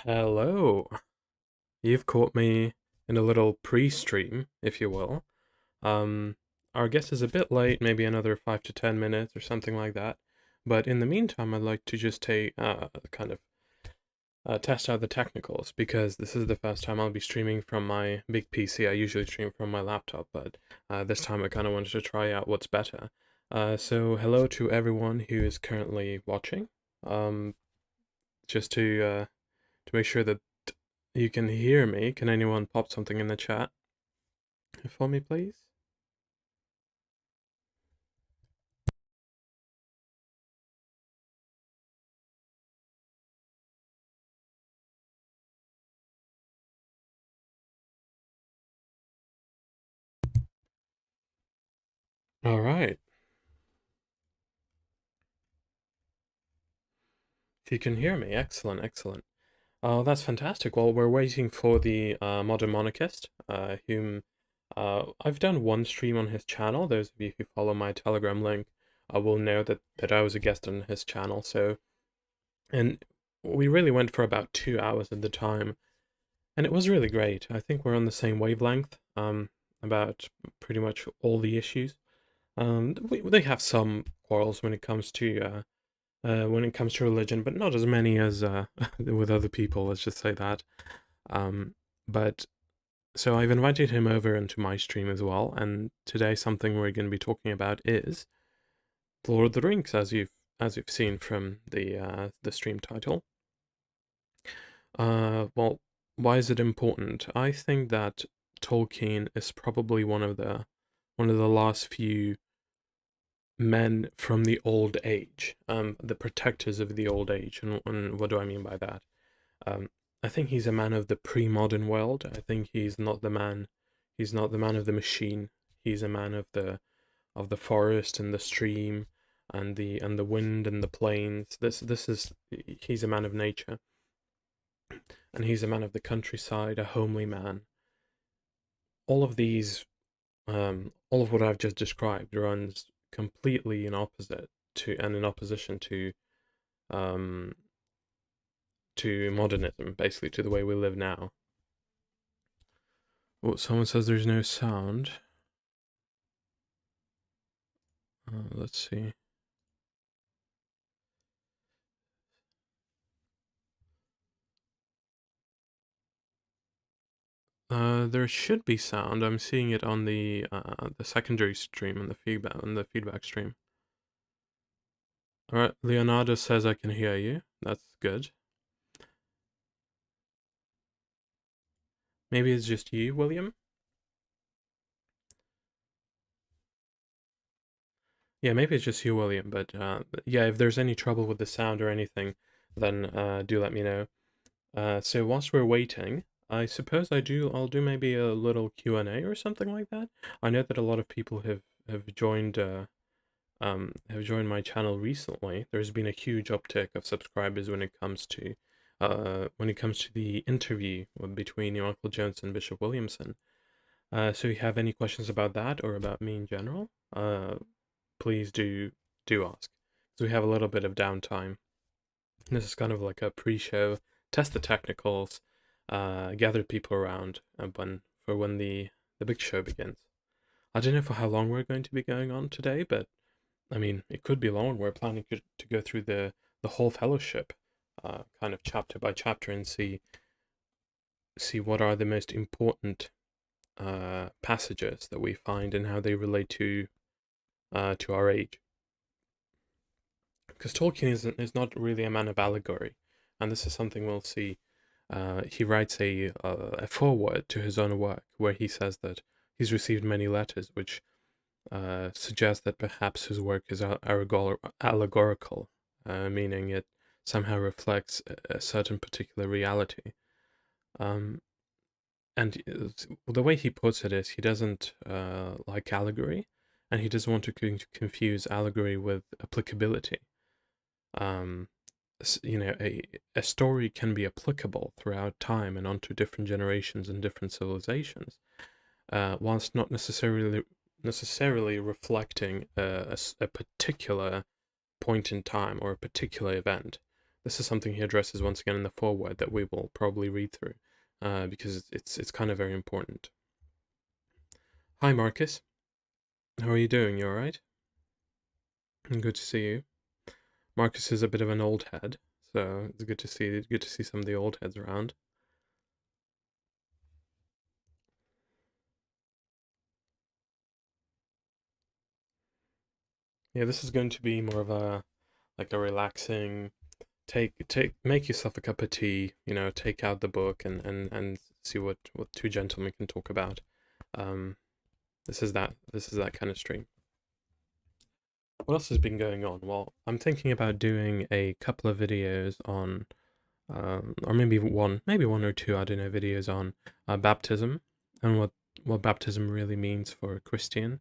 Hello. You've caught me in a little pre-stream, if you will. Um, our guest is a bit late, maybe another 5 to 10 minutes or something like that. But in the meantime, I'd like to just take kind of test out the technicals because this is the first time I'll be streaming from my big PC. I usually stream from my laptop, but this time I kind of wanted to try out what's better. So hello to everyone who is currently watching. Um, just to make sure that you can hear me, can anyone pop something in the chat for me, please? All right. If you can hear me, excellent, excellent. Oh, that's fantastic. Well, we're waiting for the Modern Monarchist, whom I've done one stream on his channel. Those of you who follow my Telegram link will know that I was a guest on his channel. So, and we really went for about 2 hours at the time, and it was really great. I think we're on the same wavelength about pretty much all the issues. They have some quarrels when it comes to religion, but not as many as with other people. Let's just say that. But so I've invited him over into my stream as well, and today something we're going to be talking about is Lord of the Rings, as you've seen from the stream title. Well, why is it important? I think that Tolkien is probably one of the last few men from the old age, the protectors of the old age. And what do I mean by that? Um, I think he's a man of the pre-modern world. I think he's not the man of the machine. He's a man of the forest and the stream and the wind and the plains. He's a man of nature. And he's a man of the countryside, a homely man. All of these, all of what I've just described runs completely in opposition um, to modernism, basically to the way we live now. Oh, someone says there's no sound. Let's see. There should be sound. I'm seeing it on the secondary stream and the feedback stream. All right, Leonardo says I can hear you. That's good. Maybe it's just you, William. Yeah, maybe it's just you, William. But yeah, if there's any trouble with the sound or anything, then do let me know. So whilst we're waiting, I suppose I'll do maybe a little Q&A or something like that. I know that a lot of people have joined my channel recently. There's been a huge uptick of subscribers when it comes to the interview between your Uncle Jones and Bishop Williamson. So if you have any questions about that or about me in general, please do ask. So we have a little bit of downtime. This is kind of like a pre-show, test the technicals, gather people around, for when the big show begins. I don't know for how long we're going to be going on today, but I mean, it could be long. We're planning to go through the whole fellowship, kind of chapter by chapter, and see what are the most important passages that we find and how they relate to our age. Because Tolkien is not really a man of allegory, and this is something we'll see. He writes a foreword to his own work where he says that he's received many letters which suggest that perhaps his work is allegorical, meaning it somehow reflects a certain particular reality. And the way he puts it is he doesn't like allegory, and he doesn't want to confuse allegory with applicability. A story can be applicable throughout time and onto different generations and different civilizations, whilst not necessarily reflecting a particular point in time or a particular event. This is something he addresses once again in the foreword that we will probably read through, because it's kind of very important. Hi, Marcus. How are you doing? You all right? Good to see you. Marcus is a bit of an old head, so it's good to see some of the old heads around. Yeah, this is going to be more of a relaxing make yourself a cup of tea, take out the book and see what two gentlemen can talk about. Um, this is that kind of stream. What else has been going on? Well, I'm thinking about doing a couple of videos on, or maybe one or two, I don't know, videos on baptism and what baptism really means for a Christian.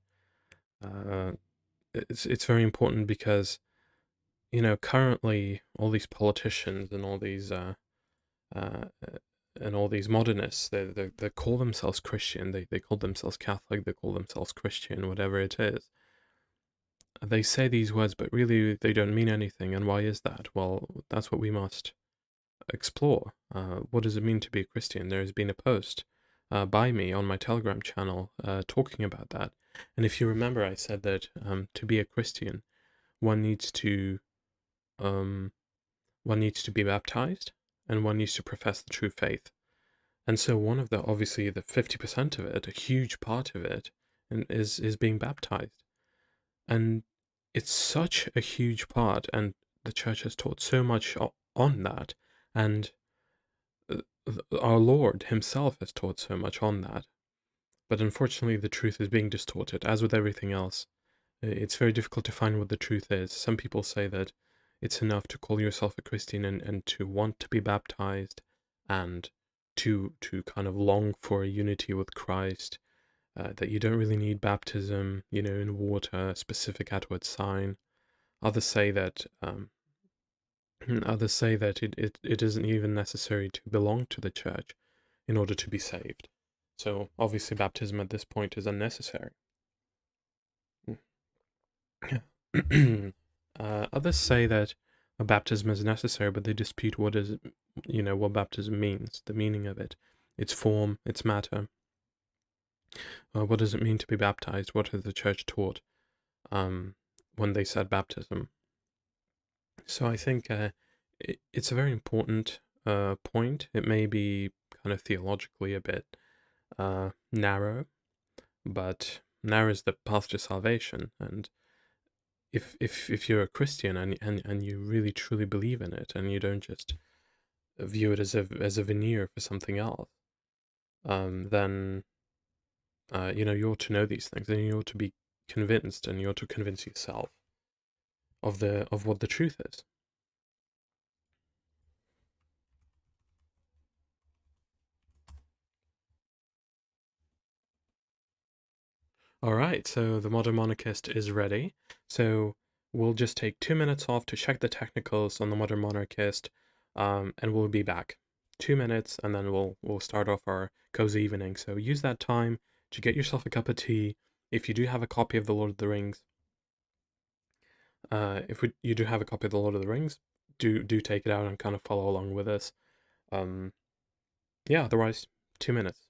Uh, it's very important because currently all these politicians uh, and all these modernists, they call themselves Christian, they call themselves Catholic, they call themselves Christian, whatever it is. They say these words, but really they don't mean anything. And why is that? Well, that's what we must explore. What does it mean to be a Christian? There has been a post by me on my Telegram channel talking about that. And if you remember, I said that to be a Christian, one needs to um, one needs to be baptized, and one needs to profess the true faith. And so one of obviously the 50% of it, a huge part of it, is being baptized. And it's such a huge part, and the church has taught so much on that, and our Lord himself has taught so much on that. But unfortunately, the truth is being distorted, as with everything else. It's very difficult to find what the truth is. Some people say that it's enough to call yourself a Christian and to want to be baptized and to kind of long for a unity with Christ, that you don't really need baptism, in water, a specific outward sign. Others say that it isn't even necessary to belong to the church in order to be saved. So obviously baptism at this point is unnecessary. Others say that a baptism is necessary, but they dispute what baptism means, the meaning of it, its form, its matter. What does it mean to be baptized? What has the church taught when they said baptism? So I think it's a very important point. It may be kind of theologically a bit narrow, but narrow is the path to salvation. And if you're a Christian and you really truly believe in it, and you don't just view it as a veneer for something else, then you ought to know these things, and you ought to be convinced, and you ought to convince yourself of what the truth is. All right, so the Modern Monarchist is ready. So we'll just take 2 minutes off to check the technicals on the Modern Monarchist, and we'll be back. 2 minutes, and then we'll start off our cozy evening. So use that time to get yourself a cup of tea. If you do have a copy of the Lord of the Rings, you do have a copy of the Lord of the Rings, do take it out and kind of follow along with us. Yeah, otherwise, 2 minutes.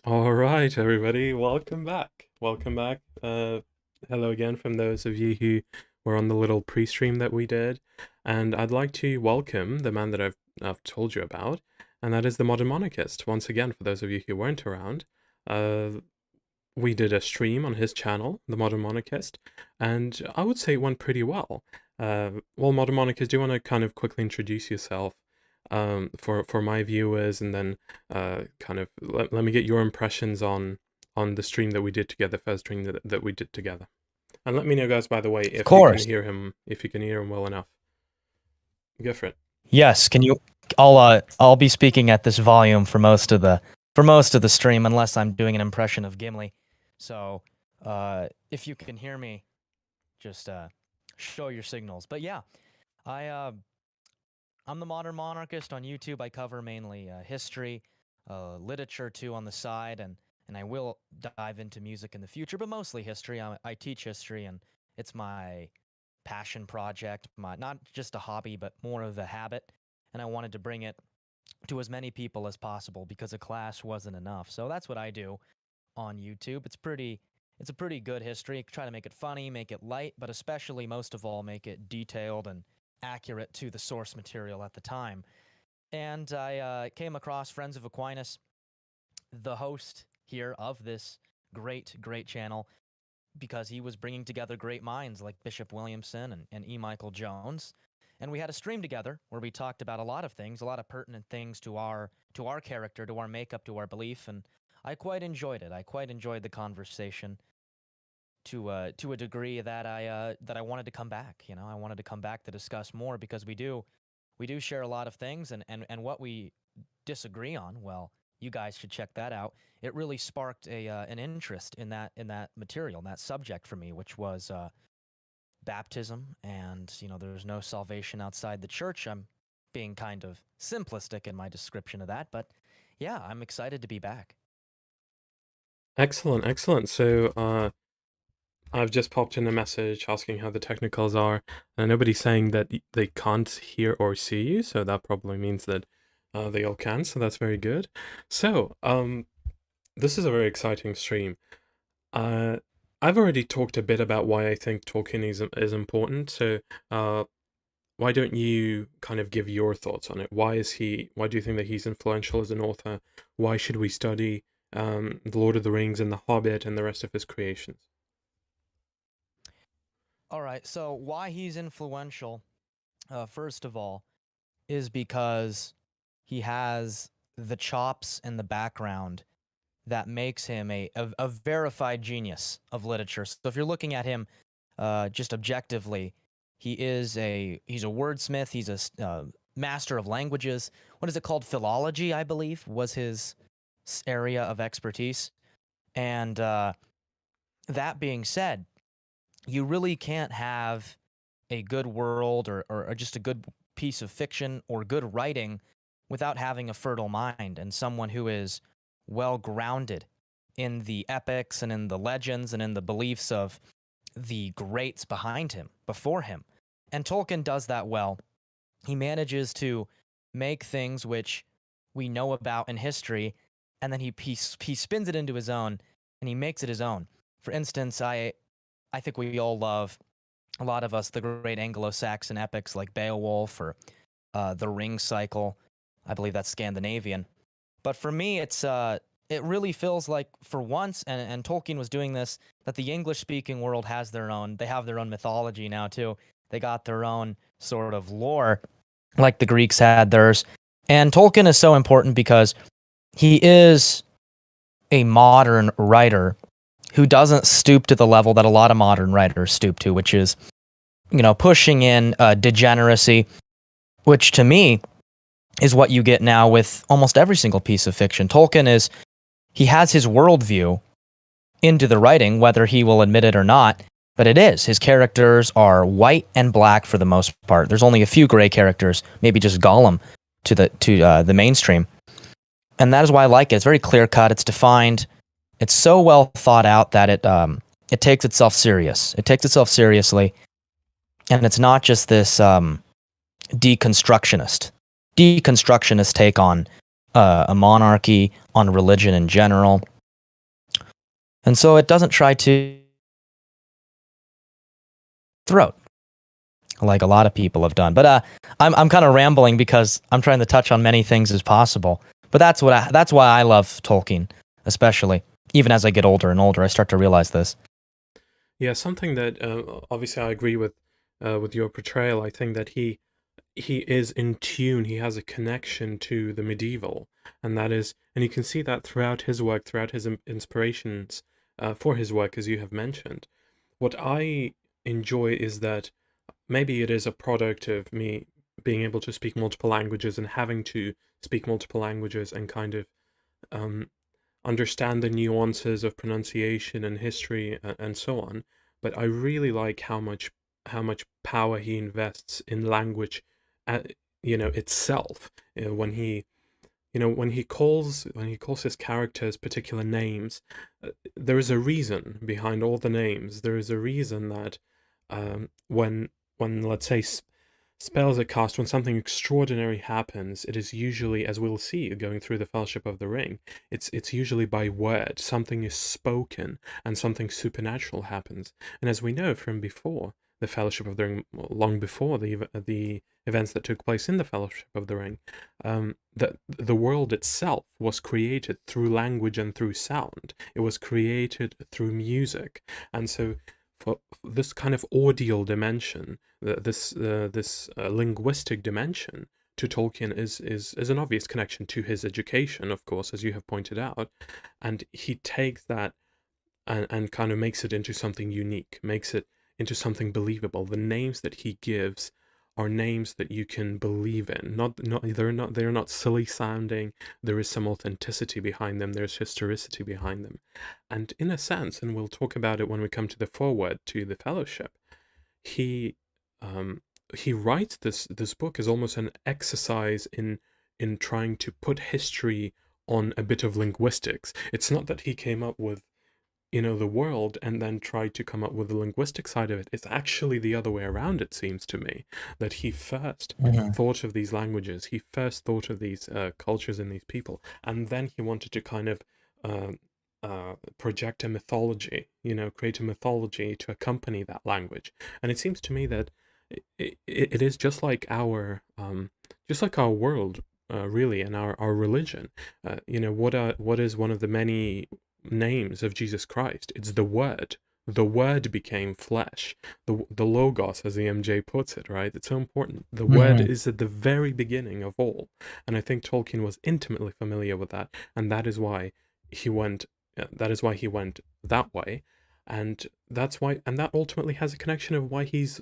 All right, everybody, welcome back. Welcome back. Hello again from those of you who were on the little pre-stream that we did. And I'd like to welcome the man that I've told you about, and that is the Modern Monarchist. Once again, for those of you who weren't around, we did a stream on his channel, the Modern Monarchist, and I would say it went pretty well. Modern Monarchist, do you want to kind of quickly introduce yourself for my viewers, and then kind of let me get your impressions on the stream that we did together, first stream that we did together. And let me know, guys, by the way, if you can hear him, well enough. Go for it. Yes, can you? I'll be speaking at this volume for most of the stream, unless I'm doing an impression of Gimli. So, if you can hear me, just show your signals. But yeah, I'm the Modern Monarchist on YouTube. I cover mainly history, literature too on the side, and I will dive into music in the future, but mostly history. I teach history, and it's my passion project, not just a hobby, but more of a habit. And I wanted to bring it to as many people as possible because a class wasn't enough. So that's what I do on YouTube. It's a pretty good history. Try to make it funny, make it light, but especially most of all, make it detailed and accurate to the source material at the time. And I came across Friends of Aquinas, the host here of this great channel, because he was bringing together great minds like Bishop Williamson and E. Michael Jones. And we had a stream together where we talked about a lot of things, a lot of pertinent things to our character, to our makeup, to our belief, and I quite enjoyed it. I quite enjoyed the conversation to a degree that I wanted to come back. You know, I wanted to come back to discuss more, because we do share a lot of things, and what we disagree on, well, you guys should check that out. It really sparked an interest in that material, in that subject for me, which was baptism, and there's no salvation outside the church. I'm being kind of simplistic in my description of that, but yeah, I'm excited to be back. Excellent. So I've just popped in a message asking how the technicals are, and nobody's saying that they can't hear or see you, so that probably means that they all can, so that's very good. So, this is a very exciting stream. I've already talked a bit about why I think Tolkien is important, so why don't you kind of give your thoughts on it? Why do you think that he's influential as an author? Why should we study The Lord of the Rings and The Hobbit and the rest of his creations? All right, so why he's influential, first of all, is because he has the chops and the background that makes him a verified genius of literature. So if you're looking at him just objectively, he's a wordsmith, he's a master of languages. What is it called? Philology, I believe, was his area of expertise. And that being said, you really can't have a good world or just a good piece of fiction or good writing without having a fertile mind and someone who is well grounded in the epics and in the legends and in the beliefs of the greats behind him, before him. And Tolkien does that well. He manages to make things which we know about in history, and then he spins it into his own, and he makes it his own. For instance, I think we all love, a lot of us, the great Anglo-Saxon epics like Beowulf or the Ring Cycle. I believe that's Scandinavian. But for me, it really feels like, for once, and Tolkien was doing this, that the English-speaking world has their own mythology now too. They got their own sort of lore, like the Greeks had theirs. And Tolkien is so important because he is a modern writer who doesn't stoop to the level that a lot of modern writers stoop to, which is, pushing in degeneracy, which to me is what you get now with almost every single piece of fiction. Tolkien he has his worldview into the writing, whether he will admit it or not, but it is. His characters are white and black for the most part. There's only a few gray characters, maybe just Gollum to the mainstream. And that is why I like it. It's very clear-cut, it's defined, it's so well thought out that it takes itself serious. It takes itself seriously, and it's not just this deconstructionist take on a monarchy, on religion in general. And so it doesn't try to throat like a lot of people have done. But I'm kind of rambling because I'm trying to touch on many things as possible. But that's why I love Tolkien, especially. Even as I get older and older, I start to realize this. Yeah, something that obviously I agree with your portrayal. I think that he is in tune. He has a connection to the medieval, and you can see that throughout his work, throughout his inspirations for his work, as you have mentioned. What I enjoy is that maybe it is a product of me being able to speak multiple languages and having to speak multiple languages and kind of um, understand the nuances of pronunciation and history and so on. But I really like how much power he invests in language, itself. When he calls his characters particular names, there is a reason behind all the names. There is a reason that when let's say spells are cast, when something extraordinary happens, it is usually, as we'll see going through the Fellowship of the Ring, it's usually by word. Something is spoken and something supernatural happens. And as we know from before the Fellowship of the Ring, long before the events that took place in the Fellowship of the Ring, the world itself was created through language and through sound. It was created through music. And so for this kind of audial dimension, this linguistic dimension to Tolkien is an obvious connection to his education, of course, as you have pointed out, and he takes that and kind of makes it into something unique, makes it into something believable. The names that he gives are names that you can believe in. They're not silly sounding. There is some authenticity behind them. There's historicity behind them. And in a sense, and we'll talk about it when we come to the foreword to the Fellowship, he writes this book as almost an exercise in trying to put history on a bit of linguistics. It's not that he came up with the world and then tried to come up with the linguistic side of it. It's actually the other way around, it seems to me, that he first thought of these languages, he first thought of these cultures and these people, and then he wanted to kind of project a mythology, create a mythology to accompany that language. And it seems to me that it is just like our world, really, and our religion. What is one of the many names of Jesus Christ? It's the Word. The Word became flesh. The Logos, as the MJ puts it, right? It's so important. The Word is at the very beginning of all. And I think Tolkien was intimately familiar with that. And that is why he went that way. And that ultimately has a connection of why he's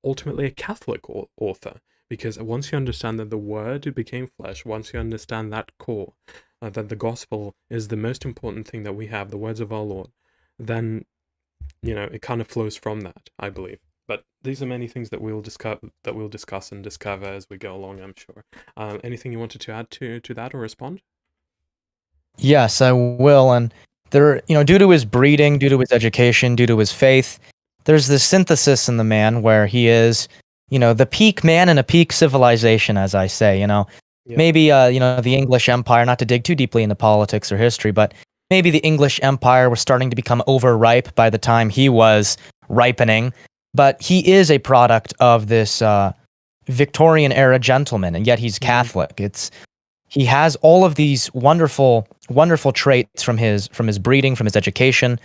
ultimately a Catholic author. Because once you understand that the Word became flesh, once you understand that core, that the gospel is the most important thing that we have, the words of our Lord, then it kind of flows from that, I believe. But these are many things that we'll discuss and discover as we go along, I'm sure. Anything you wanted to add to that or respond? Yes, I will. And there, due to his breeding, due to his education, due to his faith, there's this synthesis in the man where he is, the peak man in a peak civilization, as I say. Yeah. Maybe, the English Empire, not to dig too deeply into politics or history, but maybe the English Empire was starting to become overripe by the time he was ripening. But he is a product of this Victorian era gentleman, and yet he's Catholic. He has all of these wonderful, wonderful traits from his breeding, from his education,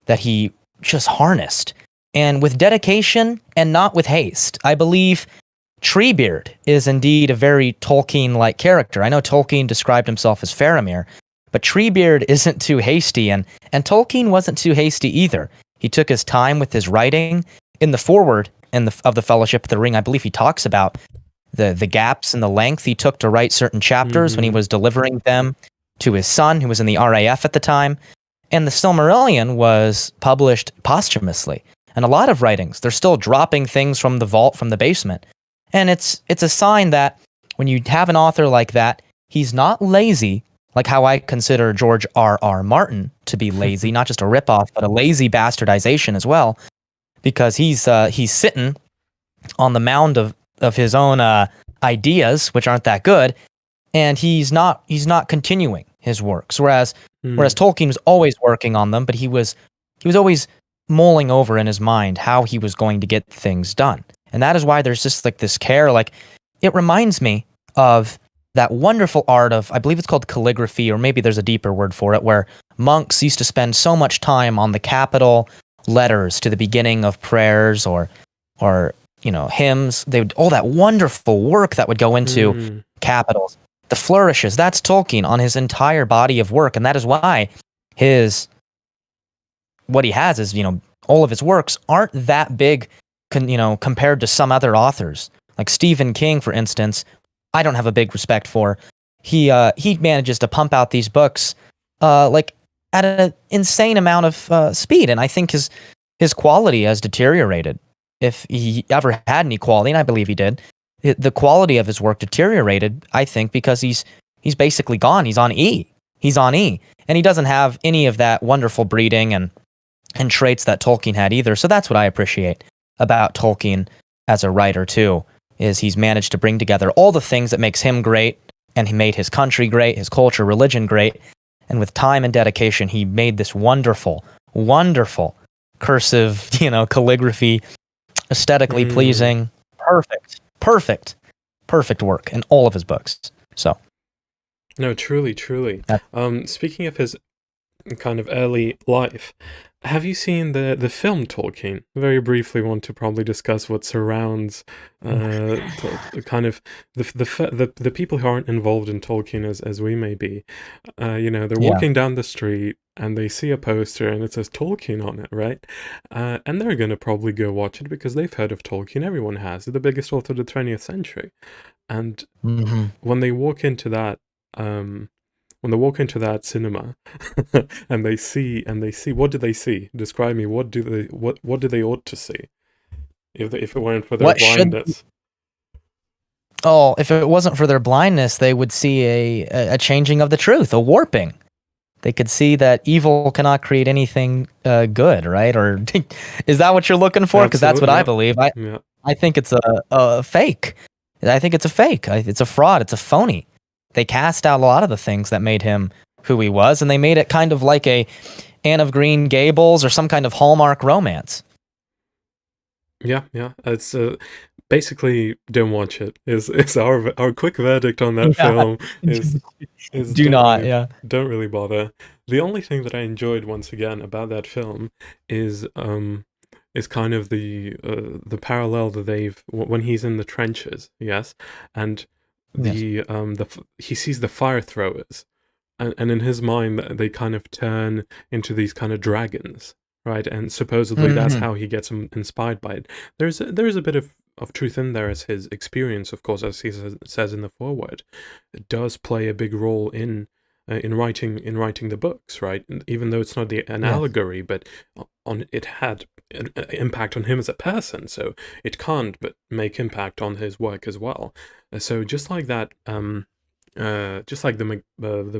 that he just harnessed. And with dedication and not with haste. I believe Treebeard is indeed a very Tolkien-like character. I know Tolkien described himself as Faramir, but Treebeard isn't too hasty, and Tolkien wasn't too hasty either. He took his time with his writing. In the foreword of the Fellowship of the Ring, I believe he talks about the gaps and the length he took to write certain chapters when he was delivering them to his son, who was in the RAF at the time. And the Silmarillion was published posthumously. And a lot of writings, they're still dropping things from the vault, from the basement. And it's a sign that when you have an author like that, he's not lazy, like how I consider George R.R. Martin to be lazy, not just a ripoff, but a lazy bastardization as well, because he's sitting on the mound of his own ideas, which aren't that good, and he's not continuing his works. Whereas Tolkien was always working on them, but he was always mulling over in his mind how he was going to get things done. And that is why there's just like this care. Like, it reminds me of that wonderful art of, I believe it's called calligraphy, or maybe there's a deeper word for it, where monks used to spend so much time on the capital letters to the beginning of prayers or hymns. They would, all that wonderful work that would go into capitals. The flourishes, that's Tolkien on his entire body of work, and that is why what he has is, all of his works aren't that big, compared to some other authors. Like Stephen King, for instance, I don't have a big respect for. He manages to pump out these books like at an insane amount of speed, and I think his quality has deteriorated. If he ever had any quality, and I believe he did, the quality of his work deteriorated, I think, because he's basically gone. He's on E. And he doesn't have any of that wonderful breeding and traits that Tolkien had either. So that's what I appreciate about Tolkien as a writer too, is he's managed to bring together all the things that makes him great, and he made his country great, his culture, religion great, and with time and dedication, he made this wonderful, wonderful cursive, calligraphy, aesthetically pleasing, perfect work in all of his books. So, no, truly. Speaking of his kind of early life, have you seen the film Tolkien? Very briefly, want to probably discuss what surrounds kind of the people who aren't involved in Tolkien as we may be. They're walking down the street and they see a poster and it says Tolkien on it, right? And they're gonna probably go watch it because they've heard of Tolkien. Everyone has. He's the biggest author of the 20th century. And when they walk into that cinema and they see what do they see? Describe me. What do they ought to see if it weren't for their blindness? If it wasn't for their blindness, they would see a changing of the truth, a warping. They could see that evil cannot create anything good, right? Or is that what you're looking for? Because that's what I believe. I think it's a fake. I think it's a fake. It's a fraud. It's a phony. They cast out a lot of the things that made him who he was, and they made it kind of like a Anne of Green Gables or some kind of Hallmark romance. Yeah. It's basically don't watch it. Is our quick verdict on that film is don't really bother. The only thing that I enjoyed once again about that film is kind of the parallel that they've when he's in the trenches, yes, and he sees the fire throwers, and in his mind they kind of turn into these kind of dragons, right? And supposedly that's how he gets inspired by it. There's a bit of truth in there, as his experience, of course, as he says in the foreword, it does play a big role in writing the books, right? Even though it's not an allegory, but it had an impact on him as a person, so it can't but make impact on his work as well. So just like that, just like the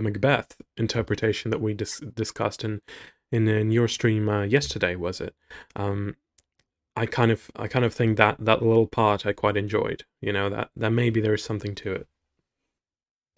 Macbeth interpretation that we discussed in your stream yesterday, was it? I kind of think that little part I quite enjoyed. That maybe there is something to it.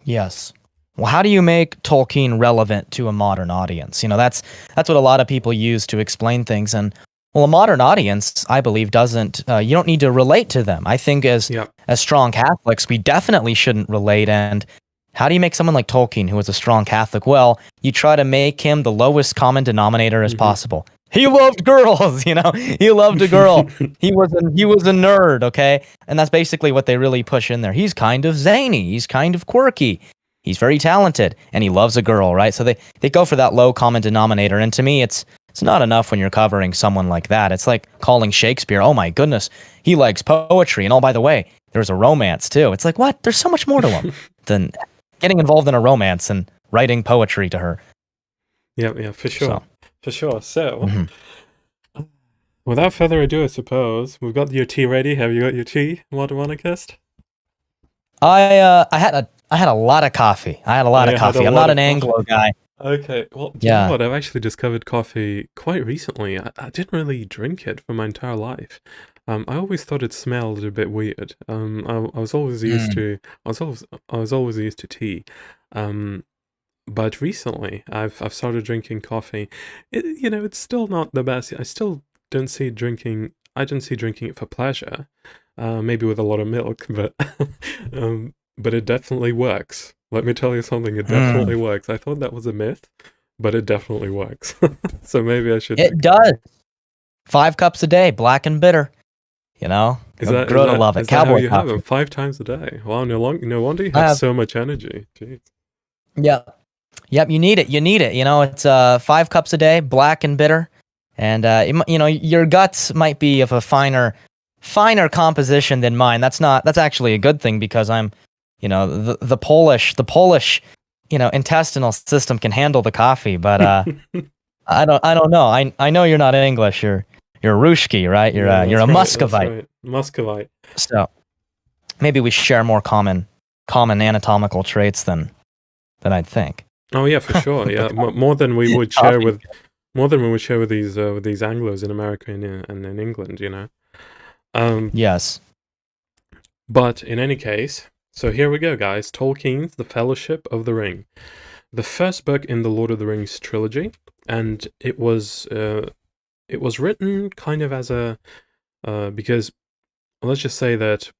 Yes. Well, how do you make Tolkien relevant to a modern audience? That's what a lot of people use to explain things. And well, a modern audience, I believe, doesn't. You don't need to relate to them. I think as strong Catholics, we definitely shouldn't relate. And how do you make someone like Tolkien, who is a strong Catholic? Well, you try to make him the lowest common denominator as possible. He loved girls, He loved a girl. He was a nerd, okay? And that's basically what they really push in there. He's kind of zany. He's kind of quirky. He's very talented, and he loves a girl, right? So they go for that low common denominator. And to me, it's not enough when you're covering someone like that. It's like calling Shakespeare, oh my goodness, he likes poetry. And oh, by the way, there's a romance too. It's like, what? There's so much more to him than getting involved in a romance and writing poetry to her. Yeah, for sure. For sure. So, without further ado, I suppose, we've got your tea ready. Have you got your tea, Modern Monarchist? I had a lot of coffee. I'm not an Anglo guy. Okay, well, you know what? I've actually discovered coffee quite recently. I didn't really drink it for my entire life. I always thought it smelled a bit weird. I was always used Mm. to I was always used to tea. Um, but recently I've started drinking coffee. It's still not the best. I still don't see drinking. I don't see drinking it for pleasure. Maybe with a lot of milk, but it definitely works. Let me tell you something. It Mm. definitely works. I thought that was a myth, but it definitely works. So maybe I should It drink. does. 5 cups a day, black and bitter. You know, Is you'll that is grow to that love it. is that how Cowboy you have them coffee. 5 times a day? Wow, no wonder you I have have. so much energy. Jeez. Yeah. Yep. You need it. You need it. You know, it's 5 cups a day, black and bitter, and your guts might be of a finer composition than mine. That's actually a good thing because I'm, the Polish, intestinal system can handle the coffee, but I don't know. I know you're not English. You're Ruski, right? You're Yeah, you're a that's right. That's Muscovite. right. Muscovite. So maybe we share more common anatomical traits than I'd think. Oh yeah, for sure. With the Yeah, more than we would share coffee. with these Anglos in America and in England. Um, Yes. but in any case, so here we go, guys. Tolkien's The Fellowship of the Ring, the first book in the Lord of the Rings trilogy, and it was written kind of as a because let's just say that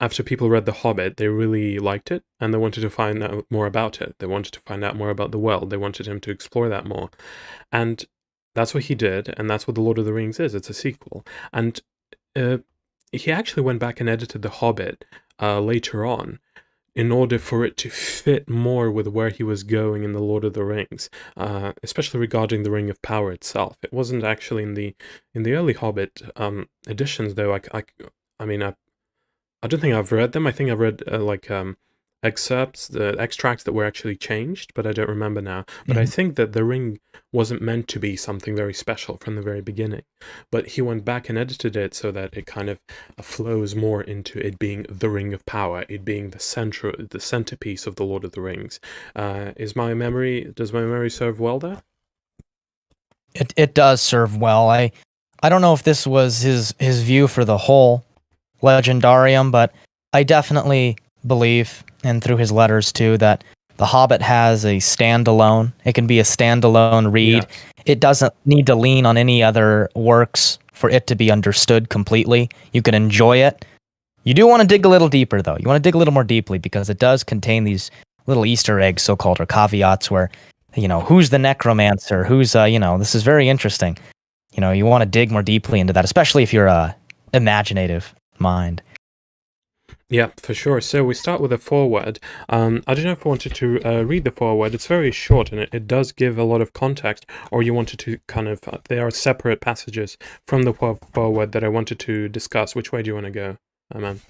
after people read The Hobbit, they really liked it and they wanted to find out more about it. They wanted to find out more about the world. They wanted him to explore that more. And that's what he did, and that's what The Lord of the Rings is. It's a sequel. And uh, he actually went back and edited The Hobbit later on in order for it to fit more with where he was going in The Lord of the Rings, especially regarding the Ring of Power itself. It wasn't actually in the early Hobbit editions, though. I mean, I don't think I've read them. I think I've read excerpts, the extracts that were actually changed, but I don't remember now. But I Mhm. think that the ring wasn't meant to be something very special from the very beginning. But he went back and edited it so that it kind of flows more into it being the Ring of Power, it being the centerpiece of the Lord of the Rings. Does my memory serve well there? It does serve well. I don't know if this was his view for the whole legendarium, but I definitely believe, and through his letters too, that The Hobbit has a standalone. It can be a standalone read. Yes. It doesn't need to lean on any other works for it to be understood completely. You can enjoy it. You do want to dig a little deeper, though. You want to dig a little more deeply because it does contain these little Easter eggs, so-called, or caveats, where, who's the necromancer? Who's, this is very interesting. You want to dig more deeply into that, especially if you're a imaginative mind. Yeah, for sure. So we start with a foreword. I don't know if I wanted to read the foreword. It's very short and it does give a lot of context, or you wanted to kind of, there are separate passages from the foreword that I wanted to discuss. Which way do you want to go, man?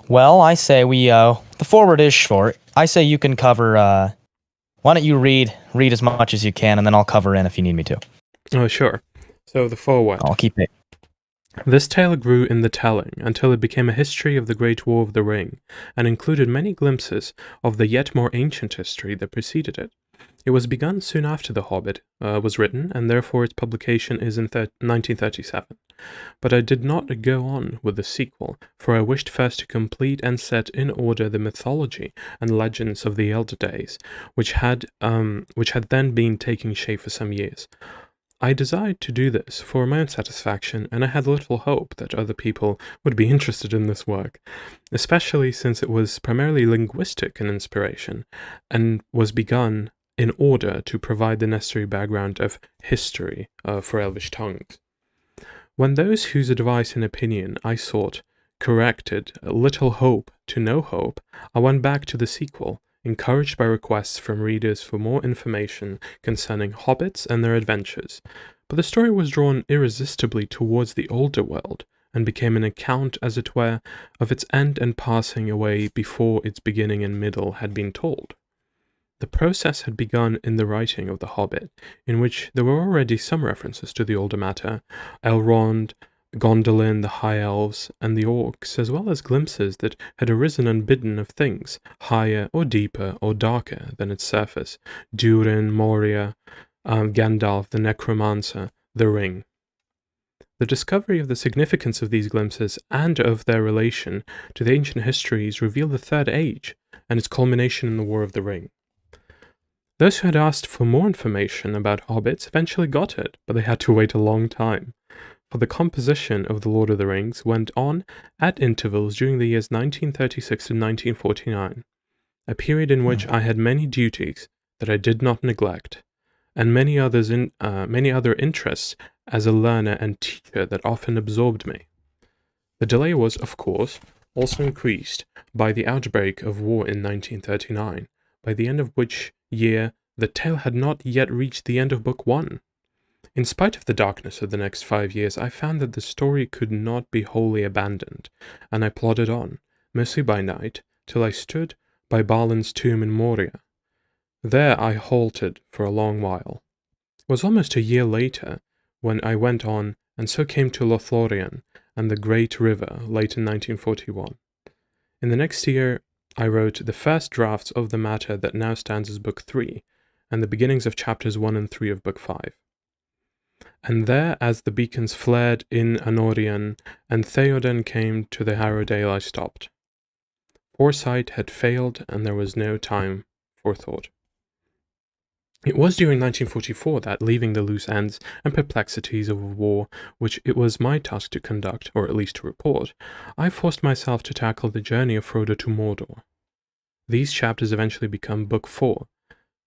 Well, I say the foreword is short. I say you can cover, why don't you read as much as you can, and then I'll cover in if you need me to. Oh, sure. So the foreword. I'll keep it. This tale grew in the telling until it became a history of the Great War of the Ring, and included many glimpses of the yet more ancient history that preceded it. It was begun soon after The Hobbit was written, and therefore its publication is in 1937. But I did not go on with the sequel, for I wished first to complete and set in order the mythology and legends of the elder days, which had then been taking shape for some years. I desired to do this for my own satisfaction, and I had little hope that other people would be interested in this work, especially since it was primarily linguistic in inspiration, and was begun in order to provide the necessary background of history for Elvish tongues. When those whose advice and opinion I sought corrected little hope to no hope, I went back to the sequel, encouraged by requests from readers for more information concerning hobbits and their adventures. But the story was drawn irresistibly towards the older world, and became an account, as it were, of its end and passing away before its beginning and middle had been told. The process had begun in the writing of The Hobbit, in which there were already some references to the older matter, Elrond, Gondolin, the High Elves, and the Orcs, as well as glimpses that had arisen unbidden of things higher or deeper or darker than its surface, Durin, Moria, Gandalf, the Necromancer, the Ring. The discovery of the significance of these glimpses and of their relation to the ancient histories revealed the Third Age and its culmination in the War of the Ring. Those who had asked for more information about hobbits eventually got it, but they had to wait a long time, for the composition of The Lord of the Rings went on at intervals during the years 1936 to 1949, a period in which I had many duties that I did not neglect, and many other interests as a learner and teacher that often absorbed me. The delay was, of course, also increased by the outbreak of war in 1939, by the end of which year the tale had not yet reached the end of Book 1. In spite of the darkness of the next 5 years, I found that the story could not be wholly abandoned, and I plodded on, mostly by night, till I stood by Balin's tomb in Moria. There I halted for a long while. It was almost a year later when I went on, and so came to Lothlorien and the Great River late in 1941. In the next year, I wrote the first drafts of the matter that now stands as Book 3, and the beginnings of chapters 1 and 3 of Book 5. And there, as the beacons flared in Anorian, and Theoden came to the Harrowdale, I stopped. Foresight had failed, and there was no time for thought. It was during 1944 that, leaving the loose ends and perplexities of a war which it was my task to conduct, or at least to report, I forced myself to tackle the journey of Frodo to Mordor. These chapters eventually become Book 4,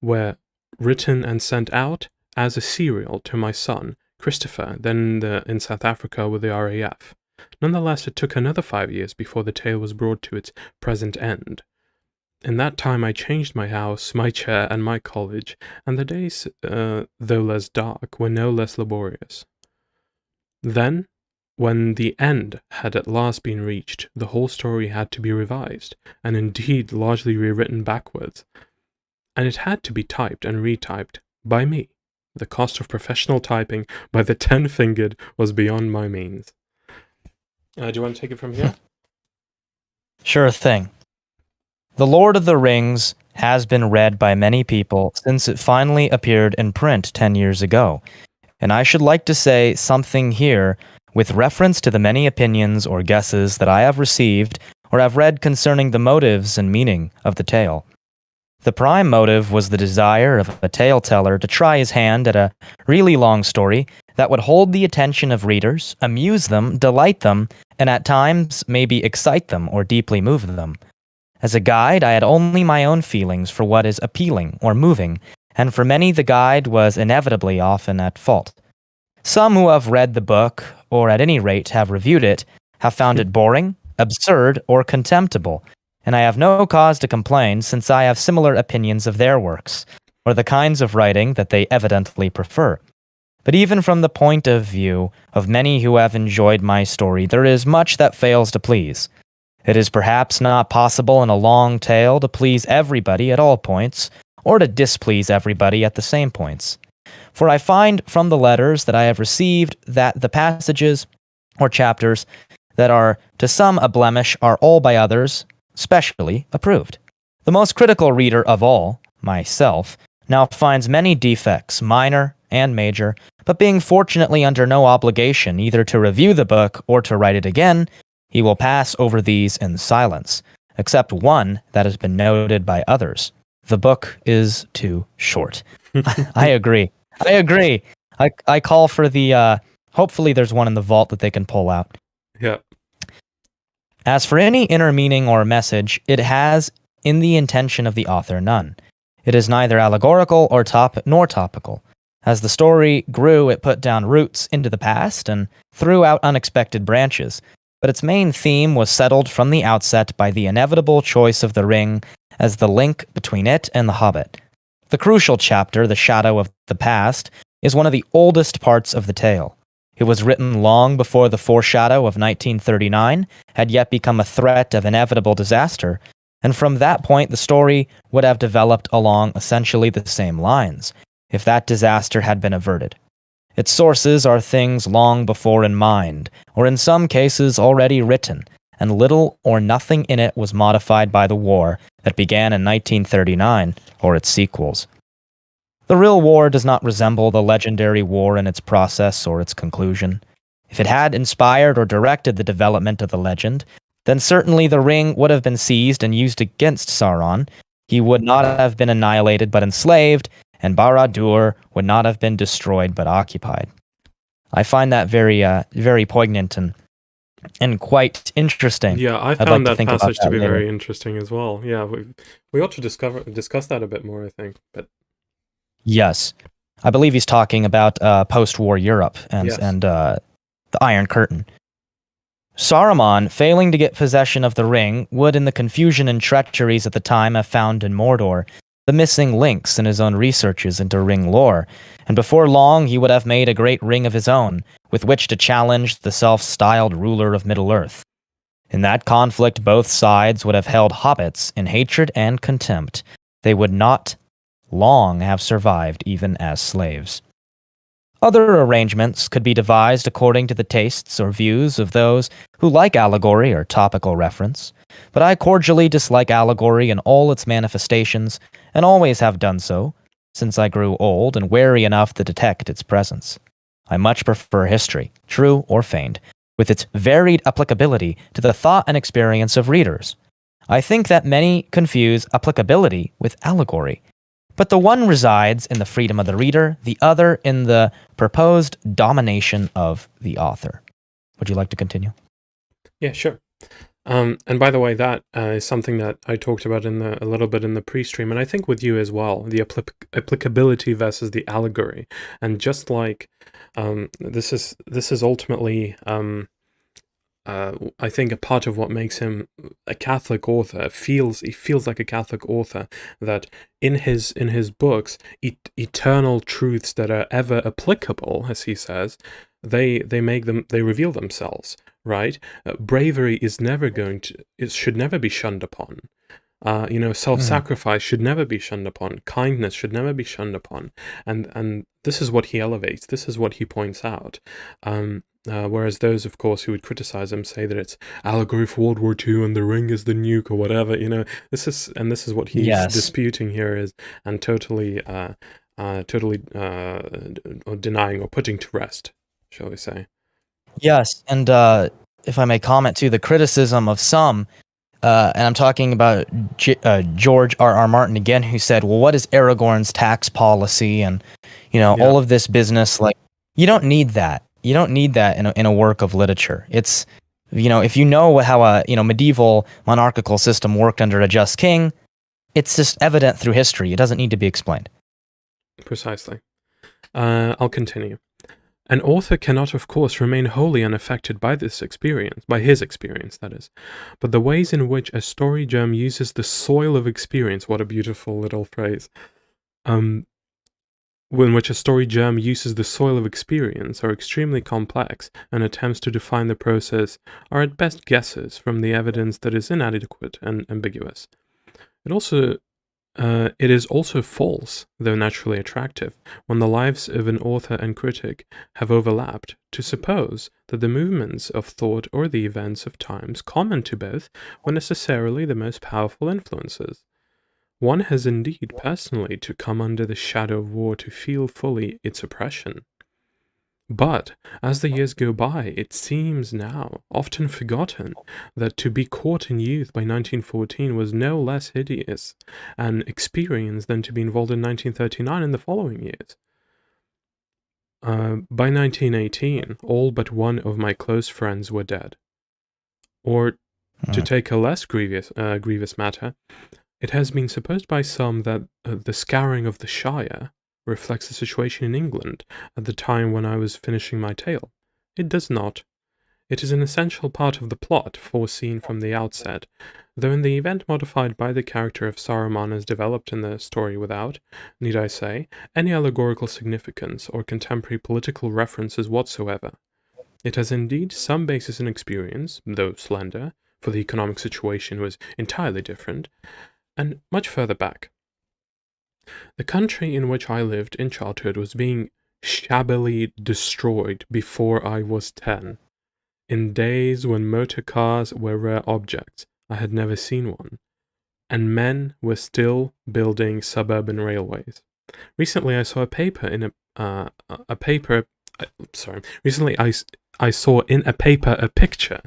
were written and sent out as a serial to my son, Christopher, then in South Africa with the RAF. Nonetheless, it took another 5 years before the tale was brought to its present end. In that time I changed my house, my chair, and my college, and the days, though less dark, were no less laborious. Then, when the end had at last been reached, the whole story had to be revised, and indeed largely rewritten backwards. And it had to be typed and retyped by me. The cost of professional typing by the 10-fingered was beyond my means. Do you want to take it from here? Sure thing. The Lord of the Rings has been read by many people since it finally appeared in print 10 years ago, and I should like to say something here with reference to the many opinions or guesses that I have received or have read concerning the motives and meaning of the tale. The prime motive was the desire of a tale-teller to try his hand at a really long story that would hold the attention of readers, amuse them, delight them, and at times maybe excite them or deeply move them. As a guide, I had only my own feelings for what is appealing or moving, and for many the guide was inevitably often at fault. Some who have read the book, or at any rate have reviewed it, have found it boring, absurd, or contemptible, and I have no cause to complain since I have similar opinions of their works, or the kinds of writing that they evidently prefer. But even from the point of view of many who have enjoyed my story, there is much that fails to please. It is perhaps not possible in a long tale to please everybody at all points, or to displease everybody at the same points. For I find from the letters that I have received that the passages or chapters that are to some a blemish are all by others specially approved. The most critical reader of all, myself, now finds many defects, minor and major, but being fortunately under no obligation either to review the book or to write it again, he will pass over these in silence, except one that has been noted by others. The book is too short. I agree. I call for the, hopefully there's one in the vault that they can pull out. Yeah. As for any inner meaning or message, it has, in the intention of the author, none. It is neither allegorical or nor topical. As the story grew, it put down roots into the past and threw out unexpected branches, but its main theme was settled from the outset by the inevitable choice of the ring as the link between it and the Hobbit. The crucial chapter, The Shadow of the Past, is one of the oldest parts of the tale. It was written long before the foreshadow of 1939 had yet become a threat of inevitable disaster, and from that point the story would have developed along essentially the same lines, if that disaster had been averted. Its sources are things long before in mind, or in some cases already written, and little or nothing in it was modified by the war that began in 1939 or its sequels. The real war does not resemble the legendary war in its process or its conclusion. If it had inspired or directed the development of the legend, then certainly the ring would have been seized and used against Sauron. He would not have been annihilated but enslaved, and Barad-dûr would not have been destroyed but occupied. I find that very poignant and quite interesting. Yeah, I I'd like found to that think about passage to that be later. very interesting as well. Yeah, we ought to discuss that a bit more, I think. But Yes, I believe he's talking about post-war Europe yes, and the Iron Curtain. Saruman, failing to get possession of the ring, would, in the confusion and treacheries at the time, have found in Mordor the missing links in his own researches into ring lore, and before long he would have made a great ring of his own, with which to challenge the self-styled ruler of Middle-earth. In that conflict, both sides would have held hobbits in hatred and contempt. They would not long have survived even as slaves. Other arrangements could be devised according to the tastes or views of those who like allegory or topical reference, but I cordially dislike allegory in all its manifestations, and always have done so, since I grew old and wary enough to detect its presence. I much prefer history, true or feigned, with its varied applicability to the thought and experience of readers. I think that many confuse applicability with allegory, but the one resides in the freedom of the reader, the other in the proposed domination of the author. Would you like to continue? yeah, sure. And by the way, that is something that I talked about a little bit in the pre-stream, and I think with you as well, the applicability versus the allegory. And just like this is ultimately I think a part of what makes him a Catholic author. He feels like a Catholic author, that in his books, eternal truths that are ever applicable, as he says, they reveal themselves, right? Bravery is never it should never be shunned upon. Self-sacrifice should never be shunned upon. Kindness should never be shunned upon. And this is what he elevates. This is what he points out. Whereas those, of course, who would criticize him say that it's allegory for World War II and the ring is the nuke or whatever. This is what he's disputing here and totally denying or putting to rest, shall we say? Yes, and if I may comment too, the criticism of some. And I'm talking about George R.R. Martin again, who said, well, what is Aragorn's tax policy? And, all of this business, like, you don't need that. You don't need that in a work of literature. It's, if you know how a, medieval monarchical system worked under a just king, it's just evident through history. It doesn't need to be explained. Precisely. I'll continue. An author cannot, of course, remain wholly unaffected by his experience, that is. But the ways in which a story germ uses the soil of experience, what a beautiful little phrase, in which a story germ uses the soil of experience are extremely complex, and attempts to define the process are at best guesses from the evidence that is inadequate and ambiguous. It is also false, though naturally attractive, when the lives of an author and critic have overlapped, to suppose that the movements of thought or the events of times common to both were necessarily the most powerful influences. One has indeed personally to come under the shadow of war to feel fully its oppression. But, as the years go by, it seems now often forgotten that to be caught in youth by 1914 was no less hideous an experience than to be involved in 1939 and the following years. By 1918, all but one of my close friends were dead. Or, to take a less grievous matter, it has been supposed by some that the scouring of the Shire reflects the situation in England at the time when I was finishing my tale. It does not. It is an essential part of the plot, foreseen from the outset, though in the event modified by the character of Saruman as developed in the story without, need I say, any allegorical significance or contemporary political references whatsoever. It has indeed some basis in experience, though slender, for the economic situation was entirely different, and much further back. The country in which I lived in childhood was being shabbily destroyed before I was 10. In days when motor cars were rare objects, I had never seen one, and men were still building suburban railways. Recently, I saw a paper in Recently, I saw in a paper a picture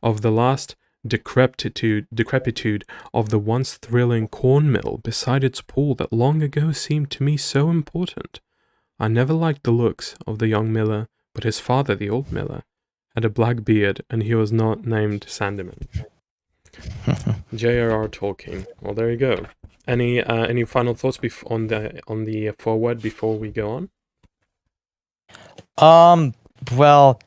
of the last decrepitude of the once thrilling corn mill beside its pool that long ago seemed to me so important. I never liked the looks of the young miller, but his father, the old miller, had a black beard, and he was not named Sandeman. J.R.R. Tolkien. Well, there you go. Any final thoughts on the foreword before we go on? Well,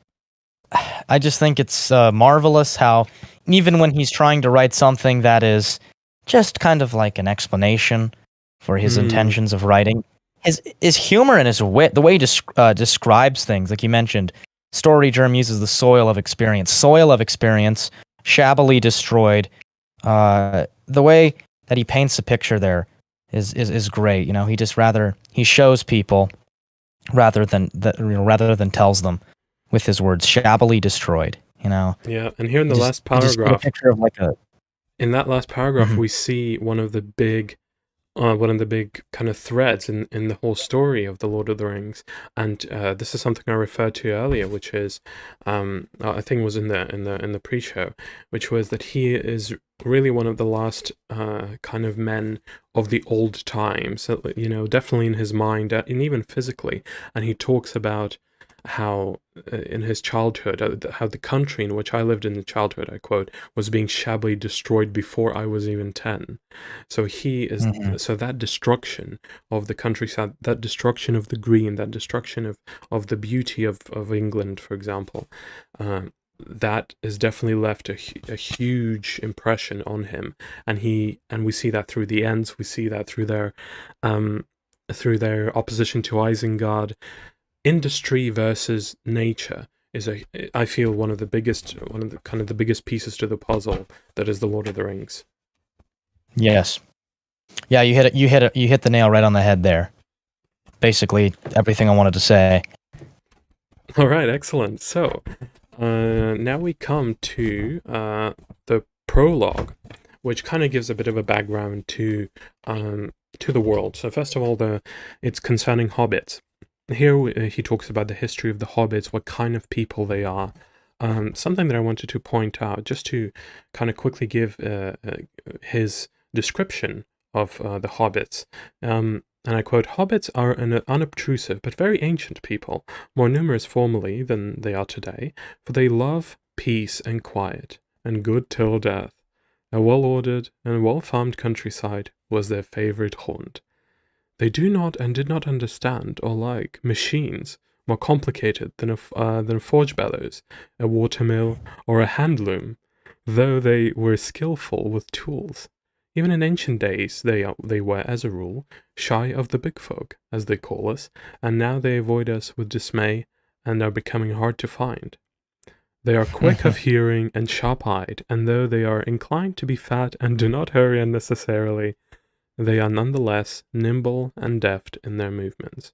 I just think it's marvelous how even when he's trying to write something that is just kind of like an explanation for his intentions of writing, his humor and his wit, the way he describes things, like you mentioned, Story Germ uses the soil of experience, shabbily destroyed. The way that he paints the picture there is great. You know, he shows people rather than tells them with his words. Shabbily destroyed. You know. Yeah, and here in the last paragraph, a picture of in that last paragraph, we see one of the big kind of threads in the whole story of the Lord of the Rings, and this is something I referred to earlier, which is I think it was in the pre-show, which was that he is really one of the last kind of men of the old times, you know, definitely in his mind and even physically, and he talks about how in his childhood, how the country in which I lived in childhood, I quote, was being shabbily destroyed before I was even 10. So he is, so that destruction of the countryside, that destruction of the green, that destruction of the beauty of England, for example, that has definitely left a huge impression on him. And we see that through the Ents, we see that through their opposition to Isengard. Industry versus nature is I feel one of the biggest pieces to the puzzle that is the Lord of the Rings. Yes. Yeah, you hit the nail right on the head there. Basically everything I wanted to say. All right, excellent. So, now we come to the prologue, which kind of gives a bit of a background to the world. So first of all, it's concerning hobbits. Here he talks about the history of the hobbits, what kind of people they are. Something that I wanted to point out, just to kind of quickly give his description of the hobbits. And I quote, "Hobbits are an unobtrusive but very ancient people, more numerous formerly than they are today, for they love peace and quiet, and good till death. A well-ordered and well-farmed countryside was their favourite haunt. They do not and did not understand or like machines more complicated than a forge bellows, a watermill, or a hand loom, though they were skillful with tools. Even in ancient days they were, as a rule, shy of the big folk, as they call us, and now they avoid us with dismay and are becoming hard to find. They are quick of hearing and sharp-eyed, and though they are inclined to be fat and do not hurry unnecessarily, they are nonetheless nimble and deft in their movements.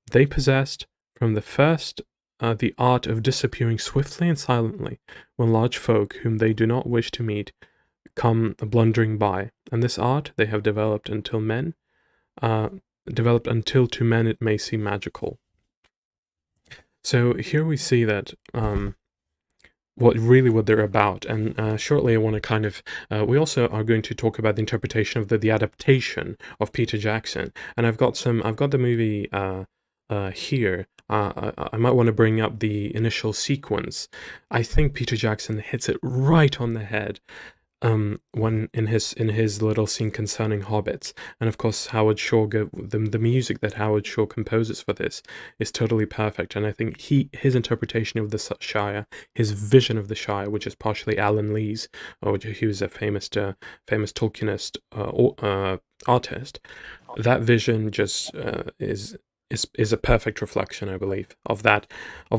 They possessed from the first the art of disappearing swiftly and silently when large folk whom they do not wish to meet come blundering by, and this art they have developed until to men it may seem magical." So here we see that what they're about, and shortly I want to kind of we also are going to talk about the interpretation of the adaptation of Peter Jackson, and I've got the movie here. I might want to bring up the initial sequence. I think Peter Jackson hits it right on the head when in his little scene concerning hobbits, and of course Howard Shore the music that Howard Shore composes for this is totally perfect, and I think his interpretation of the Shire, his vision of the Shire, which is partially Alan Lee's, he was a famous Tolkienist artist, that vision just is a perfect reflection, I believe, of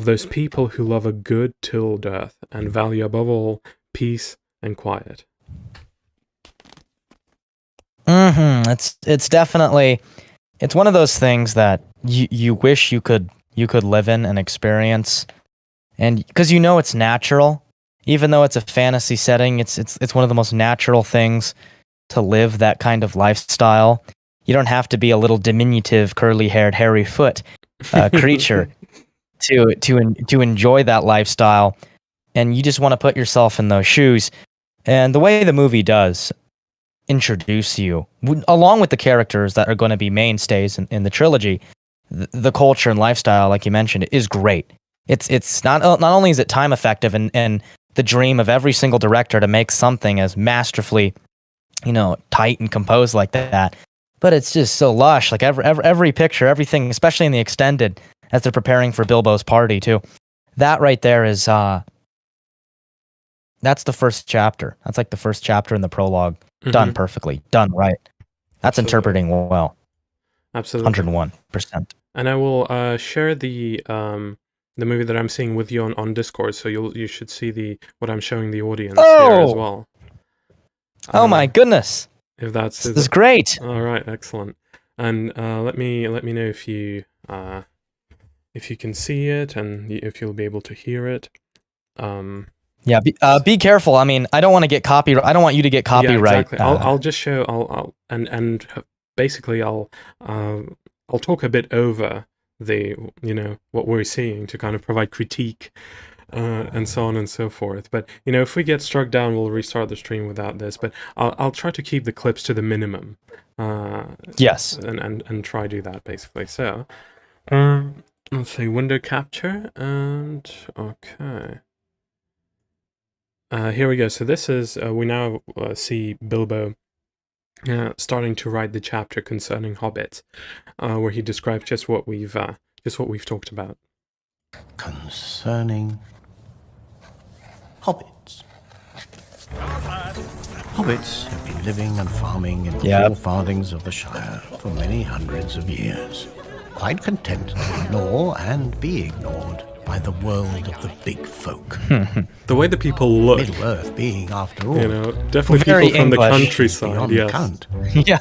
those people who love a good till death and value above all peace and quiet. It's definitely, it's one of those things that you wish you could live in and experience, and because you know it's natural, even though it's a fantasy setting, it's one of the most natural things to live that kind of lifestyle. You don't have to be a little diminutive, curly-haired, hairy foot creature to enjoy that lifestyle, and you just want to put yourself in those shoes. And the way the movie does introduce you, along with the characters that are going to be mainstays in the trilogy, the culture and lifestyle, like you mentioned, is great. It's not only is it time effective and the dream of every single director to make something as masterfully, tight and composed like that, but it's just so lush. Like every picture, everything, especially in the extended, as they're preparing for Bilbo's party too. That right there is that's the first chapter. That's like the first chapter in the prologue. Done perfectly. Done right. That's Absolutely. Interpreting well. Absolutely. 101%. And I will share the movie that I'm seeing with you on Discord, so you should see what I'm showing the audience here as well. Oh my goodness! If this is great. All right, excellent. And let me know if you can see it and if you'll be able to hear it. Yeah, be careful. I mean, I don't want to get copyright. I don't want you to get copyright. Yeah, exactly. I'll just show. And basically I'll talk a bit over the what we're seeing to kind of provide critique and so on and so forth. But if we get struck down, we'll restart the stream without this. But I'll try to keep the clips to the minimum. Yes. And try do that basically. So let's see, window capture and okay. Here we go. So this is we now see Bilbo starting to write the chapter concerning hobbits, where he describes just what we've talked about. Concerning hobbits. Hobbits have been living and farming in the four farthings of the Shire for many hundreds of years, quite content to ignore and be ignored by the world of the big folk. The way the people look, Middle-earth being, after all, definitely very people from English. The countryside. Yes. Count. Yeah.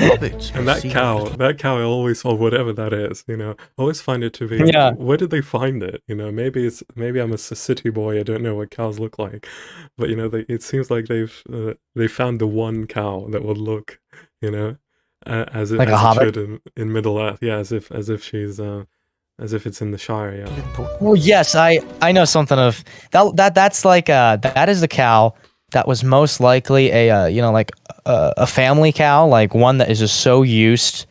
Hobbits And that cow, I always, or whatever that is, I always find it to be. Yeah. Where did they find it? Maybe I'm a city boy. I don't know what cows look like, but it seems like they found the one cow that would look, as it, like as a it hobbit? should in Middle Earth. Yeah, as if she's. As if it's in the Shire, yeah. Well, yes, I know something of that. That's like that is the cow that was most likely a family cow, like one that is just so used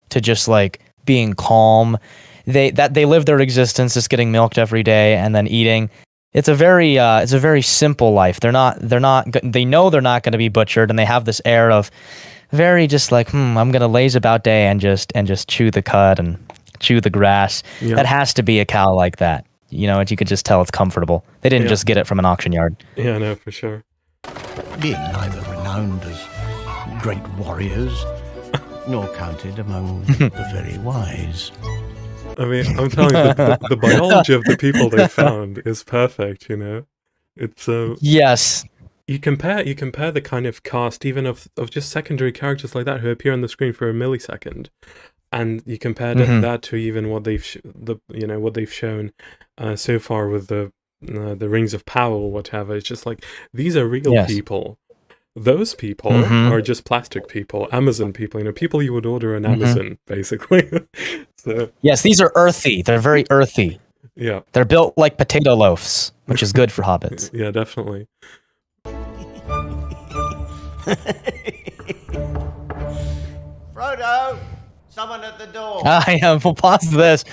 to just like being calm. They live their existence just getting milked every day and then eating. It's a very simple life. They know they're not going to be butchered, and they have this air of very just like I'm gonna laze about day and just chew the cud and chew the grass. Yeah. That has to be a cow like that. You could just tell it's comfortable. They didn't just get it from an auction yard. Yeah, no, for sure. Being neither renowned as great warriors, nor counted among the very wise. I mean, I'm telling you, the biology of the people they found is perfect. It's yes. You compare the kind of cast even of just secondary characters like that who appear on the screen for a millisecond. And you compare that to even what they've shown so far with the Rings of Power or whatever. It's just like these are real people. Those people are just plastic people, Amazon people. People you would order on Amazon, basically. So yes, these are earthy. They're very earthy. Yeah, they're built like potato loaves, which is good for hobbits. Yeah, definitely. Frodo. Someone at the door. I am. Well, pause this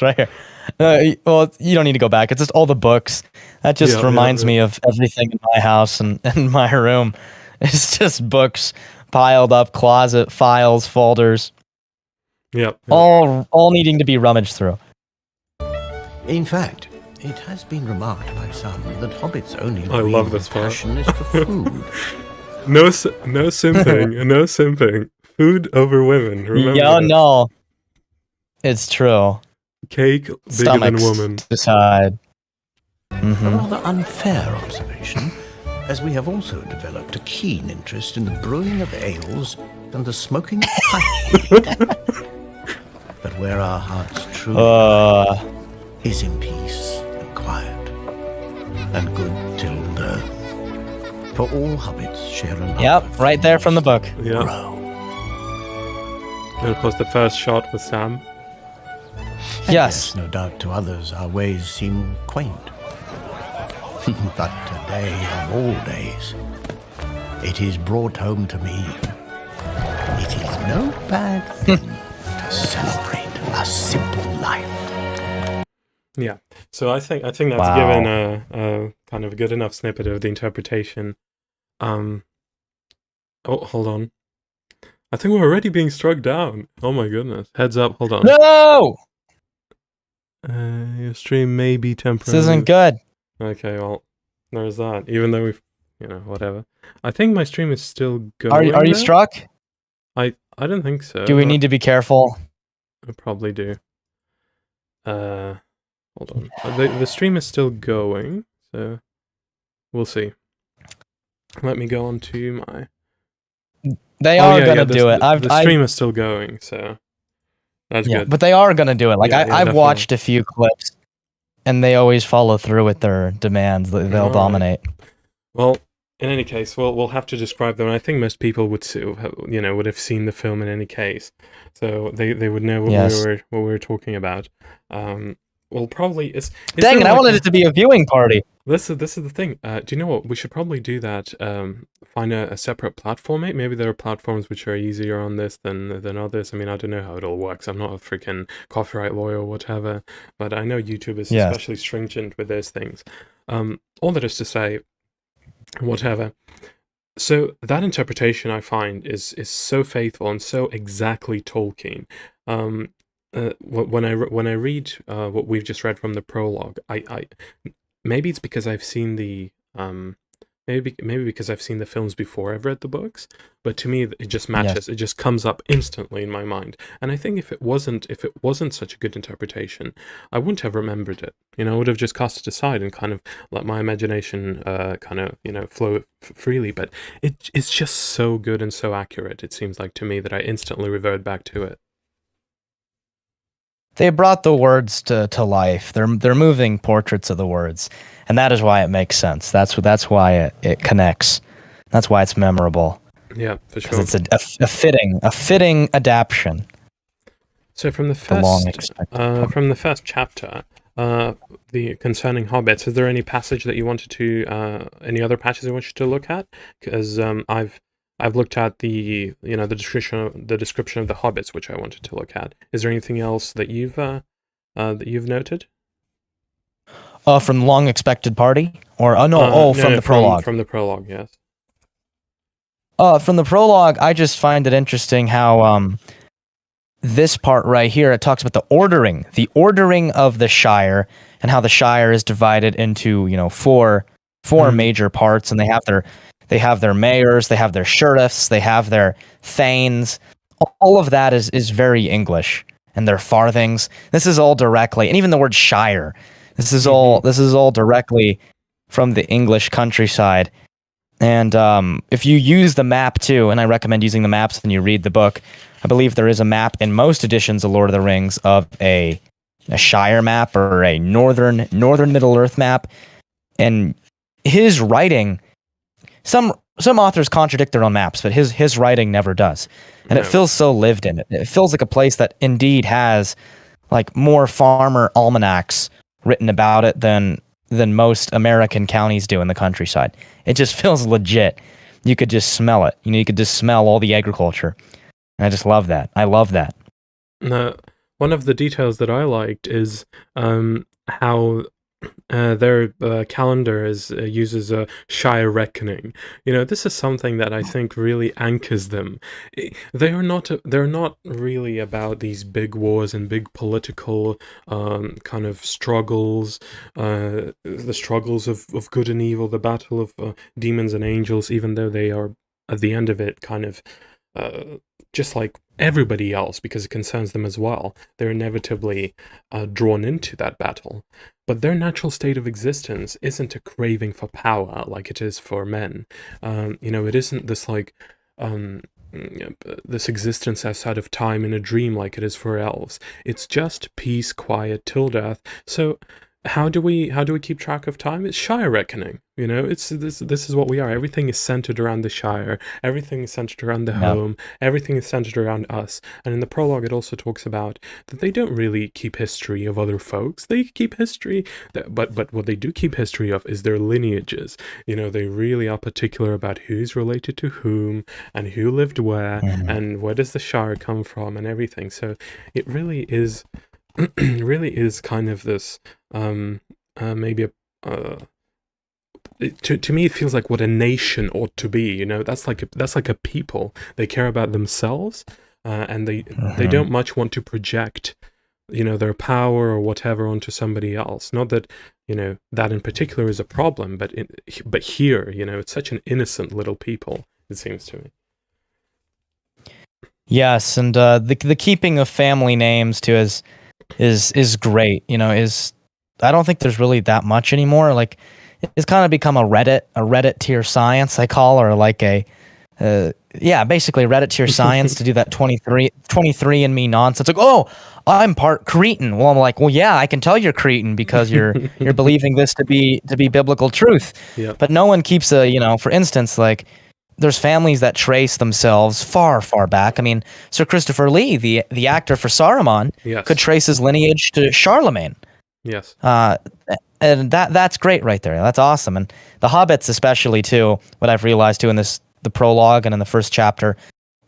right here. Well, you don't need to go back. It's just all the books. That just reminds me of everything in my house and in my room. It's just books piled up, closet, files, folders. Yep. All needing to be rummaged through. In fact, it has been remarked by some that hobbits' only love this part. passion is for food. No simping. No simping. Food over women. Remember that. No. It's true. Cake bigger Stomachs than woman. Decide. A rather unfair observation, as we have also developed a keen interest in the brewing of ales and the smoking of pipe. But where our hearts truly is in peace and quiet and good till death. For all hobbits share a love. Yep, right there from the book. Yeah. Grow. And of course, the first shot was Sam. And Yes. no doubt to others our ways seem quaint. But today of all days, it is brought home to me. It is no bad thing to celebrate a simple life. Yeah. So I think that's Wow. given a kind of a good enough snippet of the interpretation. Oh, hold on. I think we're already being struck down. Oh my goodness. Heads up, hold on. No! Your stream may be This temporary. isn't good. Okay, well, there's that. Even though we've, whatever. I think my stream is still going. Are you though. struck? I don't think so. Do we need to be careful? I probably do. Hold on. The stream is still going, so we'll see. Let me go on to my... They Oh, are yeah, gonna the- do it. The stream is still going, so that's yeah, good. but they are gonna do it. Like Yeah, I've definitely. watched a few clips, and they always follow through with their demands. They'll Alright. dominate. Well, in any case, we'll have to describe them. I think most people would would have seen the film in any case, so they would know what Yes. we were talking about. Well, probably is Dang there it! I like wanted it to be a viewing party. This is the thing. Do you know what? We should probably do that. Find a separate platform. Maybe there are platforms which are easier on this than others. I mean, I don't know how it all works. I'm not a freaking copyright lawyer or whatever, but I know YouTube is Yes. especially stringent with those things. All that is to say, whatever. So that interpretation I find is so faithful and so exactly Tolkien. When I read what we've just read from the prologue, I maybe it's because I've seen the maybe because I've seen the films before I've read the books, but to me it just matches. It just comes up instantly in my mind. And I think if it wasn't such a good interpretation, I wouldn't have remembered it. I would have just cast it aside and kind of let my imagination flow freely. But it's just so good and so accurate. It seems like to me that I instantly revert back to it. They brought the words to life. They're moving portraits of the words, and that is why it makes sense. That's why it connects. That's why it's memorable. Yeah, for sure. Because it's a fitting adaptation. So from the first chapter, the concerning hobbits, is there any passage that you wanted to, any other passages you wanted to look at? Because I've looked at the description of the hobbits, which I wanted to look at. Is there anything else that you've noted? From Long Expected Party, or from the prologue. From the prologue, yes. From the prologue, I just find it interesting how this part right here, it talks about the ordering of the Shire, and how the Shire is divided into four major parts, and they have their mayors, they have their sheriffs, they have their thanes. All of that is very English, and their farthings. This is all directly, and even the word Shire. This is all directly from the English countryside. And if you use the map too, and I recommend using the maps when you read the book, I believe there is a map in most editions of Lord of the Rings of a Shire map or a northern Middle Earth map. And his writing, some authors contradict their own maps, but his writing never does. And it feels so lived in. It feels like a place that indeed has like more farmer almanacs written about it than most American counties do in the countryside. It just feels legit. You could just smell it. You could just smell all the agriculture. And I just love that. I love that. One of the details that I liked is how their calendar uses a Shire reckoning. This is something that I think really anchors them. They're not really about these big wars and big political kind of struggles, the struggles of good and evil, the battle of demons and angels, even though they are at the end of it kind of just like everybody else, because it concerns them as well. They're inevitably drawn into that battle. But their natural state of existence isn't a craving for power like it is for men. It isn't this like this existence outside of time in a dream like it is for elves. It's just peace, quiet, till death. So how do we keep track of time? It's Shire reckoning. It's this is what we are. Everything is centered around the Shire. Everything is centered around the Yep. home. Everything is centered around us. And in the prologue, it also talks about that they don't really keep history of other folks. They keep history, but what they do keep history of is their lineages. They really are particular about who's related to whom and who lived where and where does the Shire come from and everything. So it really is. really is kind of this maybe to me it feels like what a nation ought to be. That's like a people. They care about themselves, and they don't much want to project their power or whatever onto somebody else. Not that that in particular is a problem, but here it's such an innocent little people, it seems to me. Yes, and the keeping of family names too is great. I don't think there's really that much anymore. Like, it's kind of become a Reddit tier science, I call, or like basically Reddit tier science to do that 23andMe nonsense. Like, oh, I'm part Cretan. Well, I'm like, well, yeah, I can tell you're Cretan because you're believing this to be biblical truth. Yep. But no one keeps for instance, like, there's families that trace themselves far, far back. I mean, Sir Christopher Lee, the actor for Saruman, Yes. could trace his lineage to Charlemagne. Yes. And that's great right there. That's awesome. And the Hobbits especially too, what I've realized too in the prologue and in the first chapter,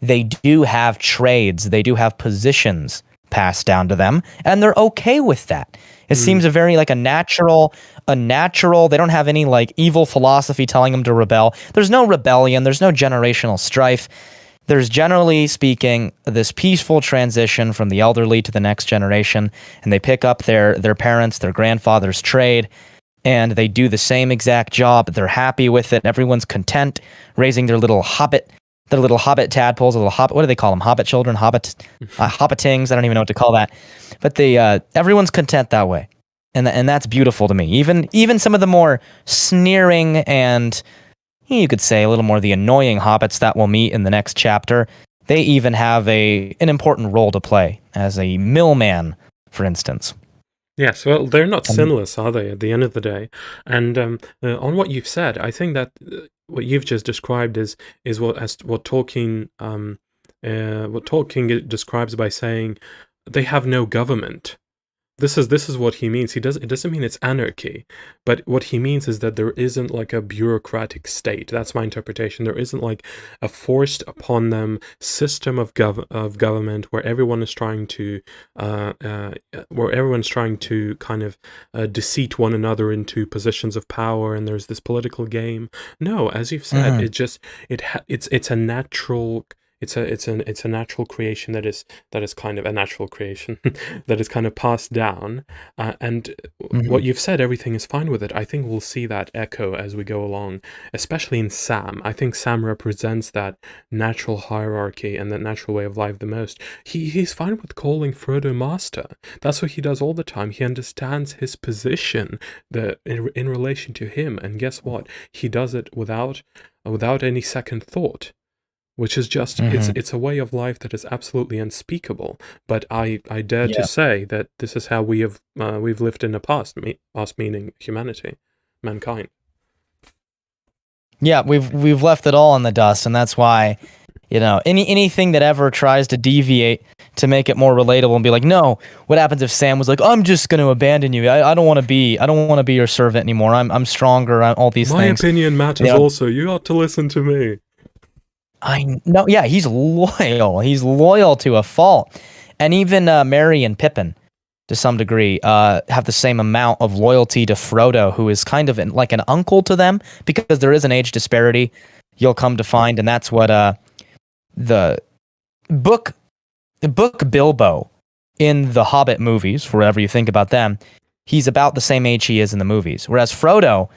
they do have trades, they do have positions passed down to them, and they're okay with that. It seems a very like a natural, they don't have any like evil philosophy telling them to rebel. There's no rebellion, there's no generational strife. There's generally speaking this peaceful transition from the elderly to the next generation, and they pick up their parents, their grandfather's trade, and they do the same exact job. They're happy with it. Everyone's content, raising their little hobbit tadpoles, what do they call them? Hobbit children, hobbitings. I don't even know what to call that. But everyone's content that way. And that's beautiful to me. Even some of the more sneering and, you could say, a little more the annoying hobbits that we'll meet in the next chapter, they even have an important role to play as a millman, for instance. Yes, well, they're not sinless, are they, at the end of the day? And on what you've said, I think that what you've just described is what Tolkien describes by saying they have no government. This is what he means. It doesn't mean it's anarchy, but what he means is that there isn't like a bureaucratic state. That's my interpretation. There isn't like a forced upon them system of government where everyone is trying to kind of deceit one another into positions of power, and there's this political game. No, as you've said, it's a natural. It's a natural creation that is kind of a natural creation that is kind of passed down, and what you've said, everything is fine with it. I think we'll see that echo as we go along, especially in Sam. I think Sam represents that natural hierarchy and that natural way of life the most. He's fine with calling Frodo master. That's what he does all the time. He understands his position in relation to him, and guess what? He does it without any second thought. Which is just, it's a way of life that is absolutely unspeakable. But I dare to say that this is how we've lived in the past, us meaning humanity, mankind. Yeah, we've left it all in the dust, and that's why, anything that ever tries to deviate to make it more relatable and be like, no, what happens if Sam was like, I'm just going to abandon you. I don't want to be your servant anymore. I'm stronger. All these things. My opinion matters also. You ought to listen to me. I know, yeah, he's loyal. He's loyal to a fault. And even Merry and Pippin, to some degree, have the same amount of loyalty to Frodo, who is kind of like an uncle to them, because there is an age disparity, you'll come to find, and that's what the book Bilbo in the Hobbit movies, wherever you think about them, he's about the same age he is in the movies, whereas Frodo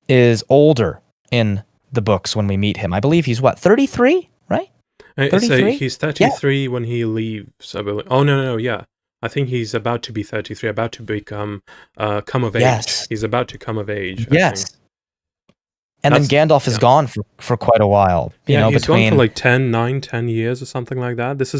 is older in the books when we meet him. I believe he's 33, right? 33? He's 33 when he leaves, I believe. Oh, no, yeah. I think he's about to be 33, about to become come of age. He's about to come of age. Yes. And then Gandalf is gone for quite a while. He's gone for like 10 years or something like that. This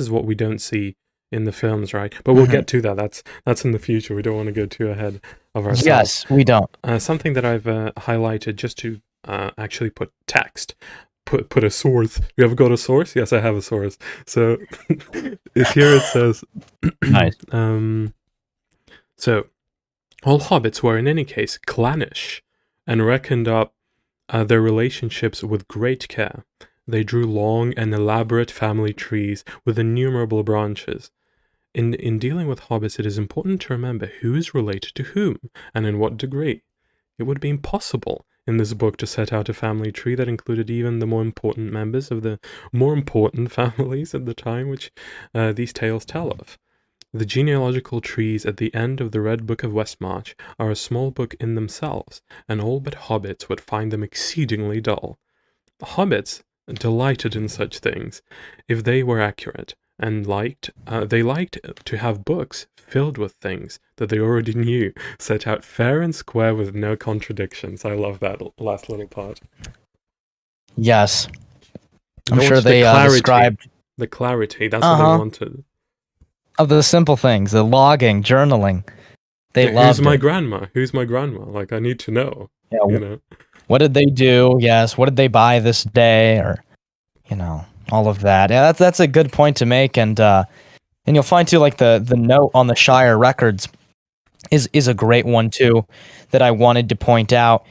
is what we don't see in the films, right? But we'll get to that. That's in the future. We don't want to go too ahead of ourselves. Yes, we don't. Something that I've highlighted just to actually put text. Put a source. You ever got a source? Yes, I have a source. So if here it says, Nice. So all hobbits were in any case clannish and reckoned up their relationships with great care. They drew long and elaborate family trees with innumerable branches. In dealing with hobbits, it is important to remember who is related to whom and in what degree. It would be impossible in this book to set out a family tree that included even the more important members of the more important families at the time which these tales tell of. The genealogical trees at the end of the Red Book of Westmarch are a small book in themselves, and all but hobbits would find them exceedingly dull. Hobbits delighted in such things, if they were accurate, and they liked to have books filled with things that they already knew, set out fair and square with no contradictions. I love that last little part. Yes. They I'm sure wanted they described the clarity. That's what they wanted. of the simple things, the logging, journaling. They Yeah, loved who's my it. grandma? Who's my grandma? Like, I need to know. Yeah, You know. what did they do? Yes. What did they buy this day? Or, all of that. Yeah, that's a good point to make. And you'll find too, like the note on the Shire records is a great one too, that I wanted to point out,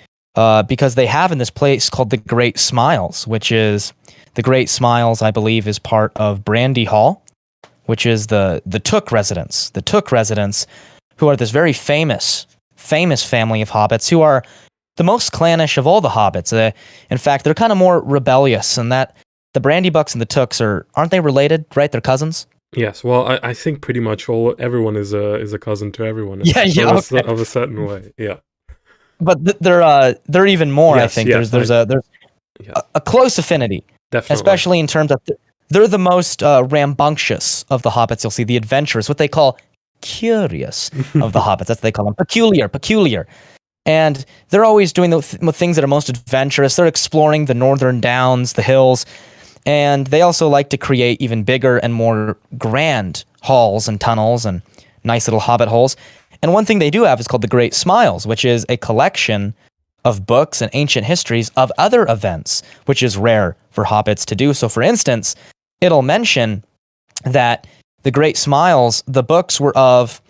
because they have in this place called the Great Smiles, which is the Great Smiles, I believe, is part of Brandy Hall, which is the Took residents. The Took residents, who are this very famous family of hobbits, who are the most clannish of all the hobbits. In fact, they're kind of more rebellious, and that the Brandy Bucks and the Tooks aren't they related? Right, they're cousins. Yes, well, I think pretty much everyone is a cousin to everyone. Yeah, okay. Of a certain way, yeah. But they're even more. Yes, I think yes, there's a close affinity, definitely, especially in terms of they're the most rambunctious of the hobbits. You'll see the adventurous, what they call curious of the hobbits. That's what they call them, peculiar. And they're always doing the things that are most adventurous. They're exploring the northern downs, the hills, and they also like to create even bigger and more grand halls and tunnels and nice little hobbit holes. And one thing they do have is called the Great Smiles, which is a collection of books and ancient histories of other events, which is rare for hobbits to do. So, for instance, it'll mention that the Great Smiles, the books were of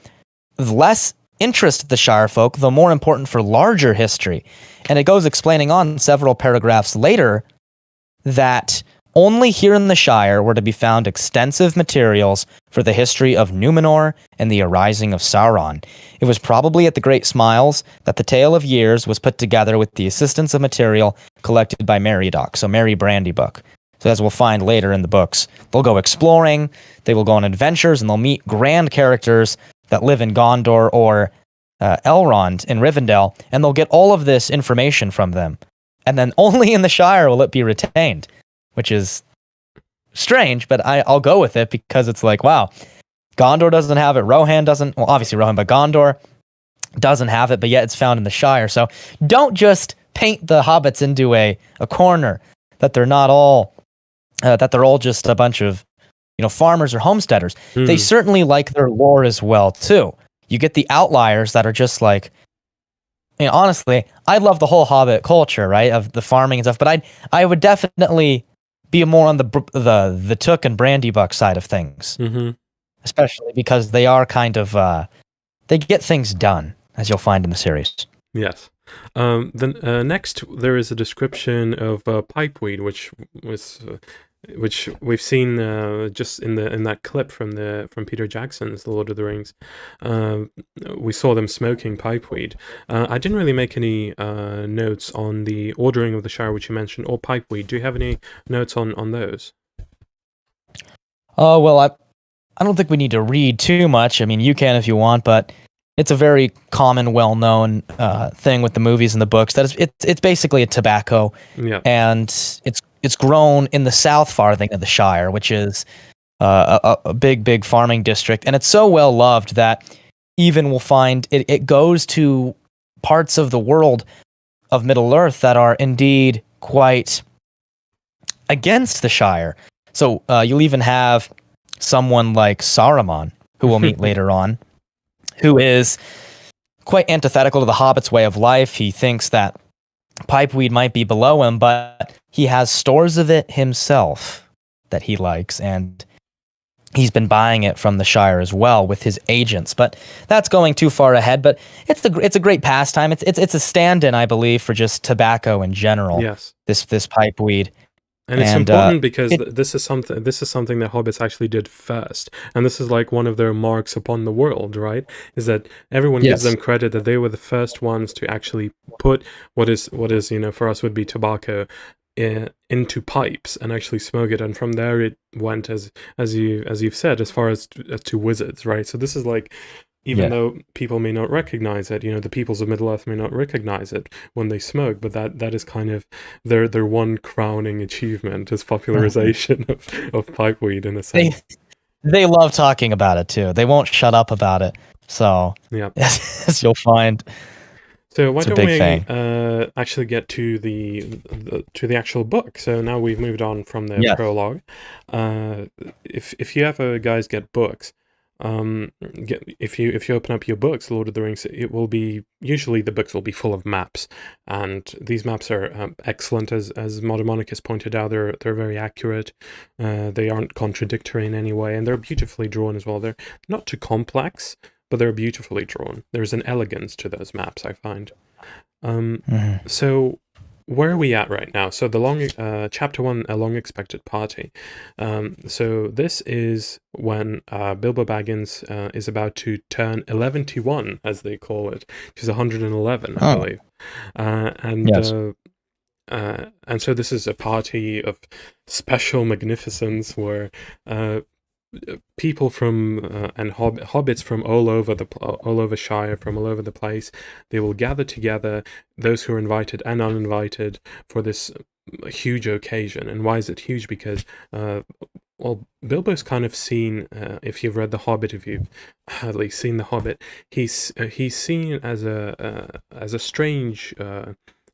less interest to the Shire folk, though more important for larger history. And it goes explaining on several paragraphs later that only here in the Shire were to be found extensive materials for the history of Numenor and the arising of Sauron. It was probably at the Great Smiles that the Tale of Years was put together with the assistance of material collected by Meriadoc, so Merry Brandy book. So as we'll find later in the books, they'll go exploring, they will go on adventures, and they'll meet grand characters that live in Gondor or Elrond in Rivendell, and they'll get all of this information from them. And then only in the Shire will it be retained, which is strange, but I'll go with it because it's like, wow, Gondor doesn't have it, Rohan doesn't, well, obviously Rohan, but Gondor doesn't have it, but yet it's found in the Shire. So don't just paint the hobbits into a corner, that they're not all, that they're all just a bunch of, farmers or homesteaders. They certainly like their lore as well, too. You get the outliers that are just like, honestly, I love the whole Hobbit culture, right, of the farming and stuff, but I would definitely be more on the Took and Brandy Buck side of things, especially because they are kind of they get things done, as you'll find in the series. Yes. Then next there is a description of pipeweed, which we've seen just in that clip from Peter Jackson's The Lord of the Rings. We saw them smoking pipeweed. I didn't really make any notes on the ordering of the Shire, which you mentioned, or pipeweed. Do you have any notes on those? Oh, well, I don't think we need to read too much. I mean, you can if you want, but it's a very common, well-known thing with the movies and the books. That it's basically a tobacco, and it's grown in the South Farthing of the Shire, which is a big farming district, and it's so well loved that even we'll find it goes to parts of the world of Middle Earth that are indeed quite against the Shire. So you'll even have someone like Saruman, who we'll meet later on, who is quite antithetical to the Hobbit's way of life. He thinks that pipeweed might be below him, but he has stores of it himself that he likes, and he's been buying it from the Shire as well with his agents. But that's going too far ahead. But it's a great pastime. It's a stand-in, I believe, for just tobacco in general. Yes. This pipeweed. And it's important because this is something that hobbits actually did first, and this is like one of their marks upon the world, right? Is that everyone gives them credit that they were the first ones to actually put what is for us would be tobacco into pipes and actually smoke it, and from there it went as you've said as far as to wizards, right? So this is like. Even though people may not recognize it, the peoples of Middle-earth may not recognize it when they smoke, but that is kind of their one crowning achievement is popularization of pipeweed in a sense. They love talking about it too. They won't shut up about it. So as you'll find. So why don't we actually get to the actual book? So now we've moved on from the prologue. If you ever guys get books. If you open up your books, Lord of the Rings, it will be usually the books will be full of maps, and these maps are excellent, as Modern Monarchist pointed out. They're very accurate. They aren't contradictory in any way, and they're beautifully drawn as well. They're not too complex, but they're beautifully drawn. There's an elegance to those maps, I find. So where are we at right now? So the chapter 1, A Long Expected Party. So this is when Bilbo Baggins is about to turn 11-1, as they call it, which is 111, I believe. And so this is a party of special magnificence where people from and hobbits from all over Shire, from all over the place, they will gather together, those who are invited and uninvited, for this huge occasion. And why is it huge? Because Bilbo's kind of seen, if you've read The Hobbit, if you've at least seen The Hobbit, he's seen as a strange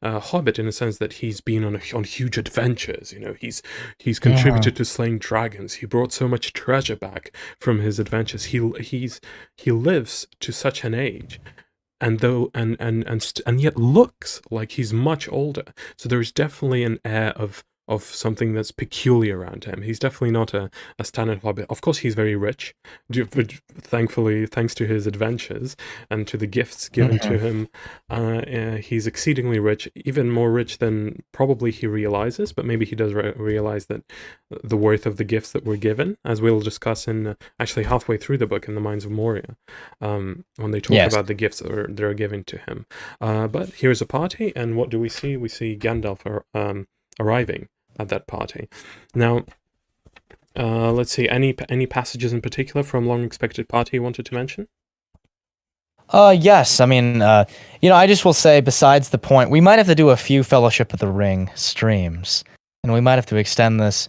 Hobbit, in a sense that he's been on huge adventures. He's contributed to slaying dragons. He brought so much treasure back from his adventures. He lives to such an age, and yet looks like he's much older. So there's definitely an air of something that's peculiar around him. He's definitely not a standard hobbit. Of course, he's very rich, thankfully, thanks to his adventures and to the gifts given to him. He's exceedingly rich, even more rich than probably he realizes, but maybe he does realize that the worth of the gifts that were given, as we'll discuss in actually halfway through the book in the Mines of Moria, when they talk about the gifts that are given to him. But here's a party, and what do we see? We see Gandalf arriving at that party. Now, let's see, any passages in particular from Long Expected Party you wanted to mention? Yes. I mean, I just will say, besides the point, we might have to do a few Fellowship of the Ring streams, and we might have to extend this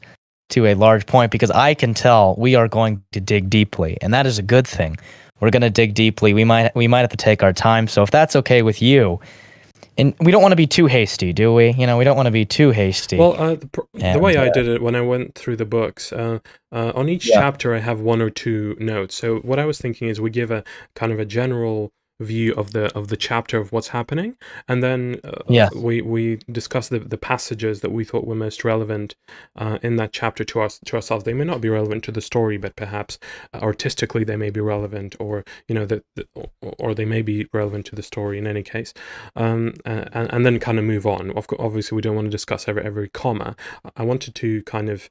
to a large point, because I can tell we are going to dig deeply, and that is a good thing. We're going to dig deeply. We might have to take our time. So if that's okay with you. And we don't want to be too hasty, do we? We don't want to be too hasty. Well, the way I did it when I went through the books, on each chapter I have one or two notes. So what I was thinking is we give a kind of a general view of the chapter of what's happening, and then we discuss the passages that we thought were most relevant in that chapter to ourselves. They may not be relevant to the story, but perhaps artistically they may be relevant, or or they may be relevant to the story in any case, and then kind of move on. Obviously we don't want to discuss every comma. I wanted to kind of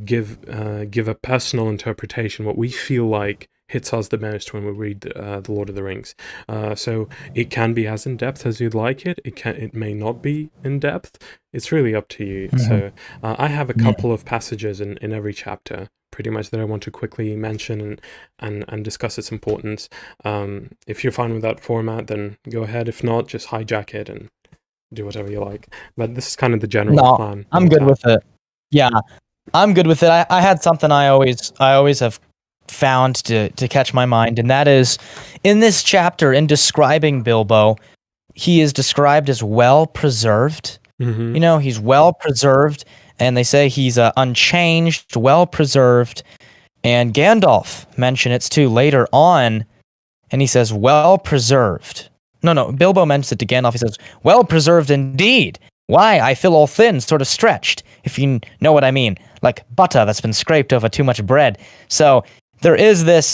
give a personal interpretation, what we feel like hits us the most when we read The Lord of the Rings. So it can be as in-depth as you'd like it. It may not be in-depth. It's really up to you. So I have a couple of passages in every chapter, pretty much, that I want to quickly mention and discuss its importance. If you're fine with that format, then go ahead. If not, just hijack it and do whatever you like. But this is kind of the general plan. I'm good with it. Yeah, I'm good with it. I had something I always have found to catch my mind, and that is, in this chapter, in describing Bilbo, he is described as well preserved. He's well preserved, and they say he's unchanged, well preserved, And Gandalf mentions it too later on, and he says, well preserved. No, Bilbo mentions it to Gandalf. He says, well preserved indeed. Why, I feel all thin, sort of stretched, if you know what I mean. Like butter that's been scraped over too much bread. So there is this,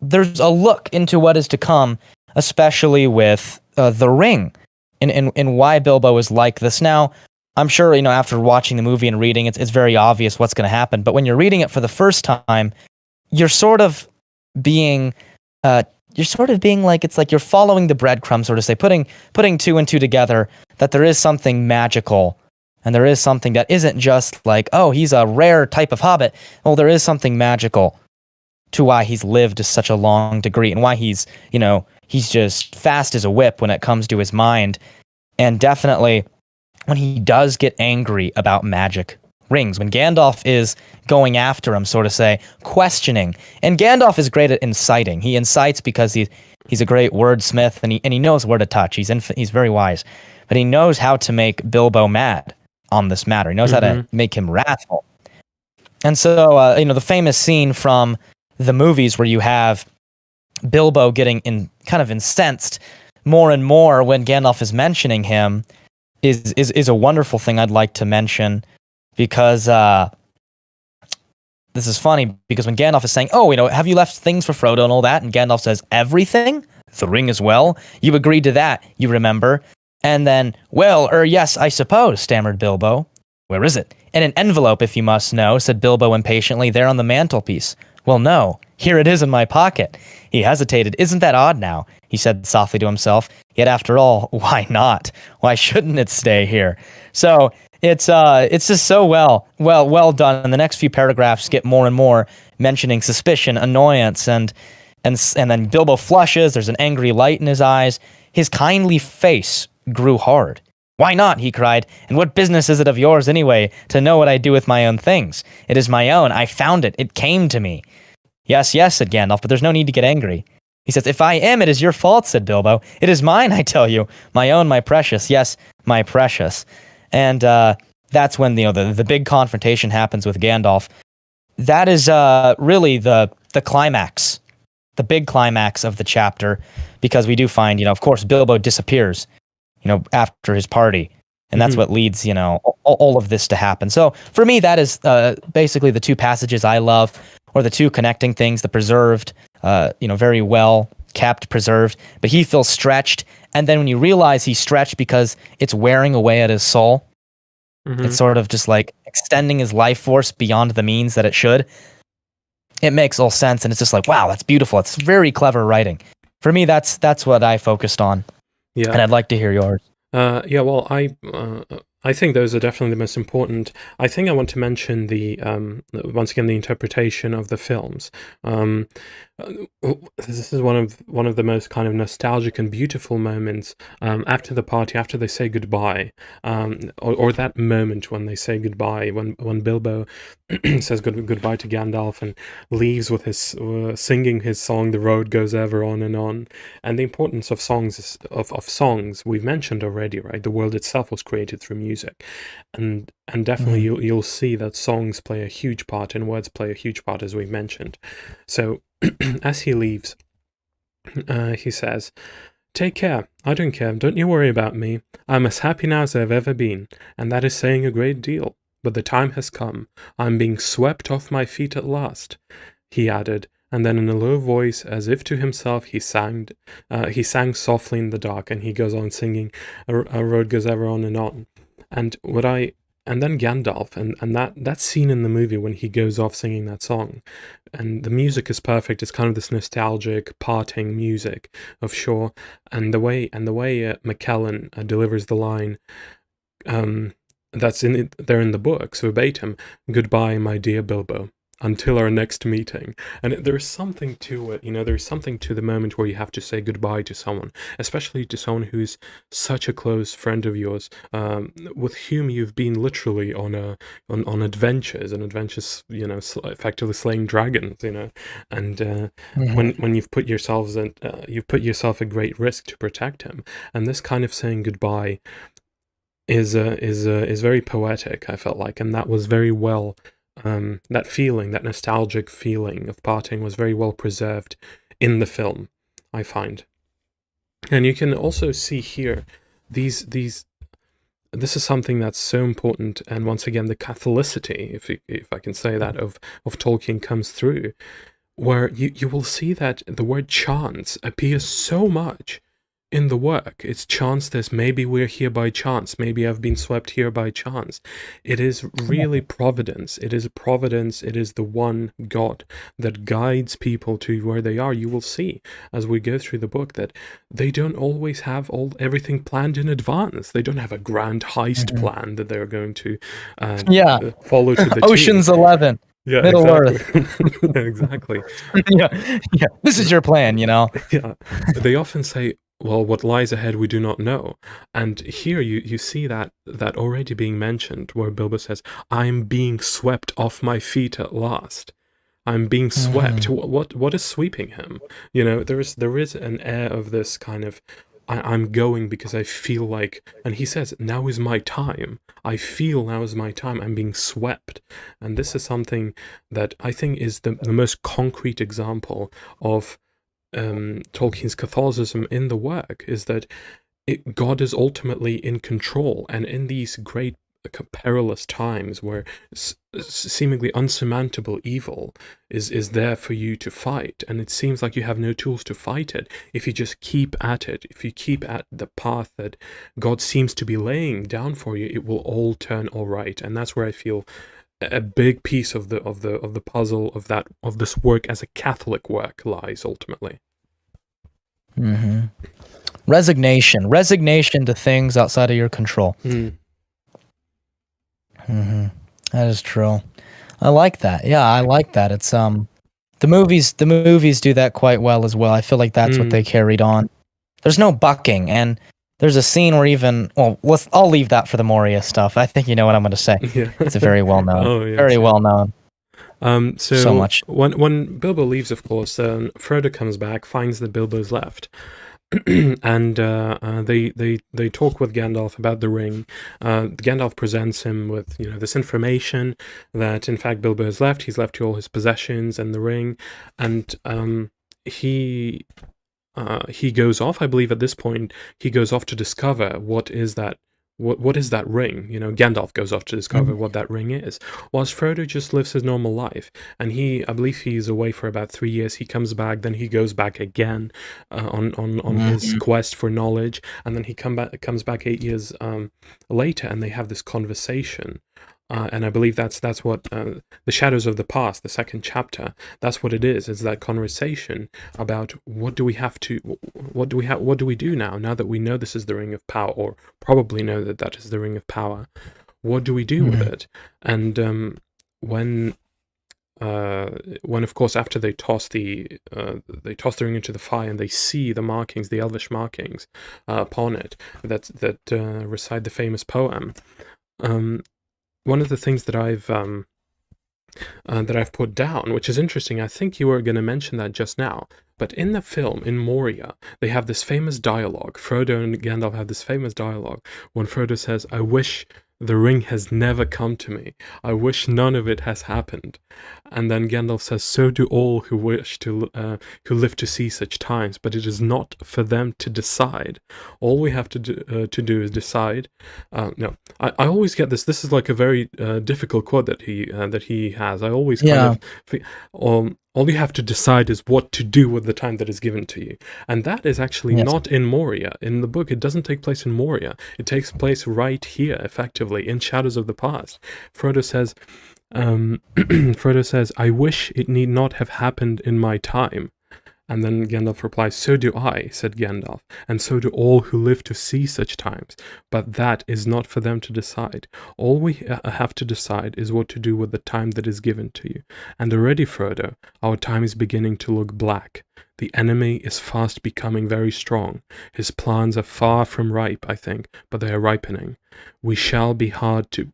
there's a look into what is to come, especially with the ring, and why Bilbo is like this. Now, I'm sure, after watching the movie and reading, it's very obvious what's going to happen. But when you're reading it for the first time, you're sort of being like, it's like you're following the breadcrumbs, so to say, putting two and two together, that there is something magical, and there is something that isn't just like, oh, he's a rare type of hobbit. Well, there is something magical to why he's lived to such a long degree, and why he's just fast as a whip when it comes to his mind. And definitely when he does get angry about magic rings, when Gandalf is going after him, so to say, questioning. And Gandalf is great at inciting. He incites because he's a great wordsmith, and he knows where to touch. He's very wise, but he knows how to make Bilbo mad on this matter. He knows how to make him wrathful. And so, the famous scene from the movies where you have Bilbo getting kind of incensed more and more when Gandalf is mentioning him is a wonderful thing I'd like to mention, because this is funny, because when Gandalf is saying, oh, have you left things for Frodo and all that? And Gandalf says, everything? The ring as well? You agreed to that, you remember? And then, well, yes, I suppose, stammered Bilbo. Where is it? In an envelope, if you must know, said Bilbo impatiently, there on the mantelpiece. Well, no, here it is in my pocket. He hesitated. Isn't that odd now? He said softly to himself. Yet after all, why not? Why shouldn't it stay here? So it's just so well done. And the next few paragraphs get more and more mentioning suspicion, annoyance, and then Bilbo flushes. There's an angry light in his eyes. His kindly face grew hard. Why not? He cried. And what business is it of yours anyway, to know what I do with my own things? It is my own. I found it. It came to me. Yes, said Gandalf, but there's no need to get angry. He says, if I am, it is your fault, said Bilbo. It is mine, I tell you. My own, my precious. Yes, my precious. And that's when the big confrontation happens with Gandalf. That is really the climax, the big climax of the chapter, because we do find, of course, Bilbo disappears, after his party. And that's what leads, all of this to happen. So for me, that is basically the two passages I love, or the two connecting things, the preserved, very well kept, preserved, but he feels stretched. And then when you realize he's stretched because it's wearing away at his soul, it's sort of just like extending his life force beyond the means that it should. It makes all sense. And it's just like, wow, that's beautiful. It's very clever writing. For me, that's what I focused on. Yeah. And I'd like to hear yours. Well, I think those are definitely the most important. I think I want to mention once again, the interpretation of the films. This is one of the most kind of nostalgic and beautiful moments after the party, after they say goodbye, or that moment when they say goodbye, when Bilbo says goodbye to Gandalf and leaves with his singing his song, "The road goes ever on," and the importance of songs we've mentioned already, right? The world itself was created through music, and definitely you'll see that songs play a huge part and words play a huge part, as we've mentioned. So as he leaves, he says, "Take care. I don't care. Don't you worry about me. I'm as happy now as I've ever been, and that is saying a great deal. But the time has come. I'm being swept off my feet at last," he added, and then in a low voice, as if to himself, he sang softly in the dark, and he goes on singing, "A road goes ever on," and then Gandalf, and that scene in the movie when he goes off singing that song, and the music is perfect. It's kind of this nostalgic parting music of Shaw, and the way McKellen delivers the line, that's there in the books verbatim: "Goodbye, my dear Bilbo, until our next meeting." And there's something to it, there's something to the moment where you have to say goodbye to someone, especially to someone who's such a close friend of yours, with whom you've been literally on adventures, effectively slaying dragons, and when you've put yourself at great risk to protect him, and this kind of saying goodbye is very poetic, I felt like, and that was very well that feeling, that nostalgic feeling of parting was very well preserved in the film, I find. And you can also see here, this is something that's so important, and once again, the Catholicity, if I can say that, of Tolkien comes through, where you will see that the word chance appears so much in the work. It's chance this, maybe we're here by chance, maybe I've been swept here by chance. It is really providence. It is providence. It is the one God that guides people to where they are. You will see as we go through the book that they don't always have everything planned in advance. They don't have a grand heist plan that they're going to follow to the Ocean's T. 11. Yeah, Middle exactly. Exactly. yeah. This is your plan, you know. Yeah. They often say, well, what lies ahead we do not know. And here you see that already being mentioned, where Bilbo says, I'm being swept off my feet at last. I'm being swept. What is sweeping him? You know, there is an air of this kind of, I'm going because I feel like, and he says, now is my time. I feel now is my time. I'm being swept. And this is something that I think is the most concrete example of Tolkien's Catholicism in the work, is that God is ultimately in control. And in these great perilous times where seemingly unsurmountable evil is there for you to fight, and it seems like you have no tools to fight it, if you just keep at it, if you keep at the path that God seems to be laying down for you, it will all turn all right. And that's where I feel a big piece of the puzzle of this work as a Catholic work lies ultimately. Resignation to things outside of your control. That is true. I like that. Yeah, I like that. It's the movies do that quite well as well. I feel like that's what they carried on. There's no bucking, and there's a scene where even I'll leave that for the Moria stuff. I think you know what I'm going to say. Yeah. It's a very well known. Well known. So much. When Bilbo leaves, of course, Frodo comes back, finds that Bilbo's left. And they talk with Gandalf about the ring. Gandalf presents him with this information that in fact Bilbo has left. He's left you all his possessions and the ring, and he goes off. I believe at this point he goes off to discover what is that ring. Gandalf goes off to discover what that ring is, whilst Frodo just lives his normal life. And I believe he's away for about 3 years. He comes back, then he goes back again on his quest for knowledge, and then he comes back 8 years later, and they have this conversation. And I believe that's what the Shadows of the Past, the second chapter, that's what it is. It's that conversation about what do we do now that we know this is the Ring of Power, or probably know that is the Ring of Power. What do we do with it? And when of course after they toss the ring into the fire, and they see the markings, the elvish markings upon it that recite the famous poem. One of the things that I've put down, which is interesting, I think you were going to mention that just now, but in the film, in Moria, they have this famous dialogue. Frodo and Gandalf have this famous dialogue when Frodo says, I wish the ring has never come to me. I wish none of it has happened. And then Gandalf says, so do all who wish to, who live to see such times, but it is not for them to decide. All we have to do is decide. No, I always get this. This is like a very difficult quote that he has. I always kind of, all you have to decide is what to do with the time that is given to you. And that is actually not in Moria. In the book, it doesn't take place in Moria. It takes place right here, effectively, in Shadows of the Past. Frodo says, I wish it need not have happened in my time. And then Gandalf replies, so do I, said Gandalf, and so do all who live to see such times. But that is not for them to decide. All we have to decide is what to do with the time that is given to you. And already, Frodo, our time is beginning to look black. The enemy is fast becoming very strong. His plans are far from ripe, I think, but they are ripening. We shall be hard put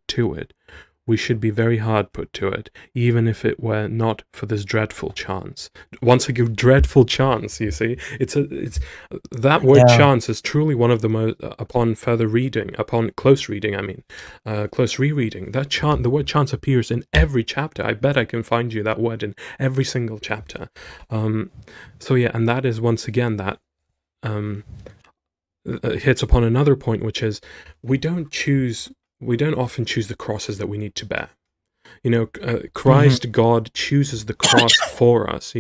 to it. we should be very hard put to it, even if it were not for this dreadful chance. Once again, dreadful chance, you see? It's that word chance is truly one of the most, upon close reading, close rereading, the word chance appears in every chapter. I bet I can find you that word in every single chapter. So yeah, and that is once again that hits upon another point, which is we don't often choose the crosses that we need to bear. Christ, God, chooses the cross for us.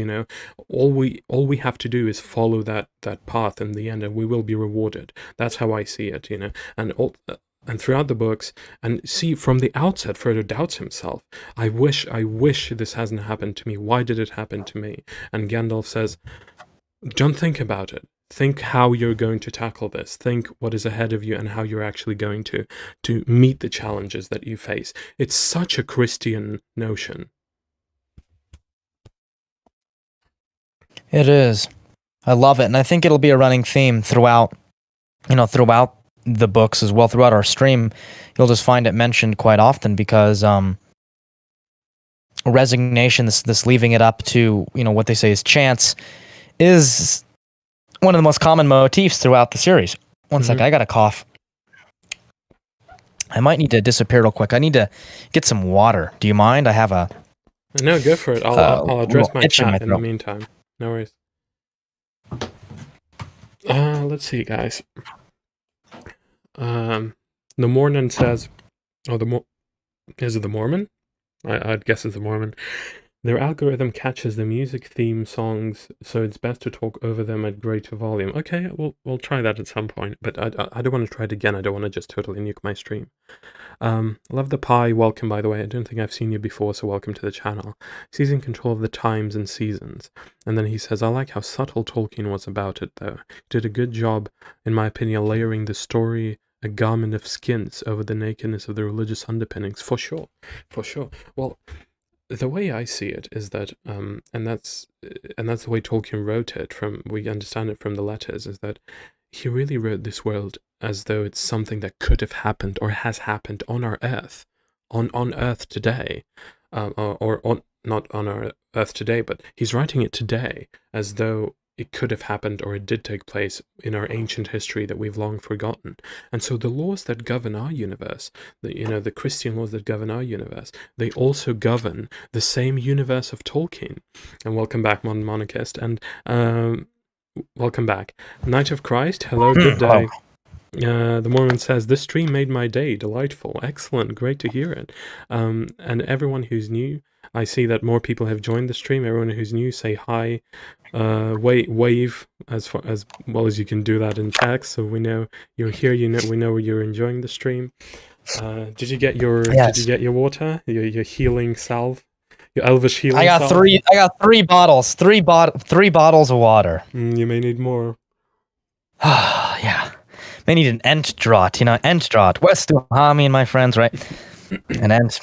All we have to do is follow that path in the end, and we will be rewarded. That's how I see it. And throughout the books, and see from the outset, Frodo doubts himself. I wish this hasn't happened to me. Why did it happen to me? And Gandalf says, don't think about it. Think how you're going to tackle this. Think what is ahead of you and how you're actually going to meet the challenges that you face. It's such a Christian notion. It is. I love it, and I think it'll be a running theme throughout the books as well. Throughout our stream, you'll just find it mentioned quite often because resignation, this leaving it up to what they say is chance, is one of the most common motifs throughout the series. One sec, I got a cough. I might need to disappear real quick. I need to get some water. Do you mind? I have a... No, go for it. I'll address my chat in the meantime. No worries. Let's see, guys. The Mormon says... is it the Mormon? I'd guess it's the Mormon. Their algorithm catches the music theme songs, so it's best to talk over them at greater volume. Okay, we'll try that at some point, but I don't want to try it again. I don't want to just totally nuke my stream. Love the pie. Welcome, by the way. I don't think I've seen you before, so welcome to the channel. He's in control of the times and seasons. And then he says, I like how subtle Tolkien was about it, though. He did a good job, in my opinion, layering the story a garment of skins over the nakedness of the religious underpinnings. For sure. Well, the way I see it is that, and that's the way Tolkien wrote it. We understand it from the letters, is that he really wrote this world as though it's something that could have happened or has happened on our Earth, on Earth today, or not on our Earth today, but he's writing it today as though it could have happened or it did take place in our ancient history that we've long forgotten. And so the laws that govern our universe, the Christian laws that govern our universe, they also govern the same universe of Tolkien. And welcome back, Modern Monarchist, and welcome back. Knight of Christ, hello, good day. The Mormon says, this stream made my day, delightful, excellent, great to hear it. And everyone who's new, I see that more people have joined the stream. Everyone who's new, say hi. Wave as well as you can do that in text, so we know you're here. We know you're enjoying the stream. Did you get your water? Your healing salve? Your elvish healing salve? I got three bottles. Three bottles of water. You may need more. Yeah. May need an Ent draught. Ent draught. West to Hami and my friends, right? An Ent.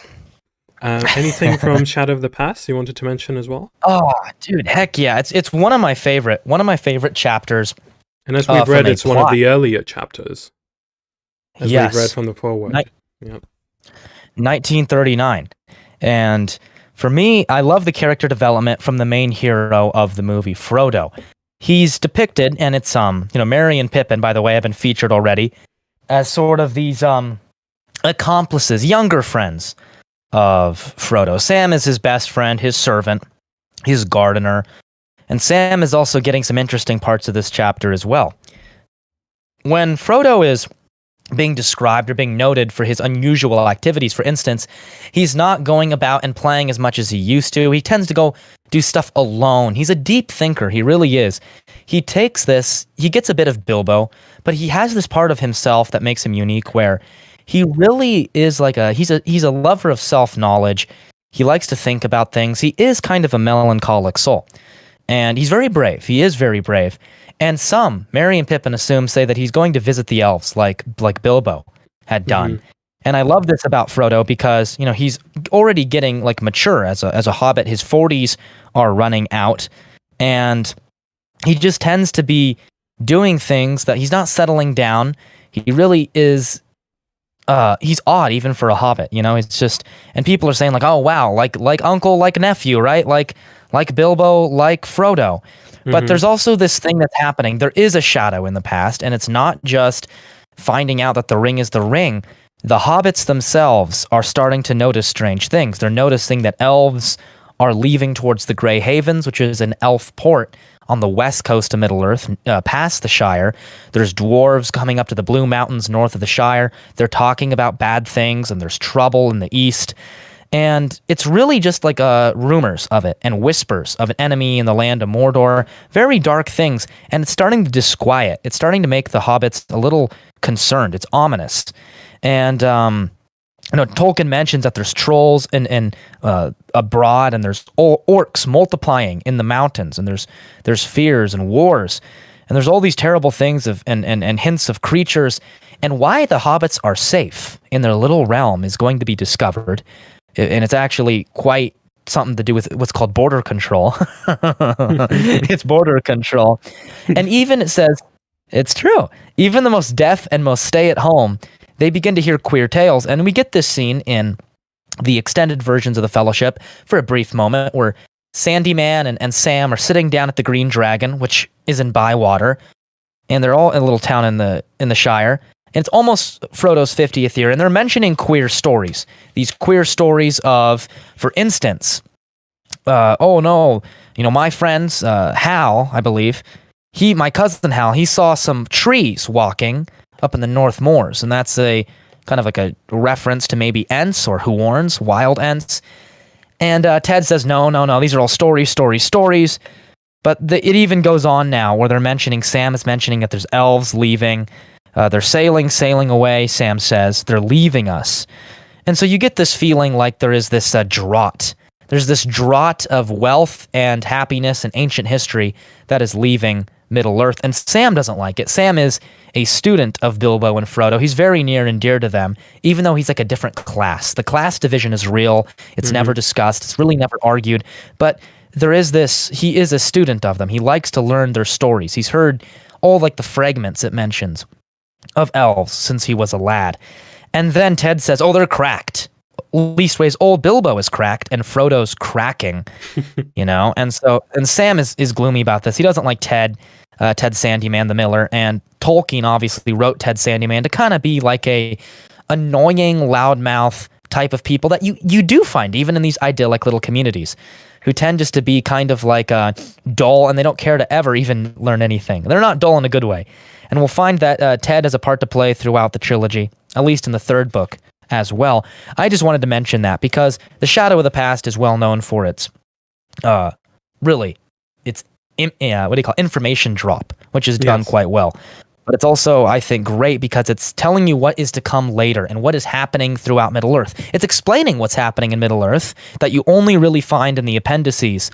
Anything from Shadow of the Past you wanted to mention as well? Oh, dude, heck yeah! It's one of my favorite chapters. And as we've read, it's one of the earlier chapters. As we've read from the foreword. 1939, and for me, I love the character development from the main hero of the movie, Frodo. He's depicted, and it's Merry and Pippin, by the way, have been featured already as sort of these accomplices, younger friends of Frodo. Sam is his best friend, his servant, his gardener, and Sam is also getting some interesting parts of this chapter as well. When Frodo is being described or being noted for his unusual activities, for instance, he's not going about and playing as much as he used to. He tends to go do stuff alone. He's a deep thinker, he really is. He takes this, he gets a bit of Bilbo, but he has this part of himself that makes him unique where he really is he's a lover of self-knowledge. He likes to think about things. He is kind of a melancholic soul. And he's very brave. He is very brave. And some, Merry and Pippin say that he's going to visit the elves like Bilbo had done. Mm-hmm. And I love this about Frodo because, he's already getting mature as a hobbit. His 40s are running out. And he just tends to be doing things that he's not settling down. He really is he's odd even for a hobbit, you know. It's just, and people are saying like, oh wow, like uncle, like nephew, right? Like Bilbo, like Frodo. But there's also this thing that's happening. There is a shadow in the past, and it's not just finding out that the ring is the ring. The hobbits themselves are starting to notice strange things. They're noticing that elves are leaving towards the Grey Havens, which is an elf port on the west coast of Middle-earth, past the Shire. There's dwarves coming up to the Blue Mountains north of the Shire. They're talking about bad things, and there's trouble in the east. And it's really just like rumors of it and whispers of an enemy in the land of Mordor. Very dark things. And it's starting to disquiet. It's starting to make the hobbits a little concerned. It's ominous. And Tolkien mentions that there's trolls and abroad, and there's orcs multiplying in the mountains, and there's fears and wars, and there's all these terrible things and hints of creatures. And why the hobbits are safe in their little realm is going to be discovered, and it's actually quite something to do with what's called border control. It's border control, and even it says it's true. Even the most deaf and most stay-at-home, they begin to hear queer tales. And we get this scene in the extended versions of the Fellowship for a brief moment where Sandy Man and Sam are sitting down at the Green Dragon, which is in Bywater, and they're all in a little town in the Shire. And it's almost Frodo's 50th year, and they're mentioning queer stories. These queer stories of, for instance, my friend's Hal, I believe, my cousin Hal, he saw some trees walking up in the North Moors, and that's a kind of like a reference to maybe Ents or Huorns, wild Ents. And Ted says, no, these are all stories. But it even goes on now where Sam is mentioning that there's elves leaving. They're sailing away, Sam says. They're leaving us. And so you get this feeling like there is this drought. There's this drought of wealth and happiness and ancient history that is leaving Middle-earth, and Sam doesn't like it. Sam is a student of Bilbo and Frodo. He's very near and dear to them, even though he's like a different class. The class division is real. It's never discussed. It's really never argued. But there is this, he is a student of them. He likes to learn their stories. He's heard all like the fragments it mentions of elves since he was a lad. And then Ted says, they're cracked. Leastways, old Bilbo is cracked and Frodo's cracking, and Sam is gloomy about this. He doesn't like Ted Sandyman the Miller, and Tolkien obviously wrote Ted Sandyman to kind of be like a annoying loudmouth type of people that you do find even in these idyllic little communities, who tend just to be kind of like dull, and they don't care to ever even learn anything. They're not dull in a good way. And we'll find that Ted has a part to play throughout the trilogy, at least in the third book as well. I just wanted to mention that because The Shadow of the Past is well known for its information drop, which is done quite well. But it's also, I think, great because it's telling you what is to come later and what is happening throughout Middle-earth. It's explaining what's happening in Middle-earth that you only really find in the appendices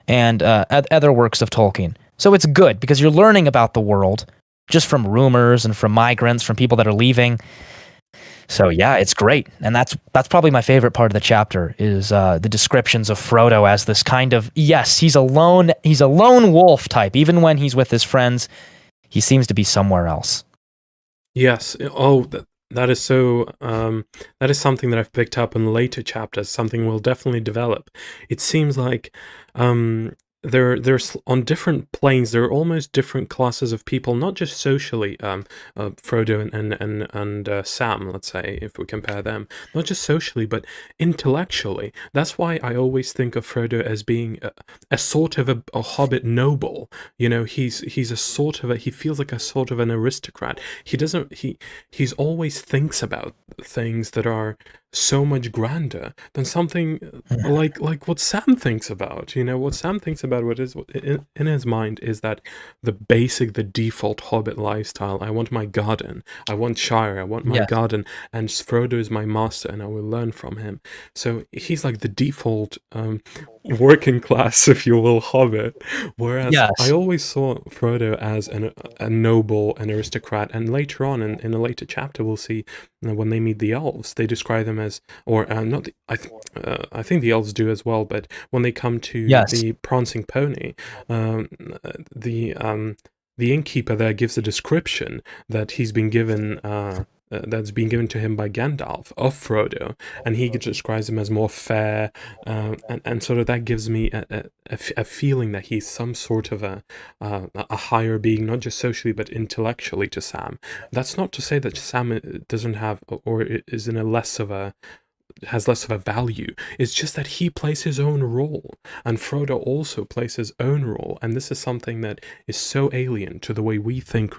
and other works of Tolkien. So it's good because you're learning about the world just from rumors and from migrants, from people that are leaving. So yeah, it's great, and that's probably my favorite part of the chapter is the descriptions of Frodo as this kind of, yes, he's a lone wolf type. Even when he's with his friends, he seems to be somewhere else. Yes. That is so. That is something that I've picked up in later chapters. Something we'll definitely develop. It seems like there's on different planes, there are almost different classes of people, not just socially, Frodo and Sam, let's say, if we compare them, not just socially, but intellectually. That's why I always think of Frodo as being a sort of a hobbit noble. He's a sort of he feels like a sort of an aristocrat. He's always thinks about things that are so much grander than something like what Sam thinks about. What Sam thinks about, what is in his mind is that the default hobbit lifestyle. I want my garden, I want Shire, I want my garden, and Frodo is my master, and I will learn from him. So he's like the default working class, if you will, hobbit. Whereas I always saw Frodo as a noble, an aristocrat, and later on in a later chapter we'll see when they meet the elves, they describe them as, or not. I think the elves do as well. But when they come to the prancing pony, the innkeeper there gives a description that he's been given that's been given to him by Gandalf of Frodo, and he describes him as more fair, and sort of that gives me a feeling that he's some sort of a higher being, not just socially but intellectually to Sam. That's not to say that Sam doesn't have, or is in a has less of a value. It's just that he plays his own role, and Frodo also plays his own role, and this is something that is so alien to the way we think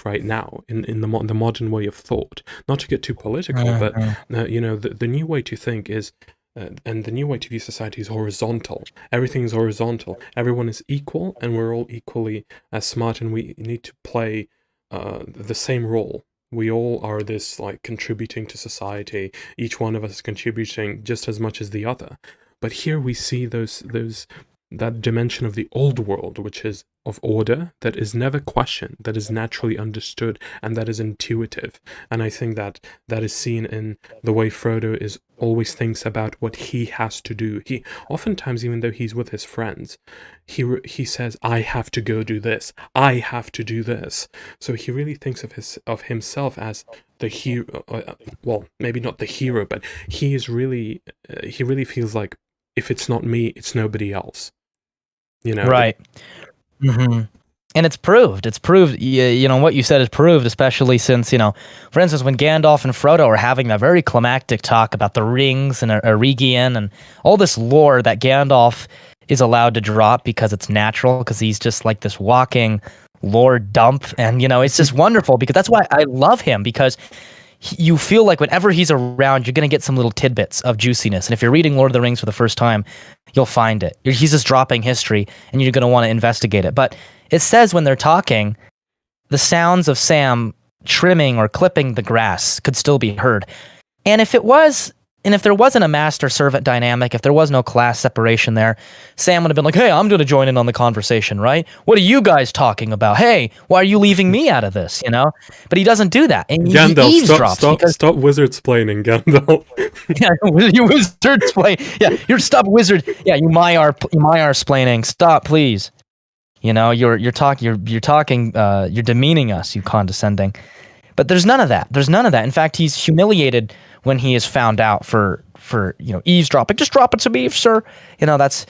right now in the modern way of thought. Not to get too political, but the new way to think is, and the new way to view society is horizontal. Everything is horizontal. Everyone is equal, and we're all equally as smart, and we need to play the same role. We all are this, like, contributing to society. Each one of us is contributing just as much as the other. But here we see that dimension of the old world, which is of order, that is never questioned, that is naturally understood, and that is intuitive. And I think that is seen in the way Frodo always thinks about what he has to do. He oftentimes, even though he's with his friends, he says, I have to go do this, I have to do this. So he really thinks of himself as the hero. Well, maybe not the hero, but he really feels like, if it's not me, it's nobody else. Right. Mm-hmm. And it's proved. What you said is proved, especially since, for instance, when Gandalf and Frodo are having that very climactic talk about the rings and Eregion and all this lore that Gandalf is allowed to drop because it's natural, because he's just like this walking lore dump. And, it's just wonderful, because that's why I love him, because you feel like whenever he's around, you're going to get some little tidbits of juiciness. And if you're reading Lord of the Rings for the first time, you'll find it. He's just dropping history, and you're going to want to investigate it. But it says when they're talking, the sounds of Sam trimming or clipping the grass could still be heard. And if there wasn't a master-servant dynamic, if there was no class separation there, Sam would have been like, hey, I'm going to join in on the conversation, right? What are you guys talking about? Hey, why are you leaving me out of this, But he doesn't do that. And Gandalf, he eavesdrops. Stop wizard-splaining, Gandalf. Yeah, you wizard-splaining. Yeah, you're stop wizard. Yeah, you Maiar-splaining. Stop, please. You're demeaning us, you condescending. But there's none of that. In fact, he's humiliated when he is found out for eavesdropping. Just drop it to me, sir. That's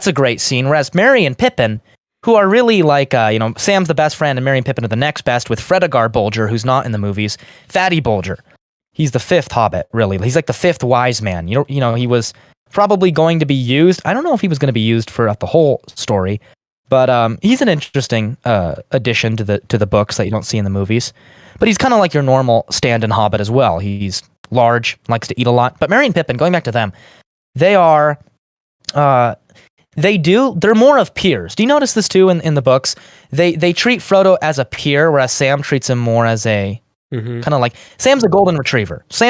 a great scene. Whereas Merry and Pippin, who are really like, Sam's the best friend and Merry and Pippin are the next best, with Fredegar Bolger, who's not in the movies, Fatty Bolger. He's the fifth Hobbit, really. He's like the fifth wise man. He was probably going to be used. I don't know if he was going to be used for the whole story, but he's an interesting addition to the books that you don't see in the movies. But he's kind of like your normal stand-in Hobbit as well. He's large, likes to eat a lot. But Merry and Pippin, going back to them, they're more of peers. Do you notice this too in the books? They treat Frodo as a peer, whereas Sam treats him more as a kind of like, Sam's a golden retriever. He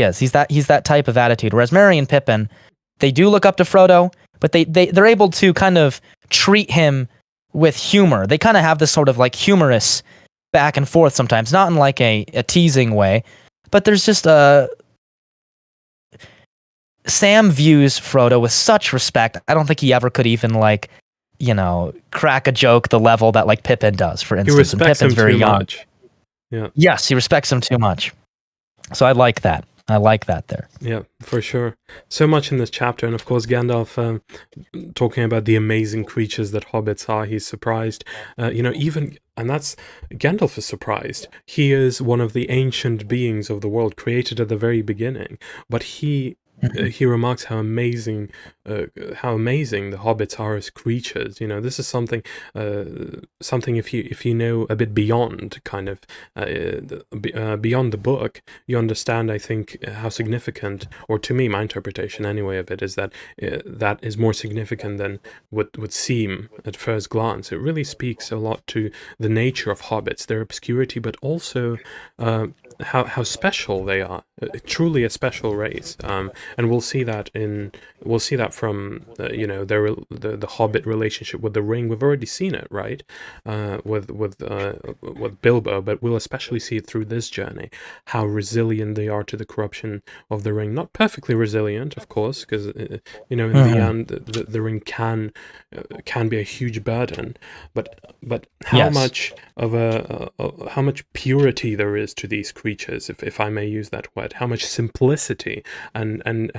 is. He's that type of attitude. Whereas Merry and Pippin, they do look up to Frodo, but they're able to kind of treat him with humor. They kind of have this sort of like humorous back and forth sometimes, not in like a teasing way, but there's just Sam views Frodo with such respect. I don't think he ever could even crack a joke the level that like Pippin does, for instance. He respects and Pippin's him very too young. much. Yeah. Yes, he respects him too much. So I like that. There. Yeah, for sure. So much in this chapter, and of course Gandalf talking about the amazing creatures that hobbits are. He's surprised, and that's, Gandalf is surprised. He is one of the ancient beings of the world, created at the very beginning, but he remarks how amazing the hobbits are as creatures. This is something if you know a bit beyond beyond the book, you understand, I think, how significant, or to me, my interpretation anyway of it is that that is more significant than what would seem at first glance. It really speaks a lot to the nature of hobbits, their obscurity, but also how special they are. truly a special race, and we'll see that from the Hobbit relationship with the ring. We've already seen it, right, with Bilbo, but we'll especially see it through this journey, how resilient they are to the corruption of the ring. Not perfectly resilient, of course, because in the end, the ring can be a huge burden, but how much how much purity there is to these creatures, if I may use that word, how much simplicity, and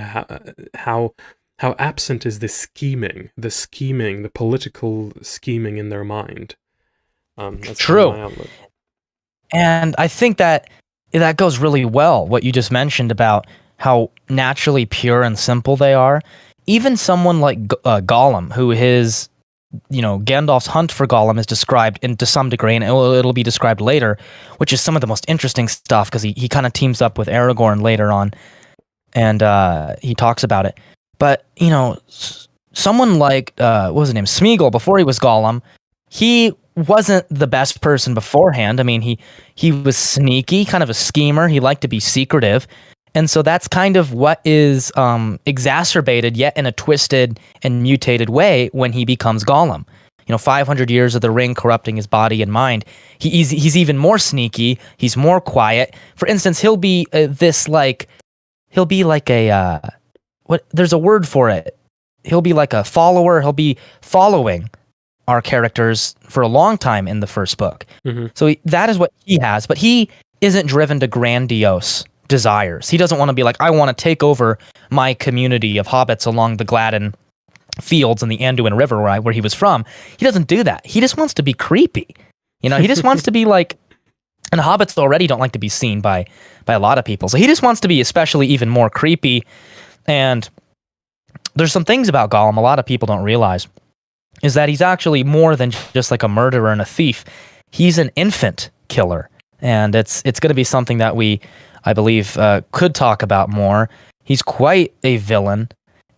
how absent is the scheming, the political scheming in their mind. That's True. my outlook. And I think that goes really well, what you just mentioned about how naturally pure and simple they are. Even someone like Gollum, who his, Gandalf's hunt for Gollum is described to some degree, and it'll be described later, which is some of the most interesting stuff, because he kind of teams up with Aragorn later on, and he talks about it. But, someone like, what was his name, Smeagol, before he was Gollum, he wasn't the best person beforehand. I mean, he was sneaky, kind of a schemer. He liked to be secretive. And so that's kind of what is exacerbated, yet in a twisted and mutated way, when he becomes Gollum. 500 years of the ring corrupting his body and mind. He's even more sneaky. He's more quiet. For instance, he'll be like a there's a word for it. He'll be like a follower. He'll be following our characters for a long time in the first book. Mm-hmm. So that is what he has, but he isn't driven to grandiose desires. He doesn't want to be like, I want to take over my community of hobbits along the Gladden fields and the Anduin River where he was from. He doesn't do that. He just wants to be creepy. He just wants to be like, and hobbits already don't like to be seen by a lot of people. So he just wants to be especially even more creepy. And there's some things about Gollum a lot of people don't realize, is that he's actually more than just like a murderer and a thief. He's an infant killer. And it's going to be something that we, I believe, could talk about more. He's quite a villain.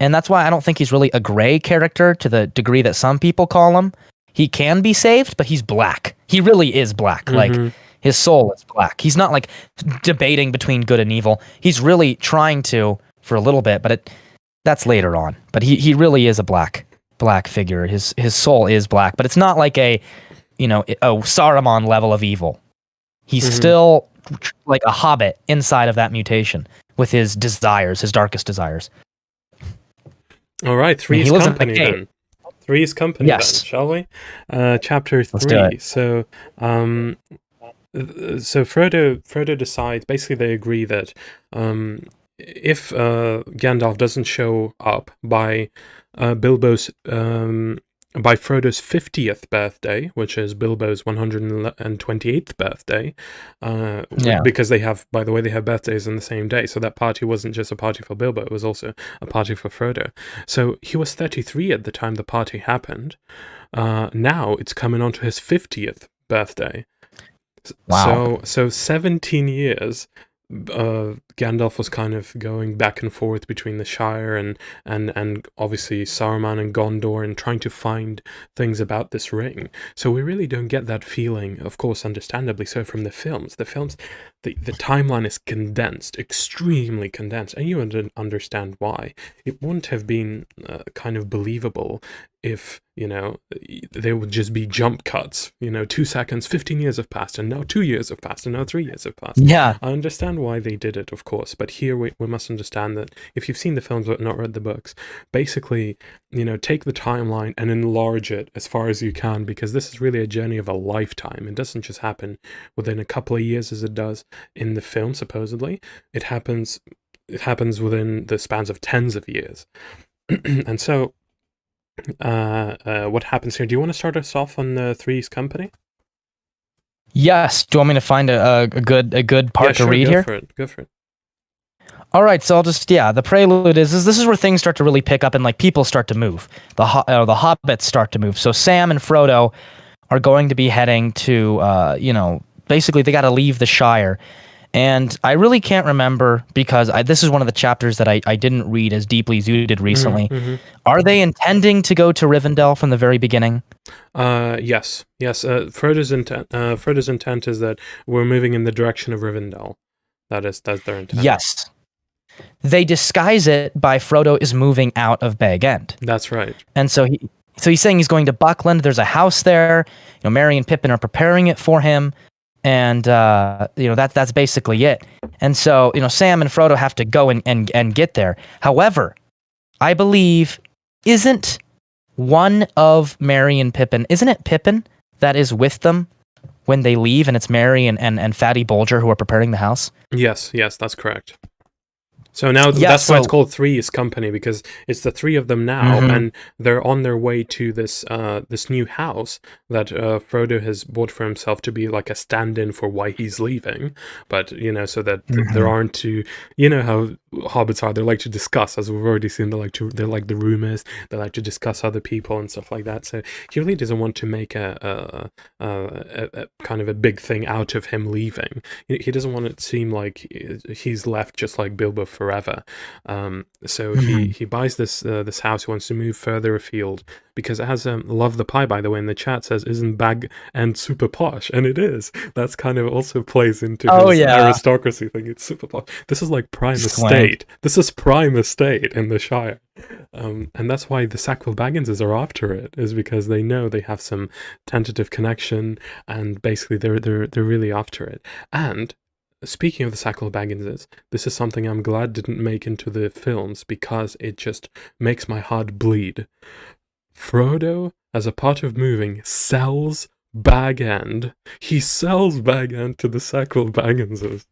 And that's why I don't think he's really a gray character to the degree that some people call him. He can be saved, but he's black. He really is black. Mm-hmm. Like, his soul is black. He's not like debating between good and evil. He's really trying to for a little bit, but that's later on. But he really is a black figure. His soul is black, but it's not like a Saruman level of evil. He's still like a hobbit inside of that mutation with his desires, his darkest desires. All right, Three's Company then. Three's Company, yes. Then, shall we? Chapter 3. So, Frodo decides. Basically, they agree that if Gandalf doesn't show up by by Frodo's 50th birthday, which is Bilbo's 128th birthday, because they have birthdays on the same day, so that party wasn't just a party for Bilbo, it was also a party for Frodo. So he was 33 at the time the party happened. Now it's coming on to his 50th birthday. Wow. So 17 years Gandalf was kind of going back and forth between the Shire and obviously Saruman and Gondor, and trying to find things about this ring. So we really don't get that feeling, of course, understandably so, from the films. The timeline is condensed, extremely condensed, and you understand why. It wouldn't have been kind of believable if, there would just be jump cuts, 2 seconds, 15 years have passed, and now 2 years have passed, and now 3 years have passed. Yeah. I understand why they did it, of course, but here we must understand that if you've seen the films but not read the books, basically, take the timeline and enlarge it as far as you can, because this is really a journey of a lifetime. It doesn't just happen within a couple of years as it does in the film, supposedly. It happens within the spans of tens of years. And so, what happens here? Do you want to start us off on the Three's Company? Yes. Do you want me to find a good part to read here? Go for it. All right, so I'll just, the prelude is this is where things start to really pick up and like people start to move. The hobbits start to move. So Sam and Frodo are going to be heading to, basically they got to leave the Shire. And I really can't remember, because this is one of the chapters that I didn't read as deeply as you did recently. Mm-hmm. Are they intending to go to Rivendell from the very beginning? Yes. Frodo's intent is that we're moving in the direction of Rivendell. That's their intent. Yes. They disguise it by Frodo is moving out of Bag End. That's right. And so he's saying he's going to Buckland. There's a house there. Merry and Pippin are preparing it for him. And, that's basically it. And so, Sam and Frodo have to go and get there. However, I believe, isn't one of Merry and Pippin, isn't it Pippin that is with them when they leave, and it's Merry and Fatty Bolger who are preparing the house? Yes, that's correct. So now that's why it's called Three's Company, because it's the three of them now, and they're on their way to this this new house that Frodo has bought for himself to be like a stand-in for why he's leaving. But so that there aren't to, how hobbits are, they like to discuss, as we've already seen. They like the rumors. They like to discuss other people and stuff like that. So he really doesn't want to make a kind of a big thing out of him leaving. He doesn't want it to seem like he's left just like Bilbo forever. So he buys this house. He wants to move further afield because it has Love the Pie, by the way, in the chat says, isn't Bag End super posh? And it is. That's kind of also plays into his aristocracy thing. It's super posh. This is like prime estate. This is prime estate in the Shire. And that's why the Sackville Bagginses are after it, is because they know they have some tentative connection, and basically they're really after it. And speaking of the Sackville Bagginses, this is something I'm glad didn't make into the films, because it just makes my heart bleed. Frodo, as a part of moving, sells Bag End. He sells Bag End to the Sackville Bagginses.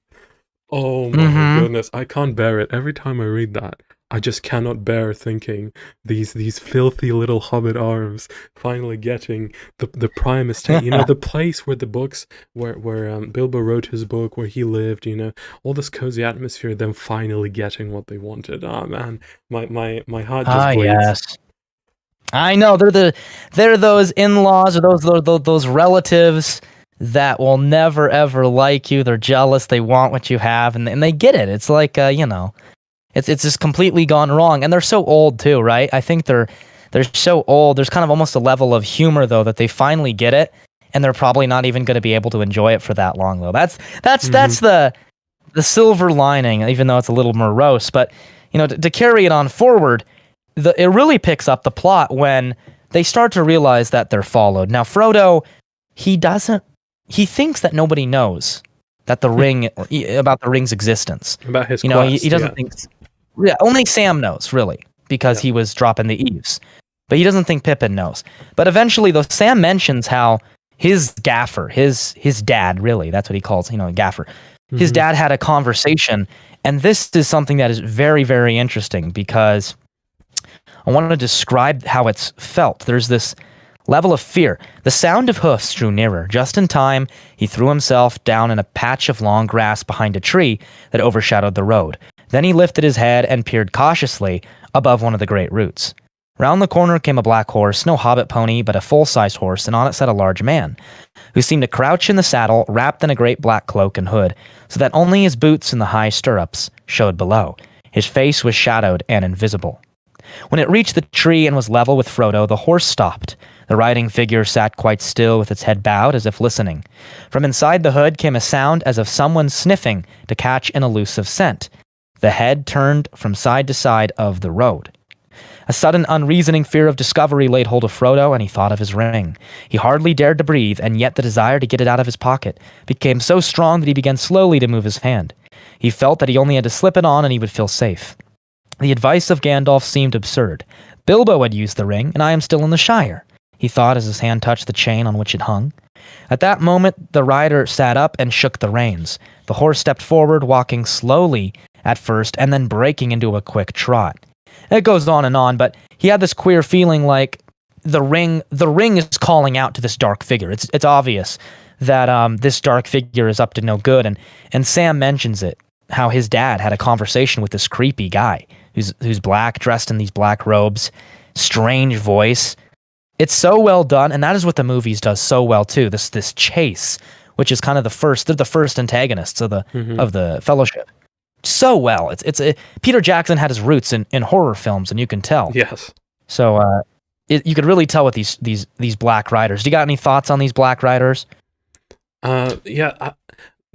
Oh my goodness, I can't bear it. Every time I read that, I just cannot bear thinking these filthy little hobbit arms finally getting the prime estate. The place where the books, where Bilbo wrote his book, where he lived, all this cozy atmosphere, them finally getting what they wanted. Oh man, my heart just bleeds. Yes. I know, they're those in-laws, or those relatives that will never ever like you. They're jealous, they want what you have, and they get it. It's like it's just completely gone wrong. And they're so old too, right? I think they're so old. There's kind of almost a level of humor though that they finally get it, and they're probably not even going to be able to enjoy it for that long though. That's the silver lining, even though it's a little morose. But to carry it on forward, it really picks up the plot when they start to realize that they're followed. Now Frodo, he thinks that nobody knows that the ring, about the ring's existence. About his quest, he doesn't think. Yeah, only Sam knows, really, because he was dropping the eaves. But he doesn't think Pippin knows. But eventually, though, Sam mentions how his gaffer, his dad, really, that's what he calls, gaffer. His dad had a conversation, and this is something that is very, very interesting, because I want to describe how it's felt. There's this level of fear. The sound of hoofs drew nearer. Just in time, he threw himself down in a patch of long grass behind a tree that overshadowed the road. Then he lifted his head and peered cautiously above one of the great roots. Round the corner came a black horse, no hobbit pony, but a full-sized horse, and on it sat a large man, who seemed to crouch in the saddle, wrapped in a great black cloak and hood, so that only his boots and the high stirrups showed below. His face was shadowed and invisible. When it reached the tree and was level with Frodo, the horse stopped. The riding figure sat quite still with its head bowed as if listening. From inside the hood came a sound as of someone sniffing to catch an elusive scent. The head turned from side to side of the road. A sudden unreasoning fear of discovery laid hold of Frodo, and he thought of his ring. He hardly dared to breathe, and yet the desire to get it out of his pocket became so strong that he began slowly to move his hand. He felt that he only had to slip it on and he would feel safe. The advice of Gandalf seemed absurd. Bilbo had used the ring, and I am still in the Shire, he thought as his hand touched the chain on which it hung. At that moment, the rider sat up and shook the reins. The horse stepped forward, walking slowly at first, and then breaking into a quick trot. It goes on, but he had this queer feeling like the ring is calling out to this dark figure. It's obvious that this dark figure is up to no good, and Sam mentions it, how his dad had a conversation with this creepy guy who's black, dressed in these black robes, strange voice. It's so well done, and that is what the movies does so well too. This chase, which is kind of they're the first antagonists of the Fellowship. So well. It's Peter Jackson had his roots in horror films, and you can tell. Yes. So you could really tell with these black riders. Do you got any thoughts on these black riders? Yeah.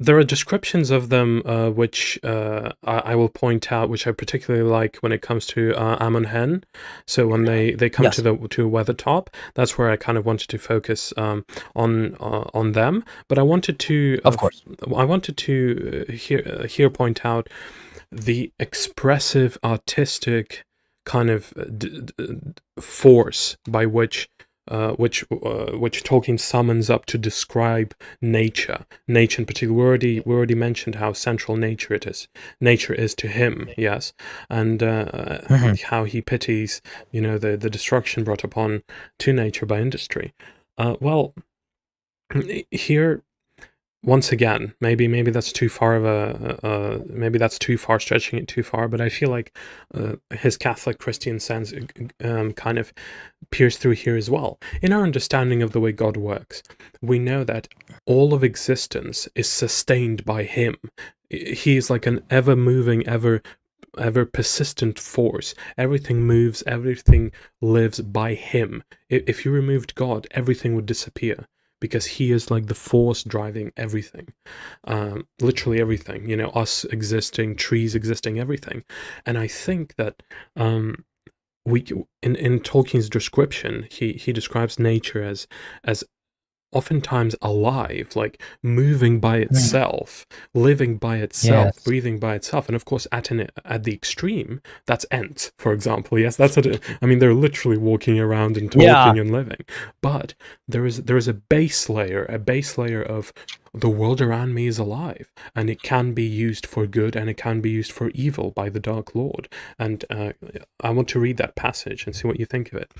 there are descriptions of them which I will point out, which I particularly like when it comes to Amon Hen. So when they come to Yes. to Weathertop, that's where I kind of wanted to focus on them. But I wanted to Of course. here point out the expressive, artistic kind of force by which Tolkien summons up to describe nature. Nature in particular. We already mentioned how central nature is to him. Yes, and how he pities, the destruction brought upon to nature by industry. Well, here. Once again, maybe that's too far of maybe that's too far, stretching it too far. But I feel like his Catholic Christian sense kind of peers through here as well. In our understanding of the way God works, we know that all of existence is sustained by Him. He is like an ever-moving, ever persistent force. Everything moves, everything lives by Him. If you removed God, everything would disappear, because He is like the force driving everything, literally everything, us existing, trees existing, everything. And I think that in Tolkien's description, he describes nature as oftentimes alive, like moving by itself, living by itself, Yes. breathing by itself. And of course, at the extreme, that's Ent, for example. Yes, I mean, they're literally walking around and talking and living. But there is a base layer of the world around me is alive, and it can be used for good, and it can be used for evil by the Dark Lord. And I want to read that passage and see what you think of it.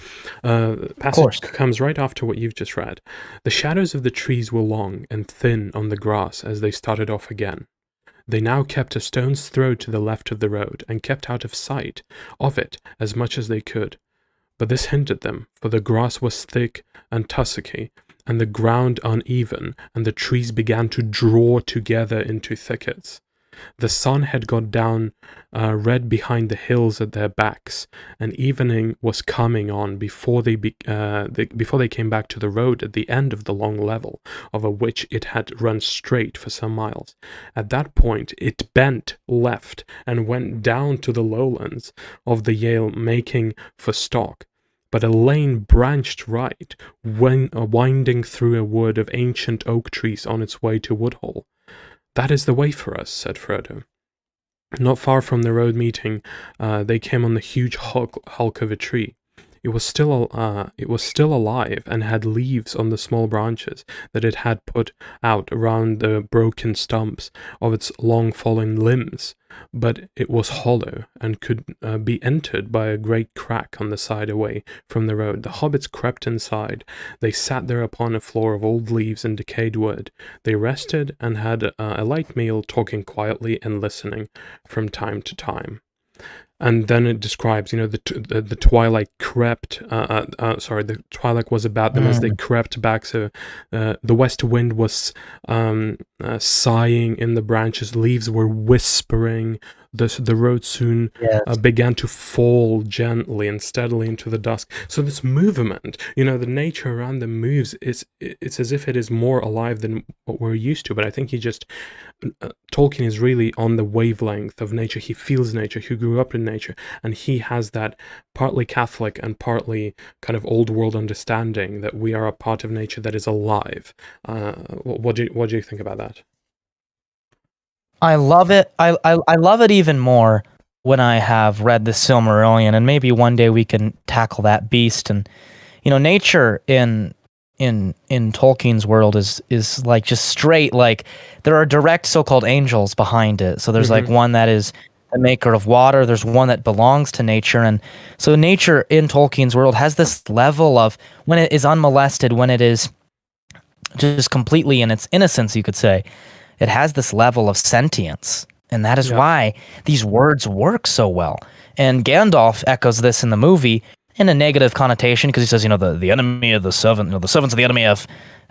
The passage comes right after what you've just read. The shadows of the trees were long and thin on the grass as they started off again. They now kept a stone's throw to the left of the road, and kept out of sight of it as much as they could. But this hindered them, for the grass was thick and tussocky, and the ground uneven, and the trees began to draw together into thickets. The sun had got down red behind the hills at their backs, and evening was coming on before they came back to the road at the end of the long level, over which it had run straight for some miles. At that point it bent left and went down to the lowlands of the Yale, making for Stock. But a lane branched right, winding through a wood of ancient oak trees on its way to Woodhall. "That is the way for us," said Frodo. Not far from the road meeting, they came on the huge hulk of a tree. It was still alive, and had leaves on the small branches that it had put out around the broken stumps of its long fallen limbs, but it was hollow, and could be entered by a great crack on the side away from the road. The hobbits crept inside. They sat there upon a floor of old leaves and decayed wood. They rested and had a light meal, talking quietly and listening from time to time. And then it describes, the twilight crept. The twilight was about them as they crept back. So the west wind was sighing in the branches. Leaves were whispering. The road soon began to fall gently and steadily into the dusk. So this movement, the nature around them moves. It's as if it is more alive than what we're used to. But I think Tolkien is really on the wavelength of nature. He feels nature. He grew up in nature, and he has that partly Catholic and partly kind of old world understanding that we are a part of nature that is alive. What do you think about that? I love it. I love it even more when I have read the Silmarillion, and maybe one day we can tackle that beast. And nature in Tolkien's world is like just straight, like there are direct so-called angels behind it. So there's like one that is the maker of water, there's one that belongs to nature, and so nature in Tolkien's world has this level of, when it is unmolested, when it is just completely in its innocence, you could say, it has this level of sentience, and that is why these words work so well. And Gandalf echoes this in the movie in a negative connotation, because he says, the enemy of the servant, the servants of the enemy have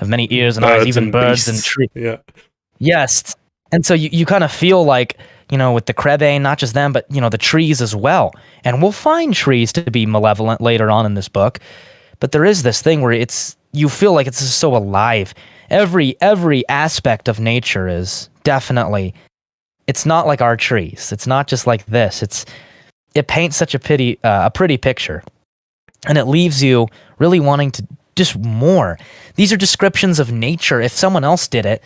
many ears and eyes, even birds and trees. Yeah. Yes. And so you kind of feel like, with the Crebain, not just them, but, the trees as well. And we'll find trees to be malevolent later on in this book. But there is this thing where you feel like it's so alive. every aspect of nature is definitely. It's not like our trees. It's not just like this. It paints such a pretty picture, and it leaves you really wanting to just more. These are descriptions of nature. If someone else did it,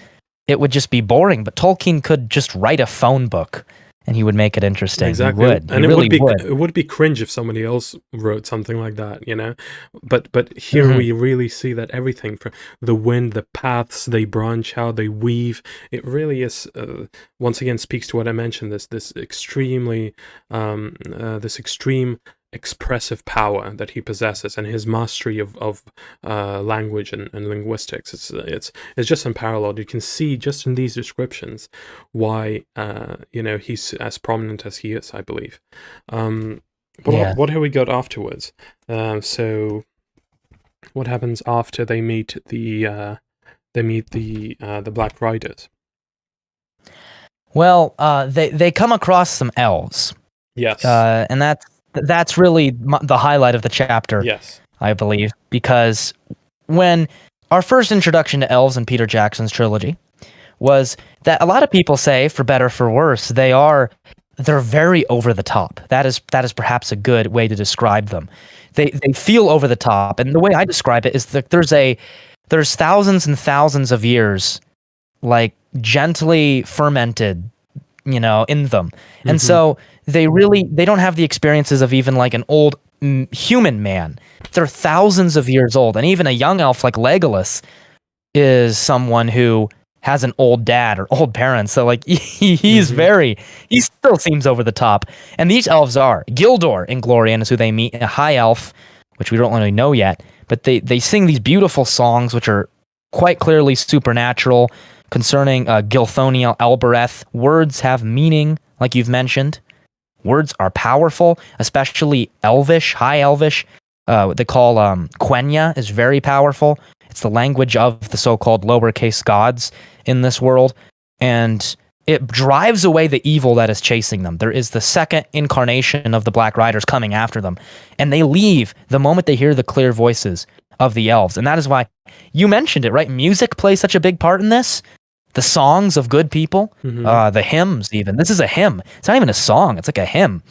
it would just be boring. But Tolkien could just write a phone book, and he would make it interesting. Exactly. He would. And He really would. it would be cringe if somebody else wrote something like that, you know. But here we really see that everything from the wind, the paths, they branch out, they weave. It really is once again speaks to what I mentioned, this extremely this extreme expressive power that he possesses, and his mastery of language and linguistics. It's just unparalleled. You can see just in these descriptions why he's as prominent as he is, I believe. What have we got afterwards? So what happens after they meet the Black Riders? Well, they come across some elves. Yes. And that's really the highlight of the chapter. Yes. I believe, because when our first introduction to elves in Peter Jackson's trilogy was that a lot of people say, for better or for worse, they're very over the top. That is perhaps a good way to describe them. They feel over the top, and the way I describe it is that there's thousands and thousands of years, like gently fermented, in them, and so they don't have the experiences of even like an old human man. They're thousands of years old, and even a young elf like Legolas is someone who has an old dad or old parents. So like he still seems over the top. And these elves are Gildor in Glorian is who they meet, a high elf, which we don't really know yet, but they sing these beautiful songs which are quite clearly supernatural concerning Gilthoniel Elbereth. Words have meaning, like you've mentioned. Words are powerful, especially Elvish, High Elvish. What they call Quenya is very powerful. It's the language of the so-called lowercase gods in this world, and it drives away the evil that is chasing them. There is the second incarnation of the Black Riders coming after them, and they leave the moment they hear the clear voices of the elves. And that is why you mentioned it, right? Music plays such a big part in this. The songs of good people, the hymns even. This is a hymn. It's not even a song. It's like a hymn.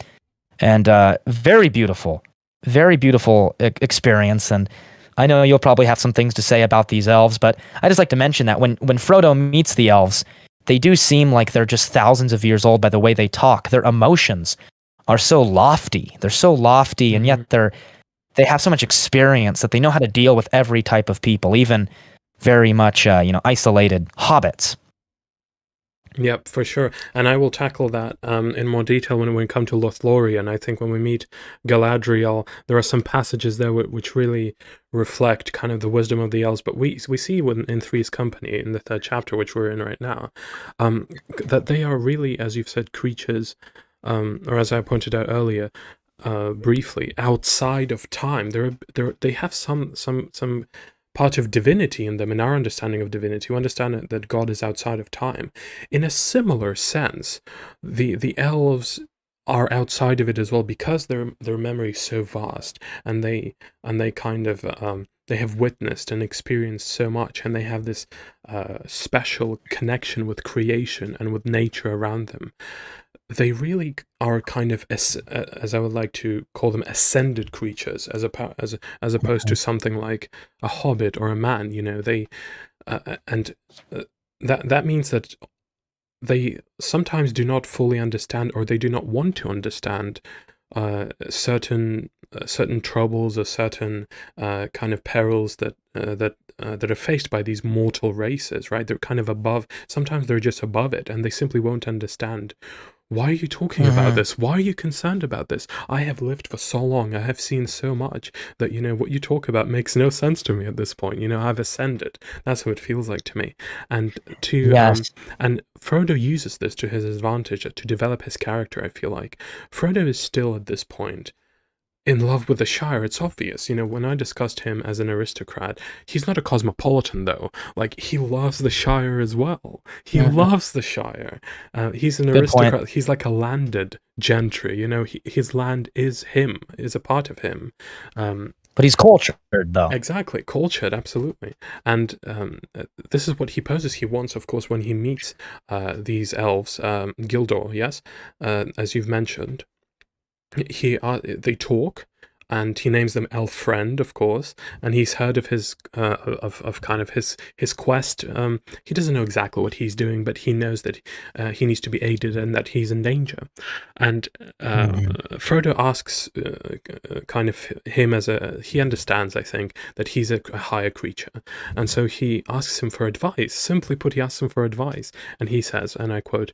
And very beautiful experience. And I know you'll probably have some things to say about these elves, but I just like to mention that when Frodo meets the elves, they do seem like they're just thousands of years old by the way they talk. Their emotions are so lofty. They're so lofty, and yet they have so much experience that they know how to deal with every type of people, even very much, isolated hobbits. Yep, for sure. And I will tackle that in more detail when we come to Lothlorien. I think when we meet Galadriel, there are some passages there which really reflect kind of the wisdom of the elves. But we see in Three's Company, in the third chapter, which we're in right now, that they are really, as you've said, creatures, or as I pointed out earlier, briefly, outside of time. They have some part of divinity in them, in our understanding of divinity. We understand that God is outside of time. In a similar sense, the elves are outside of it as well, because their memory is so vast, and they kind of they have witnessed and experienced so much, and they have this special connection with creation and with nature around them. They really are kind of, as I would like to call them, ascended creatures, as opposed to something like a hobbit or a man. They that means that they sometimes do not fully understand, or they do not want to understand certain troubles or certain kind of perils that are faced by these mortal races. Right? They're kind of above. Sometimes they're just above it, and they simply won't understand. Why are you talking about this? Why are you concerned about this? I have lived for so long. I have seen so much that, what you talk about makes no sense to me at this point. I've ascended. That's what it feels like to me. And and Frodo uses this to his advantage to develop his character, I feel like. Frodo is still at this point in love with the Shire. It's obvious. When I discussed him as an aristocrat, he's not a cosmopolitan, though. Like, he loves the Shire as well. He loves the Shire. He's an aristocrat. Point. He's like a landed gentry. His land is him, is a part of him. But he's cultured, though. Exactly, cultured, absolutely. And this is what he poses. He wants, of course, when he meets these elves, Gildor, yes, as you've mentioned, they talk, and he names them Elf Friend, of course, and he's heard of his his quest. He doesn't know exactly what he's doing, but he knows that he needs to be aided and that he's in danger. And Frodo asks kind of him he understands, I think, that he's a higher creature, and so he asks him for advice. Simply put, he asks him for advice, and he says, and I quote,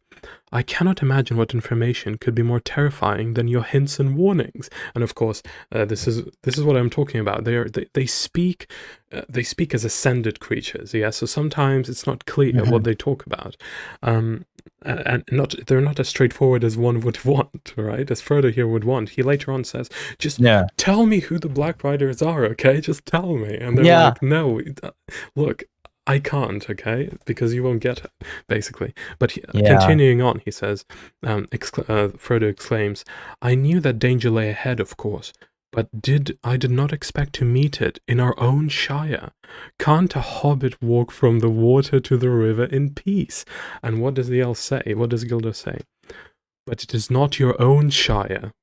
"I cannot imagine what information could be more terrifying than your hints and warnings." And of course, this is what I'm talking about. They speak as ascended creatures. Yeah, so sometimes it's not clear what they talk about, and they're not as straightforward as one would want, right? As Frodo here would want. He later on says, "Just tell me who the Black Riders are, okay? Just tell me." And they're like, "No, look, I can't, okay? Because you won't get it," basically. But continuing on, he says, Frodo exclaims, "I knew that danger lay ahead, of course, but I did not expect to meet it in our own Shire. Can't a hobbit walk from the water to the river in peace?" And what does the elf say? What does Gildor say? "But it is not your own Shire,"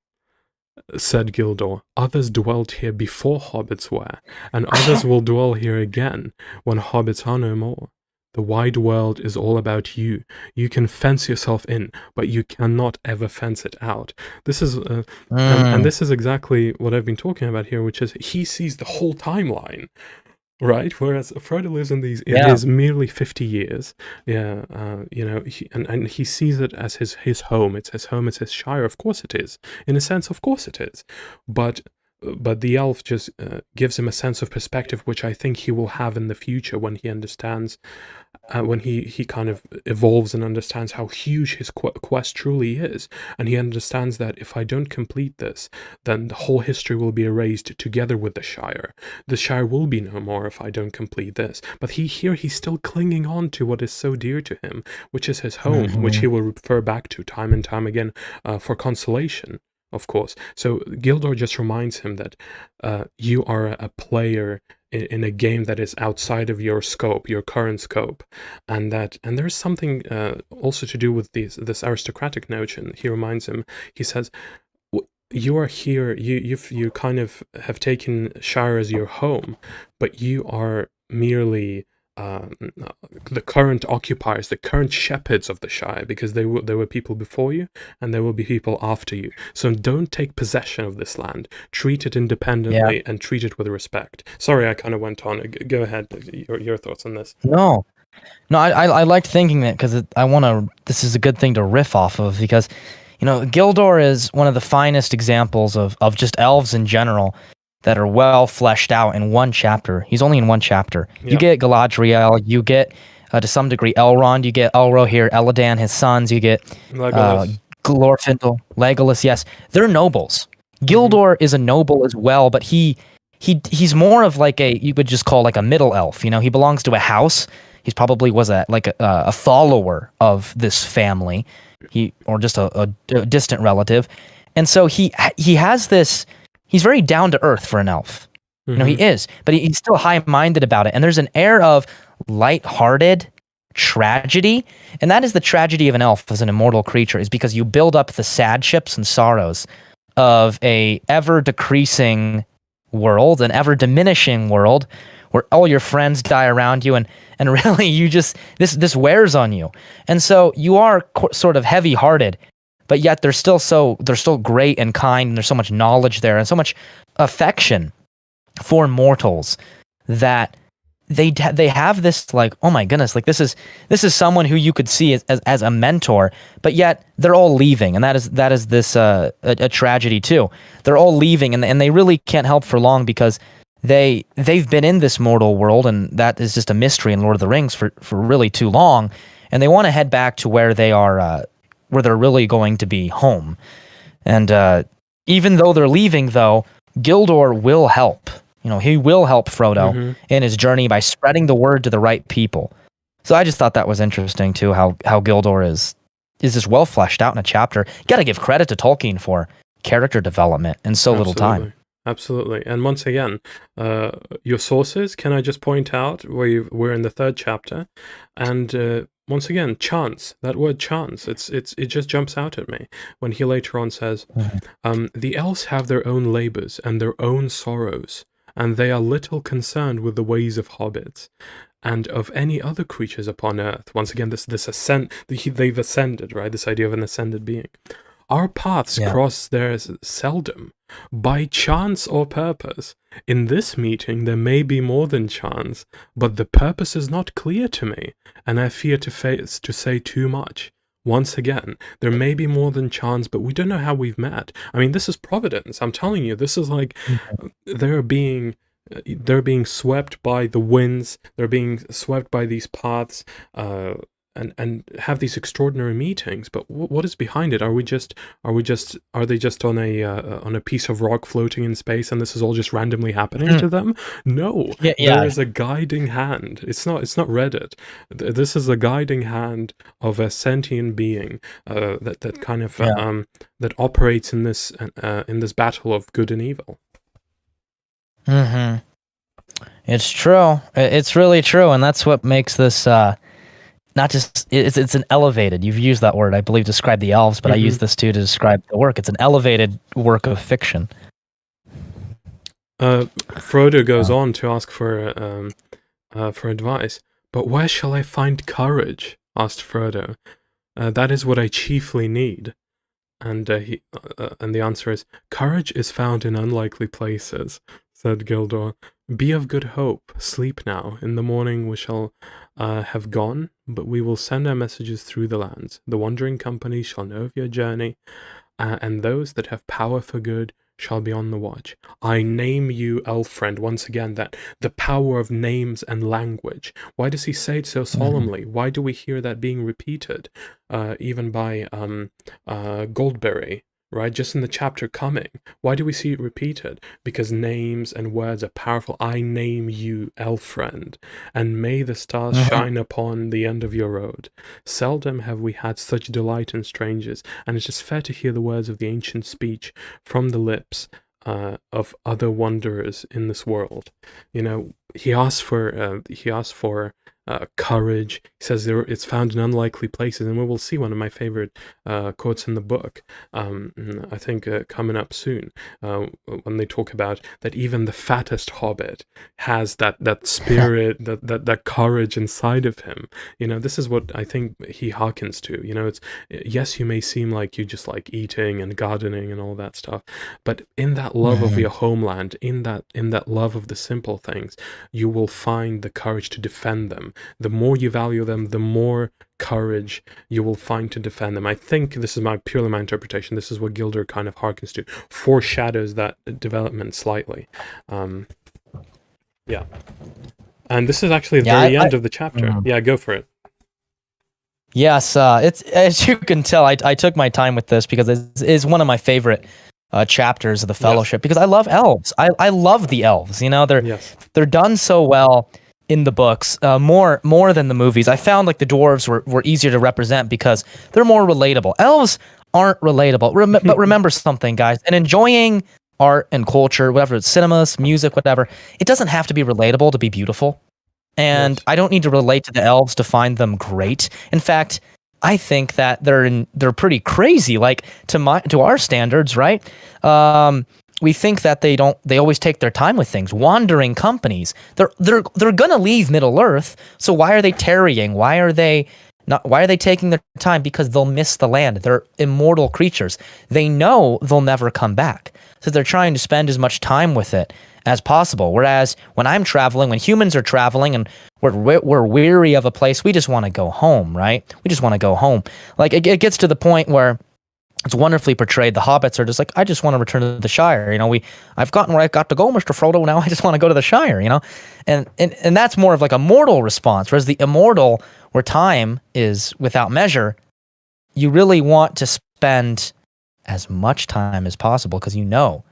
said Gildor. "Others dwelt here before hobbits were, and others will dwell here again when hobbits are no more. The wide world is all about you. You can fence yourself in, but you cannot ever fence it out." This is, and this is exactly what I've been talking about here, which is he sees the whole timeline, right? Whereas Frodo lives in his merely 50 years. And he sees it as his home. It's his home. It's his Shire. Of course it is. In a sense, of course it is. But the elf just gives him a sense of perspective, which I think he will have in the future when he understands, when he kind of evolves and understands how huge his quest truly is. And he understands that if I don't complete this, then the whole history will be erased together with the Shire. The Shire will be no more if I don't complete this. But he's still clinging on to what is so dear to him, which is his home, which he will refer back to time and time again for consolation, of course. So Gildor just reminds him that you are a player in a game that is outside of your scope, your current scope, and there's something also to do with this aristocratic notion. He reminds him. He says, "You are here. You kind of have taken Shire as your home, but you are merely the current occupiers, the current shepherds of the Shire, because there were people before you and there will be people after you. So don't take possession of this land. Treat it independently and treat it with respect." Sorry, I kind of went on. Go ahead. Your thoughts on this? No, I liked thinking that because this is a good thing to riff off of, because Gildor is one of the finest examples of just elves in general that are well fleshed out in one chapter. He's only in one chapter. Yeah. You get Galadriel, you get, to some degree, Elrond, you get Elro here, Eladan, his sons, you get Glorfindel, Legolas, yes. They're nobles. Gildor is a noble as well, but he's more of like you would just call like a middle elf. He belongs to a house. He probably was a follower of this family, or just a distant relative. And so he has this. He's very down to earth for an elf. He is, but he's still high-minded about it. And there's an air of light-hearted tragedy, and that is the tragedy of an elf as an immortal creature, is because you build up the sadships and sorrows of a ever-decreasing world, an ever-diminishing world, where all your friends die around you, and really you just this wears on you. And so you are sort of heavy-hearted, but yet they're still great and kind, and there's so much knowledge there and so much affection for mortals that they have this, like, oh my goodness, like this is someone who you could see as a mentor, but yet they're all leaving, and that is this a tragedy too. They're all leaving, and they really can't help for long, because they've been in this mortal world, and that is just a mystery in Lord of the Rings for really too long, and they want to head back to where they are. Where they're really going to be home. And even though they're leaving, though, Gildor will help. He will help Frodo in his journey by spreading the word to the right people. So I just thought that was interesting, too, how Gildor is just well fleshed out in a chapter. You got to give credit to Tolkien for character development in so little time. Absolutely. And once again, your sources, can I just point out we're in the 3rd chapter, and once again, chance. That word chance, it just jumps out at me when he later on says, the elves have their own labors and their own sorrows, and they are little concerned with the ways of hobbits and of any other creatures upon earth. Once again, this ascent, they've ascended, right? This idea of an ascended being. Our paths cross theirs seldom, by chance or purpose. In this meeting there may be more than chance, but the purpose is not clear to me, and I fear to say too much. Once again, there may be more than chance, but we don't know how we've met. I mean, this is providence. I'm telling you, this is like they're being swept by the winds. They're being swept by these paths, and have these extraordinary meetings. But what is behind it? Are they just on a piece of rock floating in space, and this is all just randomly happening to them? No, there is a guiding hand. It's not Reddit. This is a guiding hand of a sentient being that kind of that operates in this battle of good and evil. It's true. It's really true, and that's what makes this not just it's an elevated. You've used that word, I believe, to describe the elves, but I use this too to describe the work. It's an elevated work of fiction. Frodo goes on to ask for advice. But where shall I find courage? Asked Frodo. That is what I chiefly need. And the answer is, courage is found in unlikely places, said Gildor. Be of good hope. Sleep now. In the morning we shall have gone, but we will send our messages through the lands. The wandering company shall know of your journey, and those that have power for good shall be on the watch. I name you, elf friend. Once again, that the power of names and language. Why does he say it so solemnly? Why do we hear that being repeated, even by Goldberry? Right, just in the chapter coming. Why do we see it repeated? Because names and words are powerful. I name you, elf friend, and may the stars shine upon the end of your road. Seldom have we had such delight in strangers, and it's just fair to hear the words of the ancient speech from the lips of other wanderers in this world. You know, he asks for courage. He says it's found in unlikely places, and we will see one of my favorite quotes in the book. I think coming up soon, when they talk about that even the fattest hobbit has that spirit, that courage inside of him. You know, this is what I think he hearkens to. You know, it's yes, you may seem like you just like eating and gardening and all that stuff, but in that love of your homeland, in that love of the simple things, you will find the courage to defend them. The more you value them, the more courage you will find to defend them. I think this is purely my interpretation. This is what Gilder kind of harkens to, foreshadows that development slightly. Yeah. And this is actually the very end of the chapter. Yeah, go for it. Yes, it's as you can tell, I took my time with this because it is one of my favorite chapters of the Fellowship, because I love elves. I love the elves. You know, they're done so well in the books, more than the movies. I found like the dwarves were easier to represent because they're more relatable. Elves aren't relatable. But remember something, guys, and enjoying art and culture, whatever it's cinemas, music, whatever, it doesn't have to be relatable to be beautiful. And I don't need to relate to the elves to find them great. In fact, I think that they're pretty crazy, like to our standards, right? We think that they always take their time with things. Wandering companies, they're gonna leave Middle Earth. So why are they tarrying? Why are they taking their time? Because they'll miss the land. They're immortal creatures. They know they'll never come back. So they're trying to spend as much time with it as possible. Whereas when humans are traveling and we're weary of a place, we just want to go home, right? We just want to go home. Like it gets to the point where it's wonderfully portrayed. The hobbits are just like, I just want to return to the Shire. You know, I've gotten where I've got to go, Mr. Frodo. Now I just want to go to the Shire, you know? And that's more of like a mortal response. Whereas the immortal, where time is without measure, you really want to spend as much time as possible because you know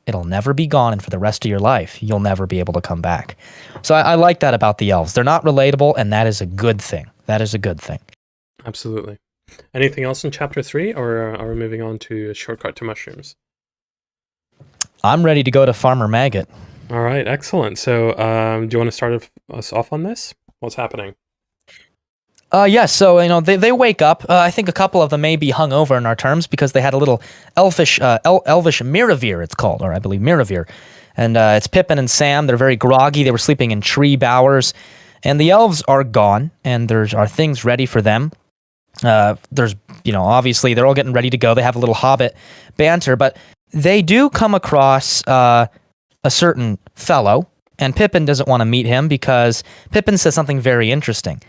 it'll never be gone, and for the rest of your life, you'll never be able to come back. So I like that about the elves. They're not relatable, and that is a good thing. That is a good thing. Absolutely. Anything else in chapter 3, or are we moving on to a shortcut to mushrooms? I'm ready to go to Farmer Maggot. All right, excellent. So, do you want to start us off on this? What's happening? Yes, so, they wake up. I think a couple of them may be hung over in our terms because they had a little elvish Miravir, it's called, or I believe Miravir. And it's Pippin and Sam. They're very groggy. They were sleeping in tree bowers. And the elves are gone, and there are things ready for them. There's, obviously they're all getting ready to go. They have a little hobbit banter, but they do come across a certain fellow, and Pippin doesn't want to meet him because Pippin says something very interesting.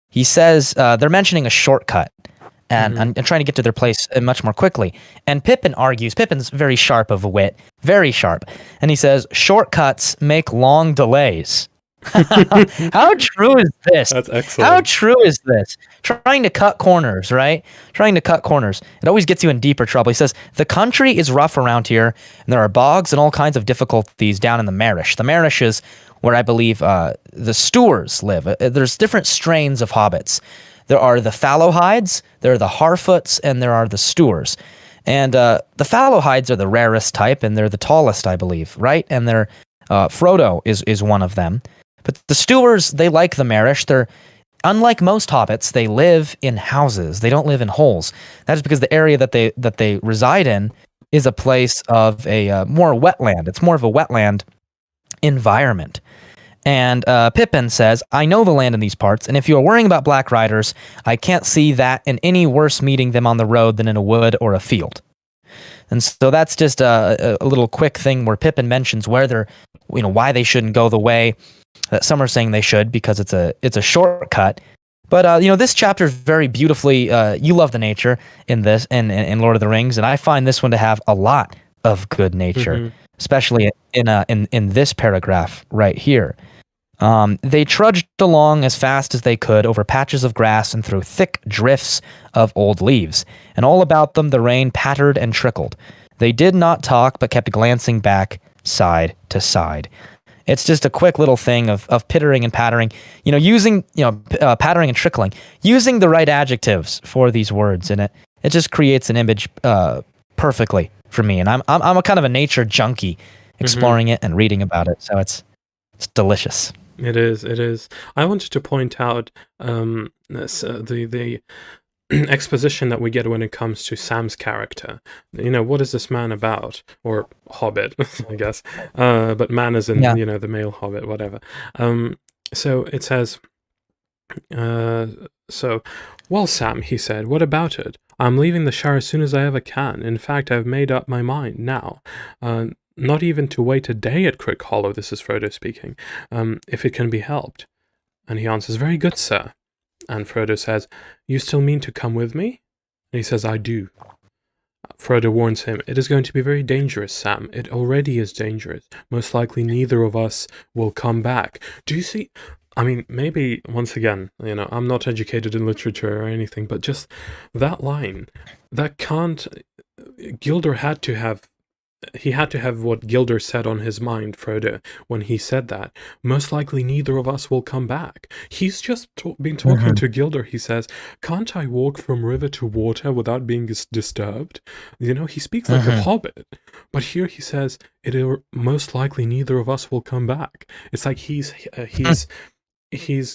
He says they're mentioning a shortcut and trying to get to their place much more quickly. And Pippin argues, Pippin's very sharp of a wit, very sharp. And he says, shortcuts make long delays. How true is this? That's excellent. How true is this? Trying to cut corners, right? Trying to cut corners. It always gets you in deeper trouble. He says, the country is rough around here, and there are bogs and all kinds of difficulties down in the Marish. The Marish is where I believe the Stewards live. There's different strains of hobbits. There are the Fallowhides, there are the Harfoots, and there are the Stewards. And the Fallowhides are the rarest type, and they're the tallest, I believe, right? And they're Frodo is one of them. But the Stewards, they like the Marish. They're, unlike most hobbits, they live in houses. They don't live in holes. That is because the area that they reside in is a place of a more wetland. It's more of a wetland environment. And Pippin says, I know the land in these parts, and if you are worrying about Black Riders, I can't see that in any worse meeting them on the road than in a wood or a field. And so that's just a little quick thing where Pippin mentions where they're, why they shouldn't go the way that some are saying they should because it's a shortcut. But this chapter is very beautifully. You love the nature in this in Lord of the Rings, and I find this one to have a lot of good nature, especially in this paragraph right here. They trudged along as fast as they could over patches of grass and through thick drifts of old leaves, and all about them the rain pattered and trickled. They did not talk, but kept glancing back side to side. It's just a quick little thing of pittering and pattering, using, pattering and trickling, using the right adjectives for these words in it. It just creates an image perfectly for me. And I'm a kind of a nature junkie exploring it and reading about it. So it's delicious. It is. I wanted to point out the exposition that we get when it comes to Sam's character. What is this man about? Or hobbit, I guess. But man is in, the male hobbit, whatever. So it says, well, Sam, he said, what about it? I'm leaving the Shire as soon as I ever can. In fact, I've made up my mind now. Not even to wait a day at Crick Hollow, this is Frodo speaking, if it can be helped. And he answers, very good, sir. And Frodo says, you still mean to come with me? And he says, I do. Frodo warns him, it is going to be very dangerous, Sam. It already is dangerous. Most likely neither of us will come back. Do you see? I mean, maybe, once again, I'm not educated in literature or anything, but just that line, that can't... Gilder had to have what Gilder said on his mind, Frodo, when he said that. Most likely neither of us will come back. He's just been talking to Gilder. He says, can't I walk from river to water without being disturbed? He speaks like a hobbit. But here he says, most likely neither of us will come back. It's like he's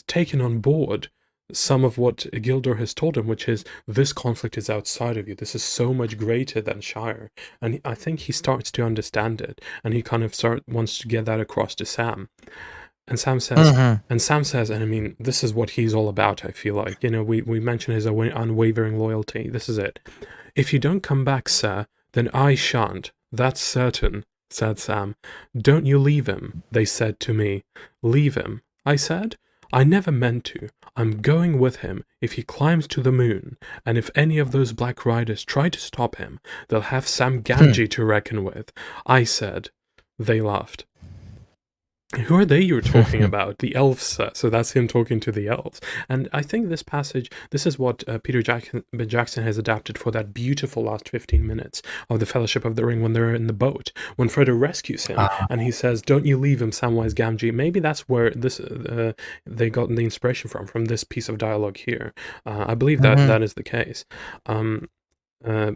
taken on board some of what Gilder has told him, which is, this conflict is outside of you. This is so much greater than Shire. And I think he starts to understand it, and he kind of wants to get that across to Sam. And Sam says, and I mean, this is what he's all about, I feel like. We mentioned his unwavering loyalty. This is it. If you don't come back, sir, then I shan't. That's certain, said Sam. Don't you leave him, they said to me. Leave him, I said. I never meant to. I'm going with him if he climbs to the moon, and if any of those Black Riders try to stop him, they'll have Sam Gamgee to reckon with. I said. They laughed. Who are they you're talking about? The elves, sir. So that's him talking to the elves. And I think this passage, this is what Peter Jackson has adapted for that beautiful last 15 minutes of the Fellowship of the Ring when they're in the boat, when Frodo rescues him, and he says, don't you leave him, Samwise Gamgee. Maybe that's where this they got the inspiration from this piece of dialogue here. I believe that is the case.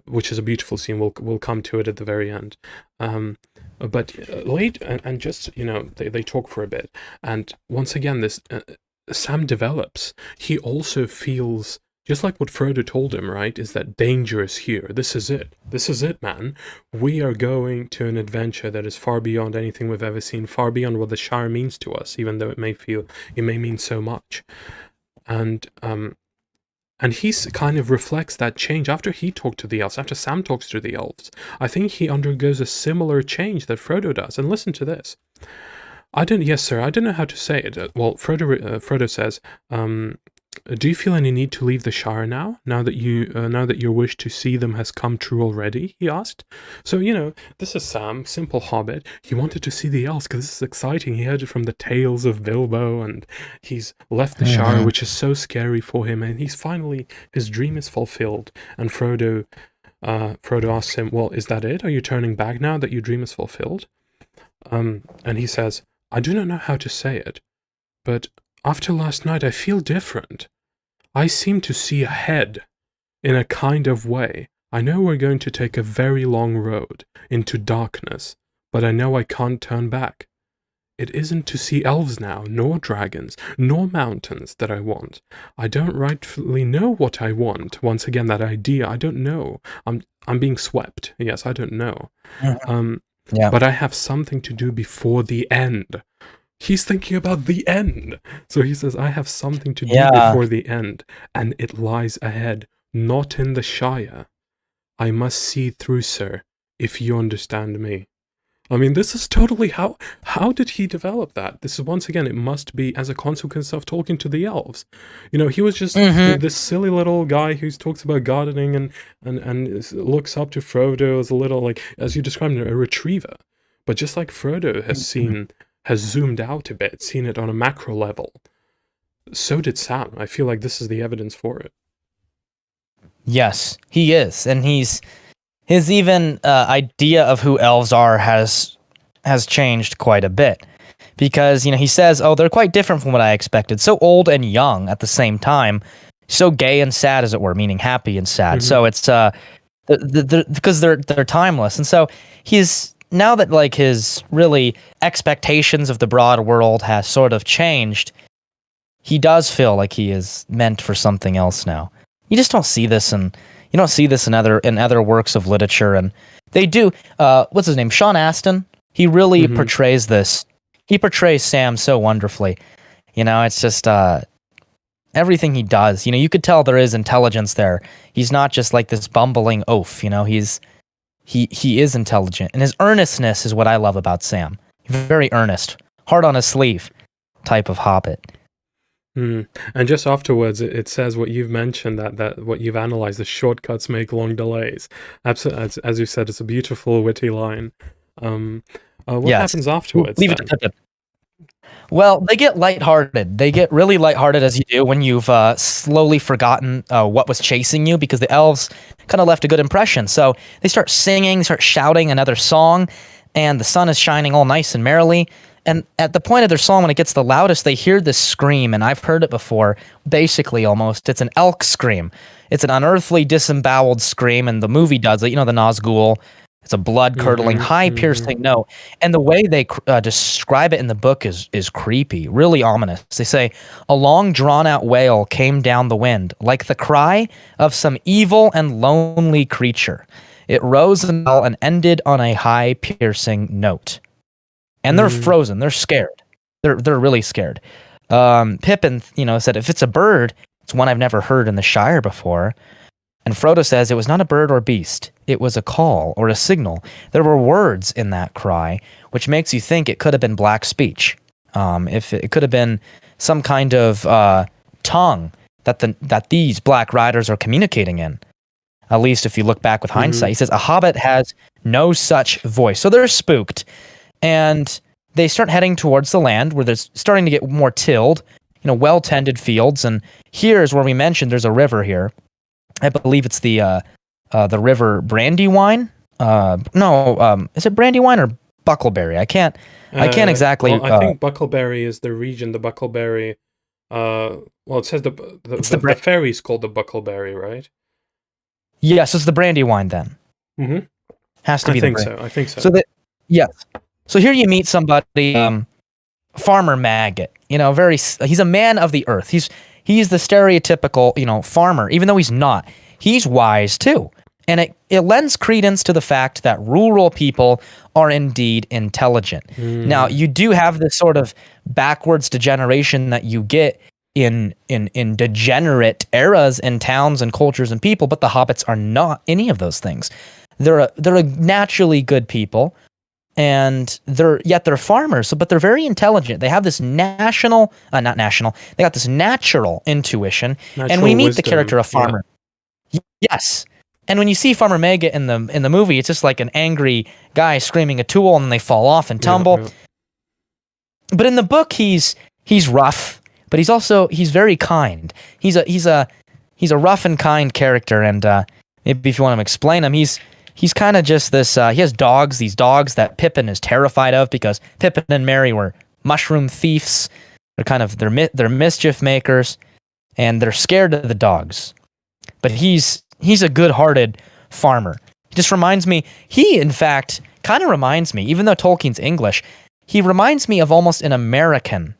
which is a beautiful scene. We'll come to it at the very end. But late and just they talk for a bit, and once again this Sam develops. He also feels just like what Frodo told him, right? Is that danger is here. This is it. This is it, man. We are going to an adventure that is far beyond anything we've ever seen, far beyond what the Shire means to us, even though it may mean so much. And he kind of reflects that change after he talked to the elves, after Sam talks to the elves. I think he undergoes a similar change that Frodo does. And listen to this. Yes, sir, I don't know how to say it. Well, Frodo says, do you feel any need to leave the Shire now that your wish to see them has come true already? He asked. So, this is Sam, simple hobbit. He wanted to see the elves because this is exciting. He heard it from the tales of Bilbo, and he's left the Shire, which is so scary for him, and his dream is fulfilled. And Frodo asks him, well, is that it? Are you turning back now that your dream is fulfilled? And he says, I do not know how to say it, but after last night I feel different. I seem to see ahead, in a kind of way. I know we're going to take a very long road, into darkness, but I know I can't turn back. It isn't to see elves now, nor dragons, nor mountains that I want. I don't rightfully know what I want. Once again, that idea, I don't know. I'm being swept. Yes, I don't know. Yeah. But I have something to do before the end. He's thinking about the end. So he says, I have something to do before the end, and it lies ahead, not in the Shire. I must see through, sir, if you understand me. I mean, this is totally how did he develop that? This is, once again, it must be as a consequence of talking to the elves. He was just this silly little guy who talks about gardening and looks up to Frodo as a little, like, as you described, a retriever. But just like Frodo has zoomed out a bit, seen it on a macro level, so did Sam. I feel like this is the evidence for it. Yes, he is, and his even idea of who elves are has changed quite a bit, because he says, "Oh, they're quite different from what I expected. So old and young at the same time, so gay and sad, as it were, meaning happy and sad. So it's because they're timeless, and so he's now that like his really expectations of the broad world has sort of changed. He does feel like he is meant for something else now. You just don't see this in other works of literature, and they do. What's his name? Sean Astin. He really portrays this. He portrays Sam so wonderfully. It's just everything he does. You could tell there is intelligence there. He's not just like this bumbling oaf. He is intelligent, and his earnestness is what I love about Sam. He's very earnest, heart on his sleeve type of hobbit. And just afterwards, it says what you've mentioned, that what you've analyzed, the shortcuts make long delays. Absolutely, as you said, it's a beautiful, witty line. What happens afterwards? Leave it to Pippin. Well, they get lighthearted. They get really lighthearted, as you do when you've slowly forgotten what was chasing you, because the elves kind of left a good impression. So they start singing, start shouting another song, and the sun is shining all nice and merrily. And at the point of their song, when it gets the loudest, they hear this scream, and I've heard it before, basically almost. It's an elk scream. It's an unearthly, disemboweled scream, and the movie does it. The Nazgul. It's a blood-curdling, high-piercing note. And the way they describe it in the book is creepy, really ominous. They say, a long, drawn-out wail came down the wind, like the cry of some evil and lonely creature. It rose and fell and ended on a high-piercing note. And they're frozen. They're scared. They're really scared. Pippin, said, if it's a bird, it's one I've never heard in the Shire before. And Frodo says it was not a bird or beast. It was a call or a signal. There were words in that cry, which makes you think it could have been black speech. If it could have been some kind of tongue that these black riders are communicating in. At least if you look back with hindsight. He says a hobbit has no such voice. So they're spooked. And they start heading towards the land where they're starting to get more tilled, well-tended fields. And here's where we mentioned there's a river here. I believe it's the river Brandywine. Is it Brandywine or Buckleberry? I can't exactly. Well, I think Buckleberry is the region. The Buckleberry. It says the ferry's called the Buckleberry, right? Yes, it's the brandy wine then. Mm-hmm. Has to be the brandy. I think so. So that, yes. So here you meet somebody, Farmer Maggot. You know, he's a man of the earth. He's the stereotypical, you know, farmer, even though he's not. He's wise too. And it lends credence to the fact that rural people are indeed intelligent. Now, you do have this sort of backwards degeneration that you get in degenerate eras in towns and cultures and people, but the hobbits are not any of those things. They're a naturally good people, and they're farmers, but they're very intelligent. They have this they got this natural intuition, and we meet the character of Farmer. Yeah. Yes. And when you see Farmer Maggot in the movie, it's just like an angry guy screaming a tool, and then they fall off and tumble. Yeah. But in the book, he's rough, but he's very kind. He's a rough and kind character, and maybe if you want to explain him, he's kind of just this. He has these dogs that Pippin is terrified of because Pippin and Merry were mushroom thieves. They're mischief makers, and they're scared of the dogs. But he's a good-hearted farmer. He just reminds me. He, in fact, kind of reminds me, even though Tolkien's English, he reminds me of almost an American,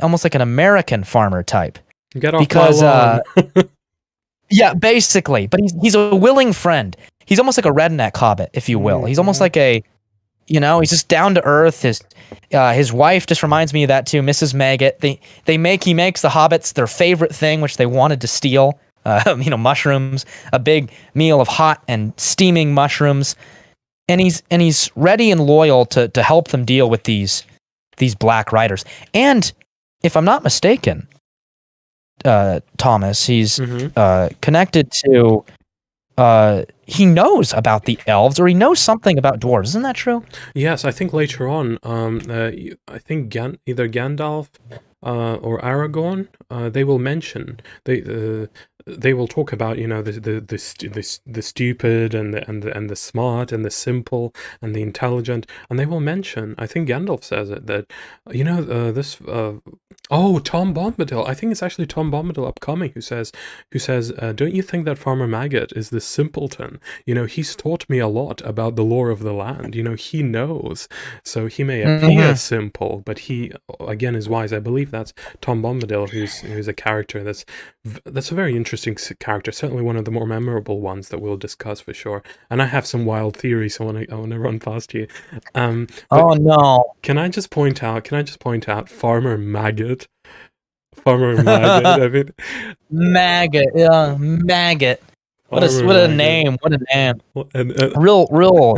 almost like an American farmer type. Get off because, yeah, basically. But he's a willing friend. He's almost like a redneck hobbit, if you will. He's almost like he's just down to earth. His wife just reminds me of that too, Mrs. Maggot. He makes the hobbits their favorite thing, which they wanted to steal. Mushrooms, a big meal of hot and steaming mushrooms, and he's ready and loyal to help them deal with these black riders. And if I'm not mistaken, Thomas, he's connected to. He knows about the elves, or he knows something about dwarves. Isn't that true? Yes, I think later on, I think either Gandalf or Aragorn, they will mention they will talk about the stupid and the smart and the simple and the intelligent, and they will mention, I think Gandalf says it, that this Tom Bombadil, I think it's actually Tom Bombadil upcoming who says don't you think that Farmer Maggot is the simpleton? He's taught me a lot about the lore of the land. He knows, so he may appear simple, but he again is wise. I believe that's Tom Bombadil, who's a character that's a very interesting character, certainly one of the more memorable ones that we'll discuss for sure. And I have some wild theories I want to run past you. Oh no! Can I just point out Farmer Maggot? Farmer Maggot. I mean, Maggot. Yeah, Maggot. What a name! What a name! Real.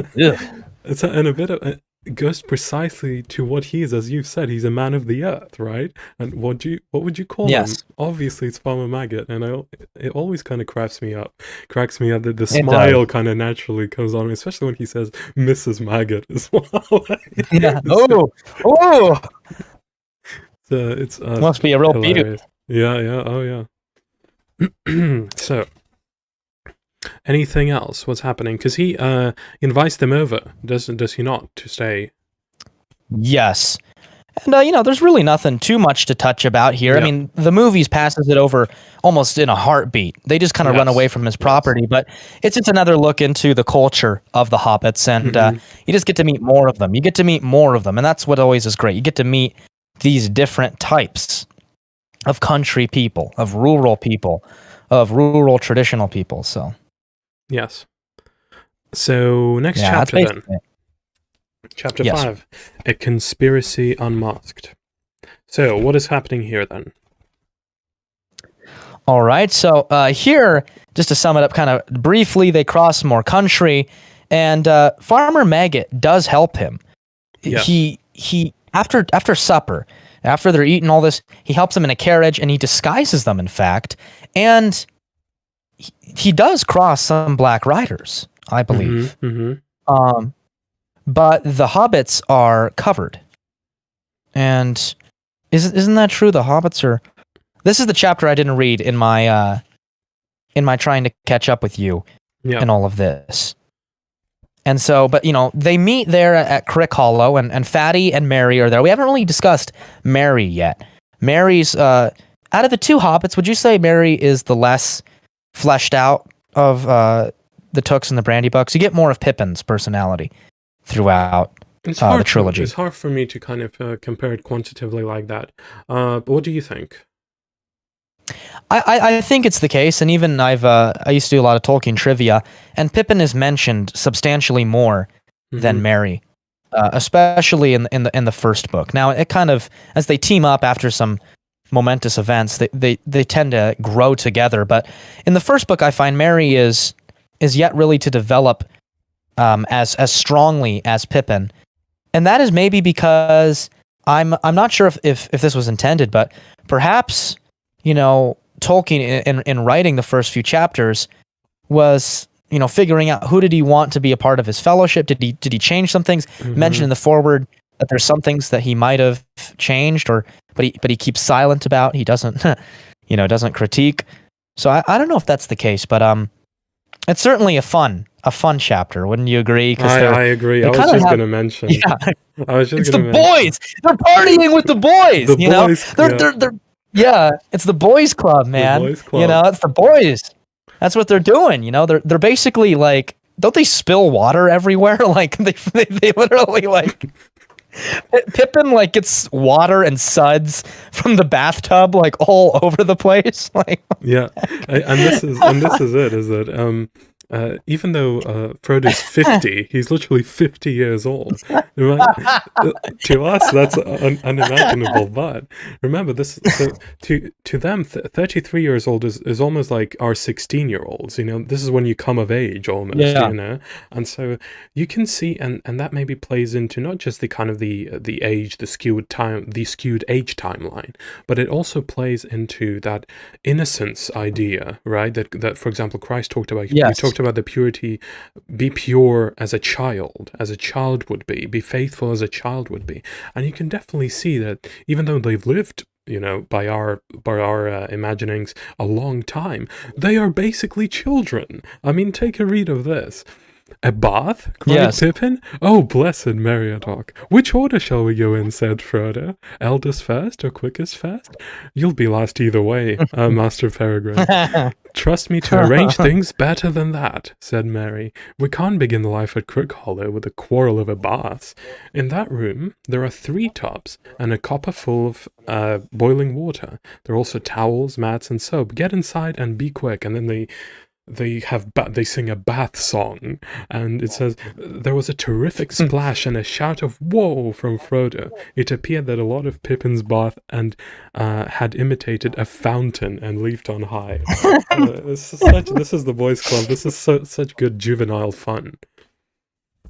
It's and a bit of. It goes precisely to what he is, as you've said. He's a man of the earth, right? And what would you call him? Obviously, it's Farmer Maggot, and it always kind of cracks me up that the smile kind of naturally comes on, especially when he says Mrs. Maggot as well. Yeah. Oh. So it's must be a real beauty. Yeah. Oh yeah. So. Anything else? What's happening? Because he invites them over, does he not, to stay? Yes. And, there's really nothing too much to touch about here. Yeah. I mean, the movies passes it over almost in a heartbeat. They just kind of run away from his property, but it's just another look into the culture of the hobbits, and you just get to meet more of them. You get to meet more of them, and that's what always is great. You get to meet these different types of country people, of rural traditional people, so... Yes. So, next chapter then. Chapter 5. A Conspiracy Unmasked. So, what is happening here then? All right. So, here, just to sum it up kind of briefly, they cross more country, and Farmer Maggot does help him. Yeah. He after supper, after they're eating all this, he helps them in a carriage, and he disguises them, in fact, and... He does cross some black riders, I believe. But the hobbits are covered. And isn't that true? The hobbits are... This is the chapter I didn't read in my trying to catch up with you in all of this. And so, but they meet there at Crick Hollow, and Fatty and Merry are there. We haven't really discussed Merry yet. Merry's out of the two hobbits, would you say Merry is the less fleshed out the Tooks and the Brandybucks. You get more of Pippin's personality throughout the trilogy. It's hard for me to kind of compare it quantitatively like that. But what do you think? I think it's the case, and even I used to do a lot of Tolkien trivia, and Pippin is mentioned substantially more than Merry, especially in the first book. Now, it kind of, as they team up after some momentous events, they tend to grow together. But in the first book, I find Merry is yet really to develop as strongly as Pippin, and that is maybe because I'm not sure if this was intended, but perhaps, you know, Tolkien in writing the first few chapters was, you know, figuring out who did he want to be a part of his fellowship. Did he change some things? Mentioned in the foreword that there's some things that he might have changed, but he keeps silent about. He doesn't doesn't critique. So I don't know if that's the case, but it's certainly a fun chapter. Wouldn't you agree? I agree. I was just going to mention. Yeah, I was just it's the boys. They're partying with the boys. The boys, they're yeah, it's the boys club, man. The boys club. You know, it's the boys. That's what they're doing. You know, they're basically like, don't they spill water everywhere? Like they literally like Pippin like gets water and suds from the bathtub like all over the place. Like yeah, and this is it. Is that even though Frodo's 50, he's literally 50 years old. To us, that's unimaginable. But remember, this to them, 33 years old is almost like our 16-year-olds. You know, this is when you come of age, almost. Yeah. You know, and so you can see, and that maybe plays into not just the kind of the age, the skewed age timeline, but it also plays into that innocence idea, right? That for example, Christ talked about. Yes. He talked about the purity, be pure as a child would be faithful as a child would be. And you can definitely see that even though they've lived, you know, by our imaginings a long time, they are basically children. I mean, take a read of this. A bath? Cried Yes. Pippin. Oh, blessed Meriadoc. Which order shall we go in, said Frodo. Eldest first or quickest first? You'll be last either way, Master Peregrine. Trust me to arrange things better than that, said Mary. We can't begin life at Crickhollow with a quarrel over baths. In that room, there are 3 tubs and a copper full of boiling water. There are also towels, mats, and soap. Get inside and be quick. And then they sing a bath song, and it says, there was a terrific splash and a shout of "Whoa!" from Frodo. It appeared that a lot of Pippin's bath and had imitated a fountain and leaped on high. This is the boys' club. This is such good juvenile fun.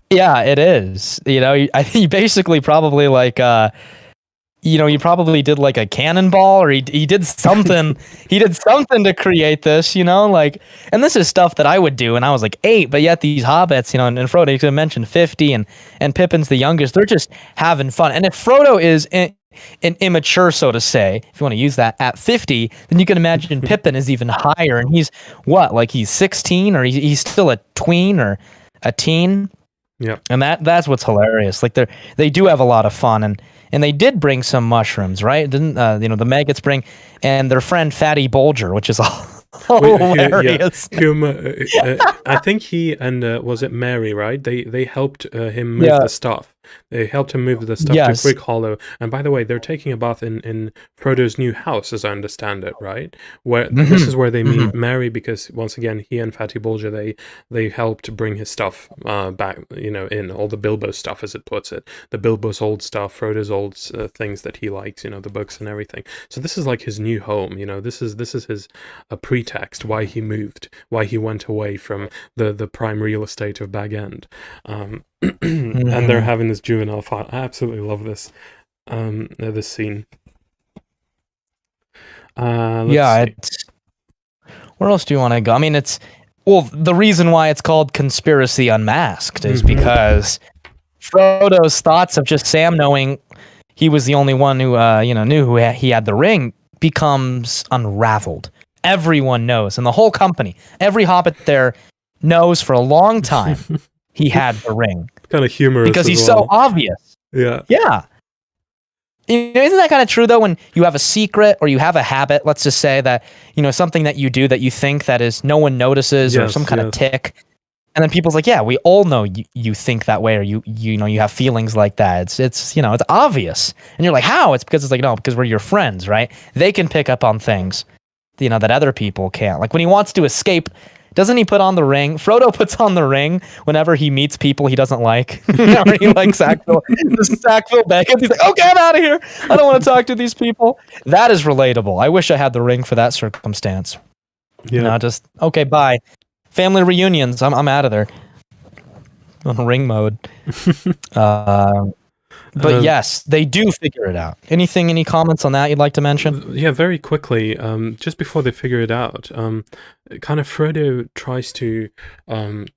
Yeah, it is. You know, I think basically probably like you know, he probably did like a cannonball, or he did something. He did something to create this, you know, like, and this is stuff that I would do when I was like 8. But yet these hobbits, you know, and Frodo, you could mention 50, and Pippin's the youngest. They're just having fun. And if Frodo is an immature, so to say, if you want to use that, at 50, then you can imagine Pippin is even higher, and he's what, like he's 16, or he's still a tween or a teen. Yeah, and that's what's hilarious. Like they do have a lot of fun, and they did bring some mushrooms, right? Didn't you know, the maggots bring, and their friend Fatty Bulger, which is hilarious. I think he and was it Mary, right? They helped him move the stuff. They helped him move the stuff to Crickhollow. And by the way, they're taking a bath in Frodo's new house, as I understand it, right? Where this is where they meet Mary, because once again, he and Fatty Bulger, they helped bring his stuff back, you know, in all the Bilbo stuff, as it puts it. The Bilbo's old stuff, Frodo's old things that he likes, you know, the books and everything. So this is like his new home, you know. This is his pretext why he moved, why he went away from the prime real estate of Bag End. And they're having this juvenile fun. I absolutely love this this scene. It's, where else do you want to go? I mean, the reason why it's called Conspiracy Unmasked is because Frodo's thoughts of just Sam knowing he was the only one who knew he had the ring becomes unraveled. Everyone knows, and the whole company, every hobbit there knows for a long time he had the ring. Kind of humorous because he's so obvious. Yeah. Isn't that kind of true though? When you have a secret or you have a habit, let's just say that, something that you do that you think that is no one notices or some kind of tick. And then people's like, yeah, we all know you think that way, or you have feelings like that. It's obvious. And you're like, how? It's because no, because we're your friends, right? They can pick up on things, that other people can't. Like when he wants to escape, doesn't he put on the ring? Frodo puts on the ring whenever he meets people he doesn't like. Or he likes Sackville Baggins. He's like, oh, get out of here. I don't want to talk to these people. That is relatable. I wish I had the ring for that circumstance. Yeah. Just, okay, bye. Family reunions. I'm out of there. On ring mode. But yes, they do figure it out. Any comments on that you'd like to mention? Yeah, very quickly. Just before they figure it out, kind of Frodo tries to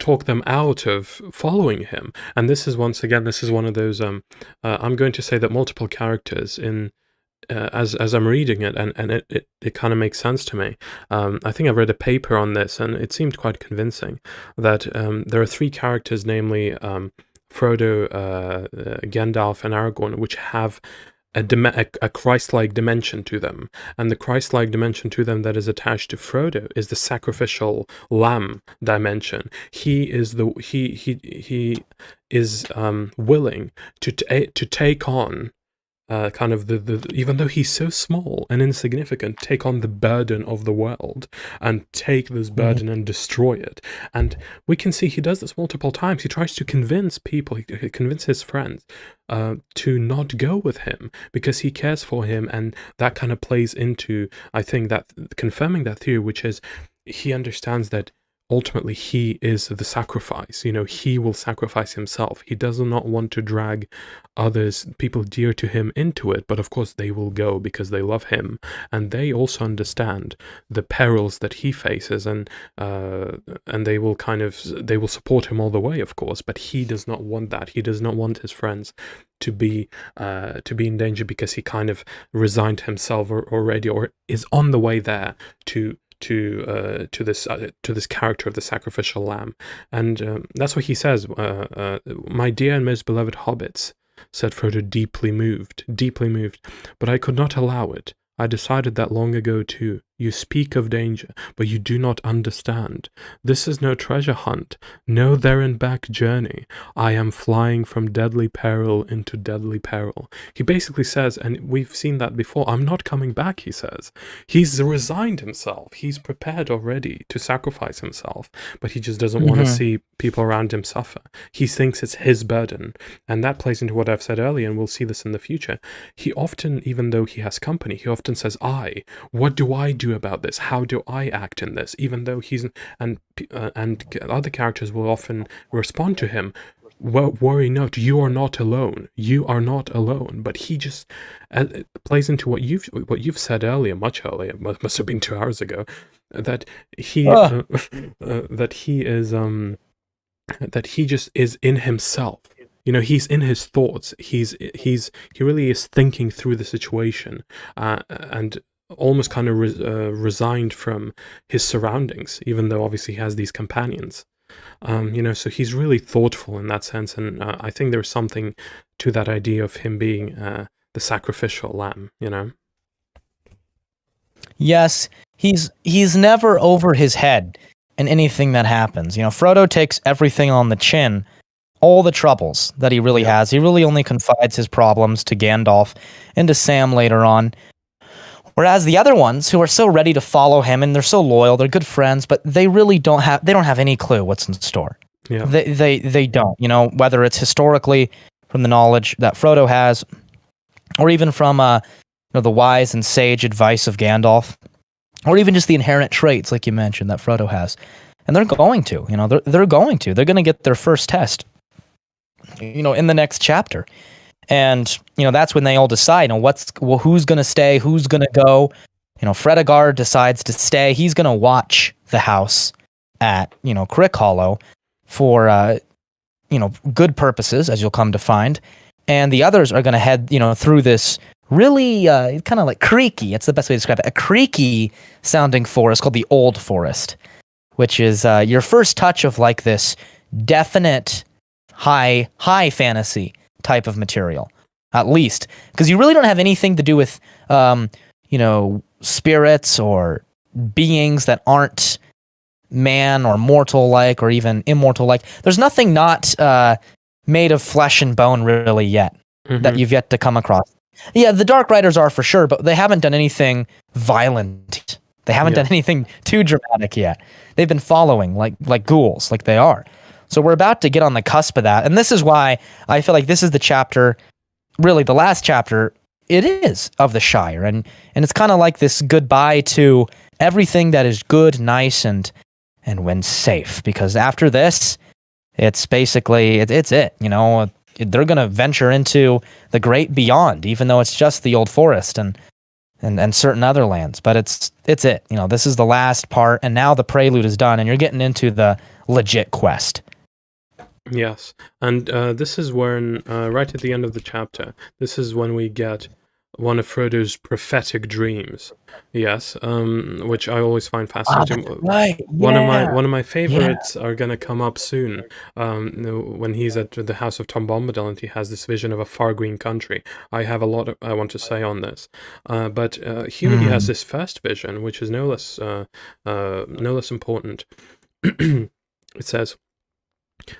talk them out of following him, and this is one of those. I'm going to say that multiple characters in. As I'm reading it, and it kind of makes sense to me. I think I've read a paper on this, and it seemed quite convincing that there are three characters, namely Frodo, Gandalf, and Aragorn, which have a Christ-like dimension to them, and the Christ-like dimension to them that is attached to Frodo is the sacrificial lamb dimension. He is willing to take on. Kind of the even though he's so small and insignificant, take on the burden of the world and take this burden and destroy it. And we can see he does this multiple times. He tries to convince people, convince his friends to not go with him because he cares for him, and that kind of plays into, I think, that confirming that theory, which is he understands that ultimately he is the sacrifice. He will sacrifice himself. He does not want to drag people dear to him into it, but of course they will go because they love him, and they also understand the perils that he faces, and they will support him all the way, of course, but he does not want that. He does not want his friends to be in danger because he kind of resigned himself already, or is on the way there to this character of the sacrificial lamb. And that's what he says. My dear and most beloved hobbits, said Frodo, deeply moved, but I could not allow it. I decided that long ago too. You speak of danger, but you do not understand. This is no treasure hunt, no there and back journey. I am flying from deadly peril into deadly peril. He basically says, and we've seen that before, I'm not coming back, he says. He's resigned himself. He's prepared already to sacrifice himself, but he just doesn't want to see people around him suffer. He thinks it's his burden, and that plays into what I've said earlier, and we'll see this in the future. He often, even though he has company, he often says, what do I do about this? How do I act in this? Even though and other characters will often respond to him, worry not, you are not alone. You are not alone. But he just plays into what you've said earlier, much earlier, must have been 2 hours ago, that he just is in himself. He's in his thoughts. He really is thinking through the situation, and almost kind of resigned from his surroundings, even though obviously he has these companions. So he's really thoughtful in that sense, and I think there's something to that idea of him being the sacrificial lamb. Yes, he's never over his head in anything that happens. Frodo takes everything on the chin. All the troubles that he really has. He really only confides his problems to Gandalf and to Sam later on. Whereas the other ones who are so ready to follow him and they're so loyal, they're good friends, but they really don't have any clue what's in store. Yeah. They don't, whether it's historically from the knowledge that Frodo has, or even from the wise and sage advice of Gandalf, or even just the inherent traits like you mentioned that Frodo has. And they're going to, they're going to get their first test. In the next chapter. And, that's when they all decide, who's going to stay, who's going to go. Fredegar decides to stay. He's going to watch the house at, Crick Hollow for, good purposes, as you'll come to find. And the others are going to head, through this really kind of like creaky, it's the best way to describe it, a creaky sounding forest called the Old Forest, which is your first touch of like this definite high fantasy type of material. at least, because you really don't have anything to do with, spirits or beings that aren't man or mortal-like or even immortal-like. There's nothing not made of flesh and bone really yet that you've yet to come across. Yeah, the Dark Riders are for sure, but they haven't done anything violent. They haven't done anything too dramatic yet. They've been following like ghouls, like they are. So we're about to get on the cusp of that. And this is why I feel like this is the chapter, really the last chapter, it is of the Shire. And it's kind of like this goodbye to everything that is good, nice, and when safe. Because after this, it's basically, it's it. They're going to venture into the great beyond, even though it's just the Old Forest and certain other lands. But it's it. This is the last part, and now the prelude is done, and you're getting into the legit quest. Yes, and this is when, right at the end of the chapter, this is when we get one of Frodo's prophetic dreams. Yes, which I always find fascinating. Right. One of my favorites are gonna come up soon. When he's at the House of Tom Bombadil and he has this vision of a far green country. I have a lot I want to say on this, but here he has this first vision, which is no less important. It says,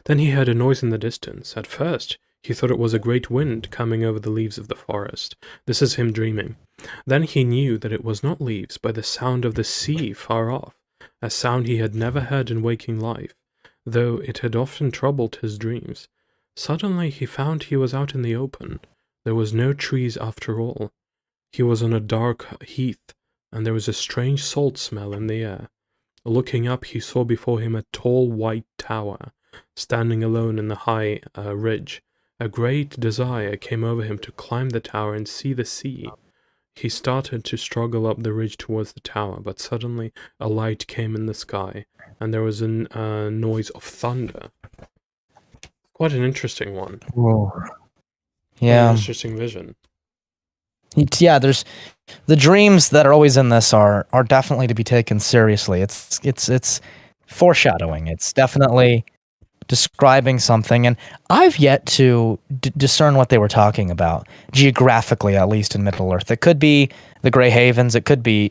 "Then he heard a noise in the distance. At first, he thought it was a great wind coming over the leaves of the forest. This is him dreaming. Then he knew that it was not leaves, but the sound of the sea far off, a sound he had never heard in waking life, though it had often troubled his dreams. Suddenly he found he was out in the open. There was no trees after all. He was on a dark heath, and there was a strange salt smell in the air. Looking up, he saw before him a tall white tower, standing alone in the high ridge. A great desire came over him to climb the tower and see the sea. He started to struggle up the ridge towards the tower, but suddenly a light came in the sky, and there was a noise of thunder." Quite an interesting one. Whoa. Yeah. An interesting vision. Yeah, there's the dreams that are always in this are definitely to be taken seriously. It's foreshadowing. It's definitely describing something, and I've yet to discern what they were talking about, geographically at least, in Middle-earth. It could be the Grey Havens, it could be,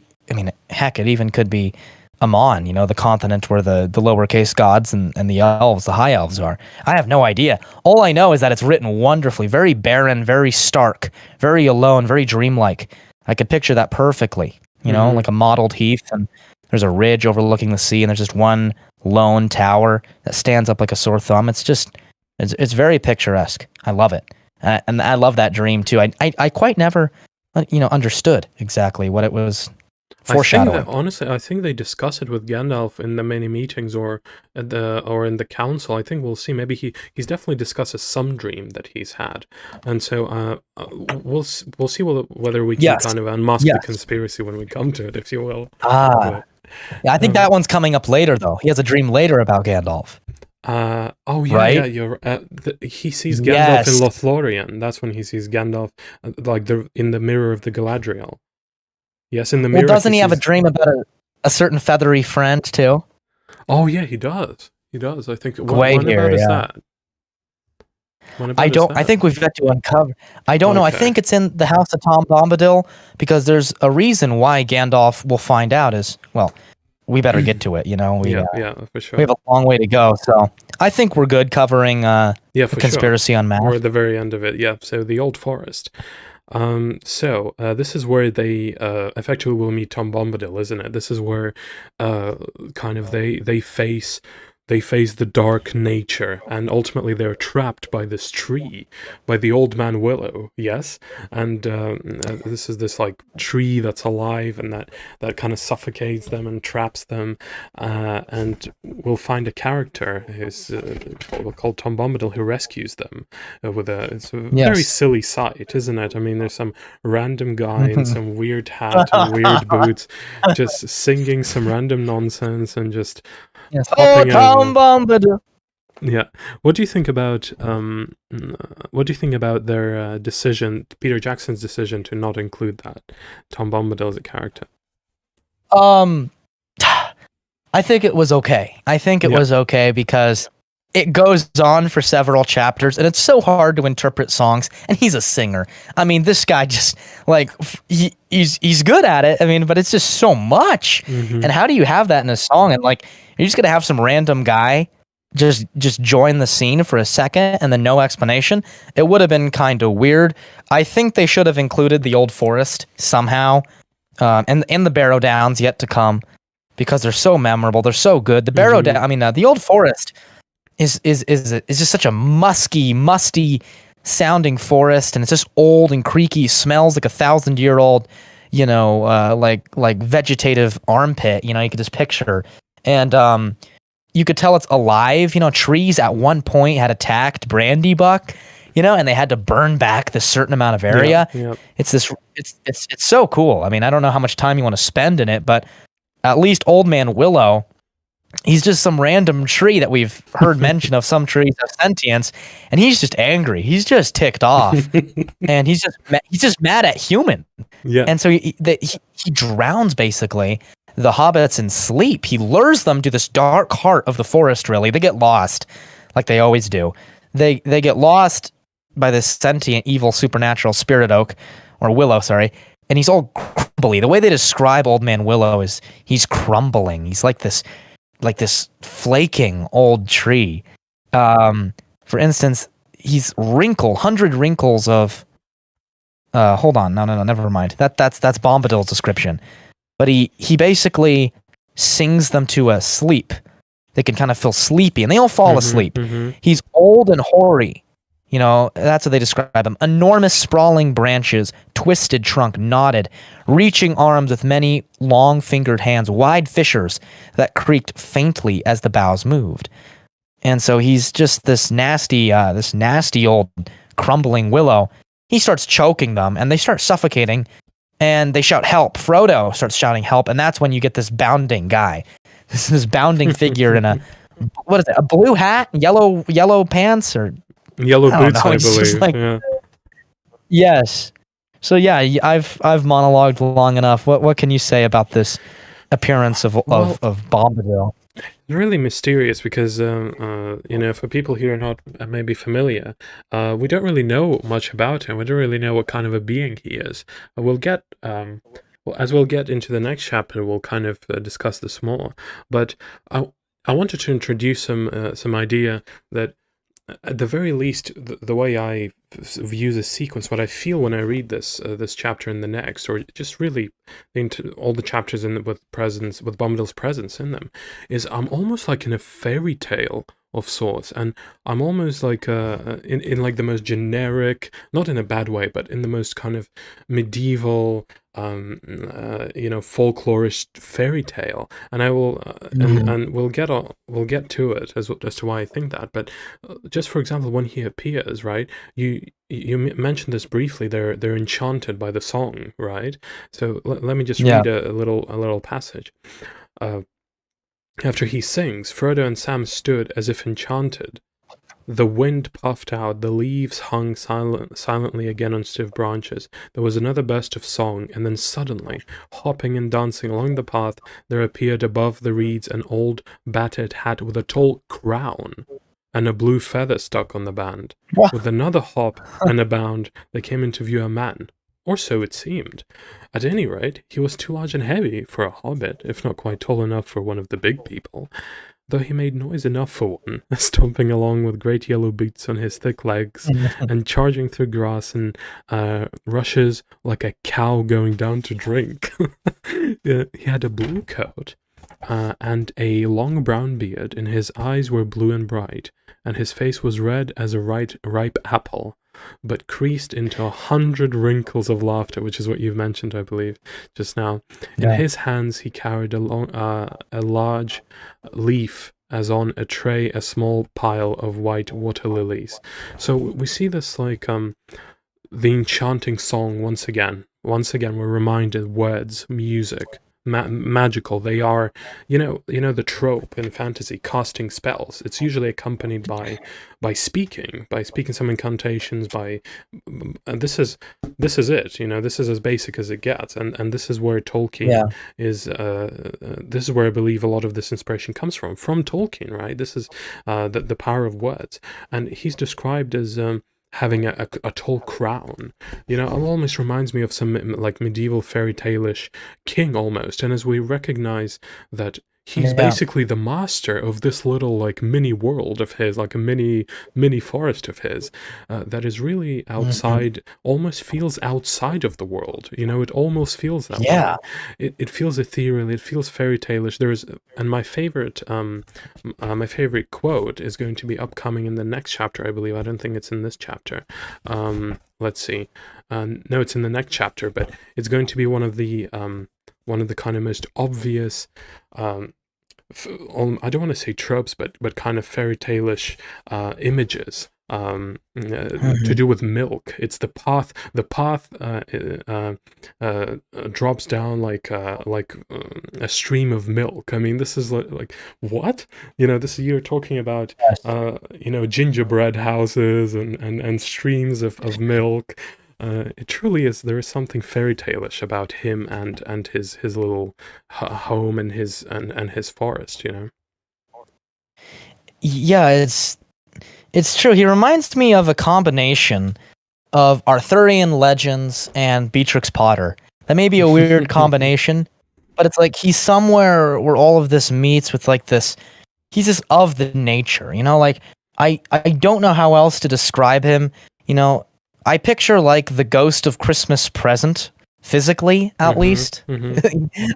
heck, it even could be Amon, the continent where the lowercase gods and the elves, the high elves are. I have no idea. All I know is that it's written wonderfully, very barren, very stark, very alone, very dreamlike. I could picture that perfectly, like a mottled heath, and there's a ridge overlooking the sea, and there's just one lone tower that stands up like a sore thumb. It's very picturesque. I love it. And I love that dream too. I quite never, understood exactly what it was foreshadowing. I think they discuss it with Gandalf in the many meetings or in the council. I think we'll see. Maybe he's definitely discusses some dream that he's had, and so we'll see whether we can kind of unmask the conspiracy when we come to it, if you will. Yeah, I think that one's coming up later, though. He has a dream later about Gandalf. Right? Yeah, he sees Gandalf in Lothlorien. That's when he sees Gandalf, in the mirror of the Galadriel. Yes, in the mirror. Well, doesn't he have a dream about a certain feathery friend, too? Oh, yeah, he does. He does, I think. When about is that? I think we've got to uncover. I don't know. I think it's in the House of Tom Bombadil, because there's a reason why Gandalf will find out we better get to it, Yeah, for sure. We have a long way to go, so I think we're good covering Conspiracy Unmasked. Or at the very end of it, yeah. So the Old Forest. This is where they effectively will meet Tom Bombadil, isn't it? This is where kind of they face the dark nature, and ultimately they're trapped by this tree, by the old man Willow, yes? And this is this tree that's alive, and that kind of suffocates them and traps them, and we'll find a character who's called Tom Bombadil, who rescues them it's a very silly sight, isn't it? I mean, there's some random guy in some weird hat and weird boots just singing some random nonsense and just Tom Bombadil. Yeah. What do you think about their decision, Peter Jackson's decision to not include that Tom Bombadil as a character? I think it was okay. I think it was okay because it goes on for several chapters, and it's so hard to interpret songs. And he's a singer. I mean, this guy just like he's good at it. I mean, but it's just so much. Mm-hmm. And how do you have that in a song? And like, you're just gonna have some random guy just join the scene for a second and then no explanation? It would have been kind of weird. I think they should have included the Old Forest somehow, and the Barrow-downs yet to come, because they're so memorable. They're so good. The Barrow-downs, I mean, the Old Forest is just such a musty sounding forest, and it's just old and creaky. Smells like 1,000-year-old, like vegetative armpit. You could just picture, and you could tell it's alive. Trees at one point had attacked Brandybuck, and they had to burn back this certain amount of area. Yeah. It's so cool. I mean, I don't know how much time you want to spend in it, but at least Old Man Willow, he's just some random tree that we've heard mention of. Some trees have sentience, and he's just angry. He's just ticked off, and he's just mad at human. Yeah. And so he drowns basically the hobbits in sleep. He lures them to this dark heart of the forest. Really, they get lost, like they always do. They get lost by this sentient, evil, supernatural spirit oak, or willow, sorry. And he's all crumbly. The way they describe Old Man Willow is he's crumbling. He's like this flaking old tree. For instance, he's 100 wrinkles of. Hold on, no, never mind. That's Bombadil's description. But he basically sings them to a sleep. They can kind of feel sleepy, and they all fall asleep. Mm-hmm. He's old and hoary. That's what they describe him. Enormous sprawling branches, twisted trunk, knotted, reaching arms with many long-fingered hands, wide fissures that creaked faintly as the boughs moved. And so he's just this nasty old crumbling willow. He starts choking them, and they start suffocating, and they shout, "Help!" Frodo starts shouting, "Help!" And that's when you get this bounding guy. This bounding figure in a, what is it, a blue hat, yellow pants, or... Yellow boots, I believe. Yeah. Yes. So yeah, I've monologued long enough. What can you say about this appearance of Bombadil? It's really mysterious because for people who are not maybe familiar, we don't really know much about him. We don't really know what kind of a being he is. We'll get as we'll get into the next chapter, we'll kind of discuss this more. But I wanted to introduce some idea that, at the very least, the way I view the sequence, what I feel when I read this chapter and the next, or just really into all the chapters with Bombadil's presence in them, is I'm almost like in a fairy tale of sorts, and I'm almost like in like the most generic, not in a bad way, but in the most kind of medieval, folklorish fairy tale. And I will and we'll get to it as to why I think that. But just for example, when he appears, right, you mentioned this briefly. They're enchanted by the song, right? So let me just read a little passage. After he sings, Frodo and Sam stood as if enchanted. The wind puffed out, the leaves hung silently again on stiff branches. There was another burst of song, and then suddenly, hopping and dancing along the path, there appeared above the reeds an old battered hat with a tall crown and a blue feather stuck on the band. What? With another hop and a bound, there came into view a man. Or so it seemed. At any rate, he was too large and heavy for a hobbit, if not quite tall enough for one of the big people, though he made noise enough for one, stomping along with great yellow boots on his thick legs, and charging through grass and rushes like a cow going down to drink. He had a blue coat and a long brown beard, and his eyes were blue and bright, and his face was red as a ripe apple, but creased into 100 wrinkles of laughter, which is what you've mentioned, I believe, just now. In his hands he carried a large leaf, as on a tray a small pile of white water lilies. So we see this like the enchanting song once again. Once again, we're reminded words, music, magical. They are, the trope in fantasy, casting spells. It's usually accompanied by speaking some incantations. And this is it. This is as basic as it gets. And this is where Tolkien is. This is where I believe a lot of this inspiration comes from Tolkien, right? This is the power of words, and he's described as having a tall crown. It almost reminds me of some like medieval fairy tale-ish king almost. And as we recognize that he's basically the master of this little like mini world of his, like a mini forest of his, that is really outside, almost feels outside of the world. It almost feels that way. It feels ethereal, it feels fairy tale-ish. And my favorite quote is going to be upcoming in the next chapter, I believe. I don't think it's in this chapter. Let's see. No, it's in the next chapter, but it's going to be one of the kind of most obvious, I don't want to say tropes, but kind of fairy tale-ish images to do with milk. It's the path. The path drops down like a stream of milk. I mean, this is like what? This you're talking about. Gingerbread houses and streams of milk. It truly is. There is something fairy tale-ish about him and his little home and his forest. Yeah, it's true. He reminds me of a combination of Arthurian legends and Beatrix Potter. That may be a weird combination, but it's like he's somewhere where all of this meets with like this. He's just of the nature. Like I don't know how else to describe him. I picture like the ghost of Christmas Present, physically at least.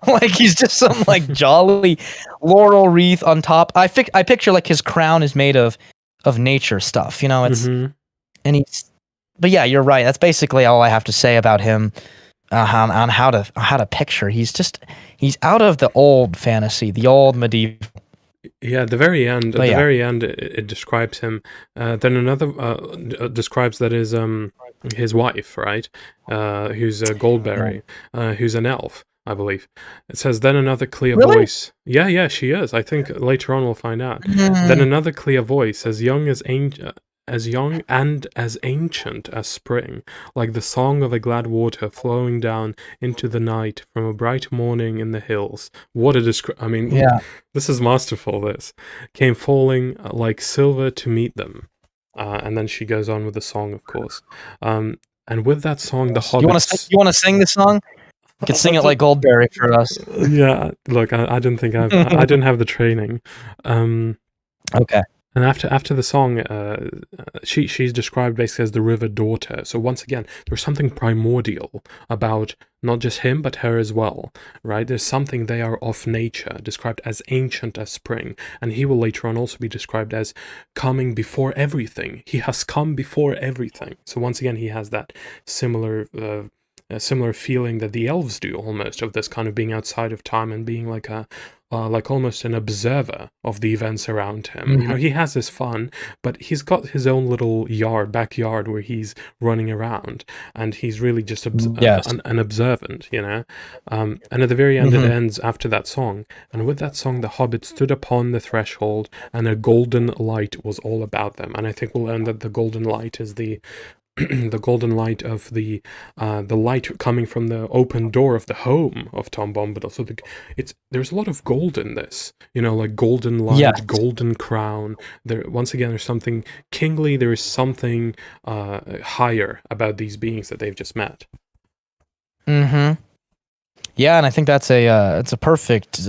Like he's just some like jolly laurel wreath on top. I picture like his crown is made of nature stuff. It's and but yeah, you're right. That's basically all I have to say about him on how to picture. He's out of the old fantasy, the old medieval. Yeah, at the very end, it describes him. Then another describes that is his wife, right? Who's Goldberry, who's an elf, I believe. It says, then another clear voice. Yeah, she is. I think later on we'll find out. Then another clear voice, as young and as ancient as spring, like the song of a glad water flowing down into the night from a bright morning in the hills. What a this is masterful. This came falling like silver to meet them. And then she goes on with the song, of course. And with that song, the hobbits... You want to sing this song? You can sing it like Goldberry for us. Yeah, look, I didn't think I didn't have the training. Okay. And after the song, she's described basically as the river daughter. So once again, there's something primordial about not just him, but her as well, right? There's something, they are of nature, described as ancient as spring. And he will later on also be described as coming before everything. He has come before everything. So once again, he has that similar feeling that the elves do almost, of this kind of being outside of time and being like almost an observer of the events around him. He has this fun, but he's got his own little backyard where he's running around, and he's really just an observant, And at the very end, it ends after that song. And with that song, the hobbit stood upon the threshold, and a golden light was all about them. And I think we'll end that the golden light is the golden light of the light coming from the open door of the home of Tom Bombadil. So there's a lot of gold in this, like golden light, golden crown. Once again, there's something kingly. There is something higher about these beings that they've just met. Yeah, and I think that's it's a perfect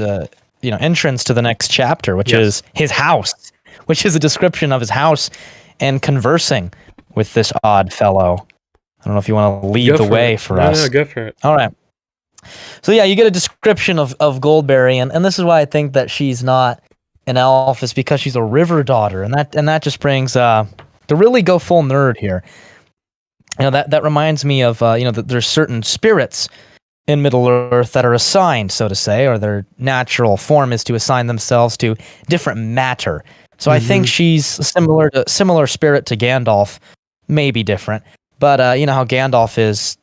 entrance to the next chapter, which is his house, which is a description of his house and conversing with this odd fellow. I don't know if you want to lead the way for us. No, go for it. All right. So yeah, you get a description of Goldberry, and this is why I think that she's not an elf, is because she's a river daughter, and that just brings to really go full nerd here. That reminds me of that there's certain spirits in Middle Earth that are assigned, so to say, or their natural form is to assign themselves to different matter. So I think she's similar spirit to Gandalf. Maybe different, but how Gandalf is,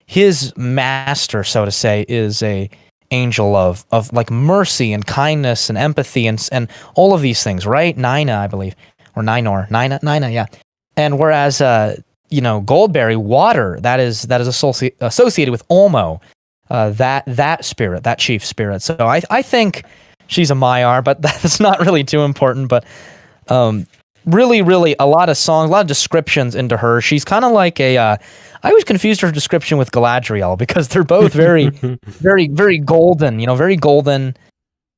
his master, so to say, is a angel of like mercy and kindness and empathy and all of these things, right? Nina, I believe, or Nina, yeah. And whereas Goldberry, water, that is associated with Olmo, that spirit, that chief spirit. So I think she's a Maiar, but that's not really too important. But really a lot of songs, a lot of descriptions into her. She's kind of like I always confused her description with Galadriel because they're both very, very golden, very golden,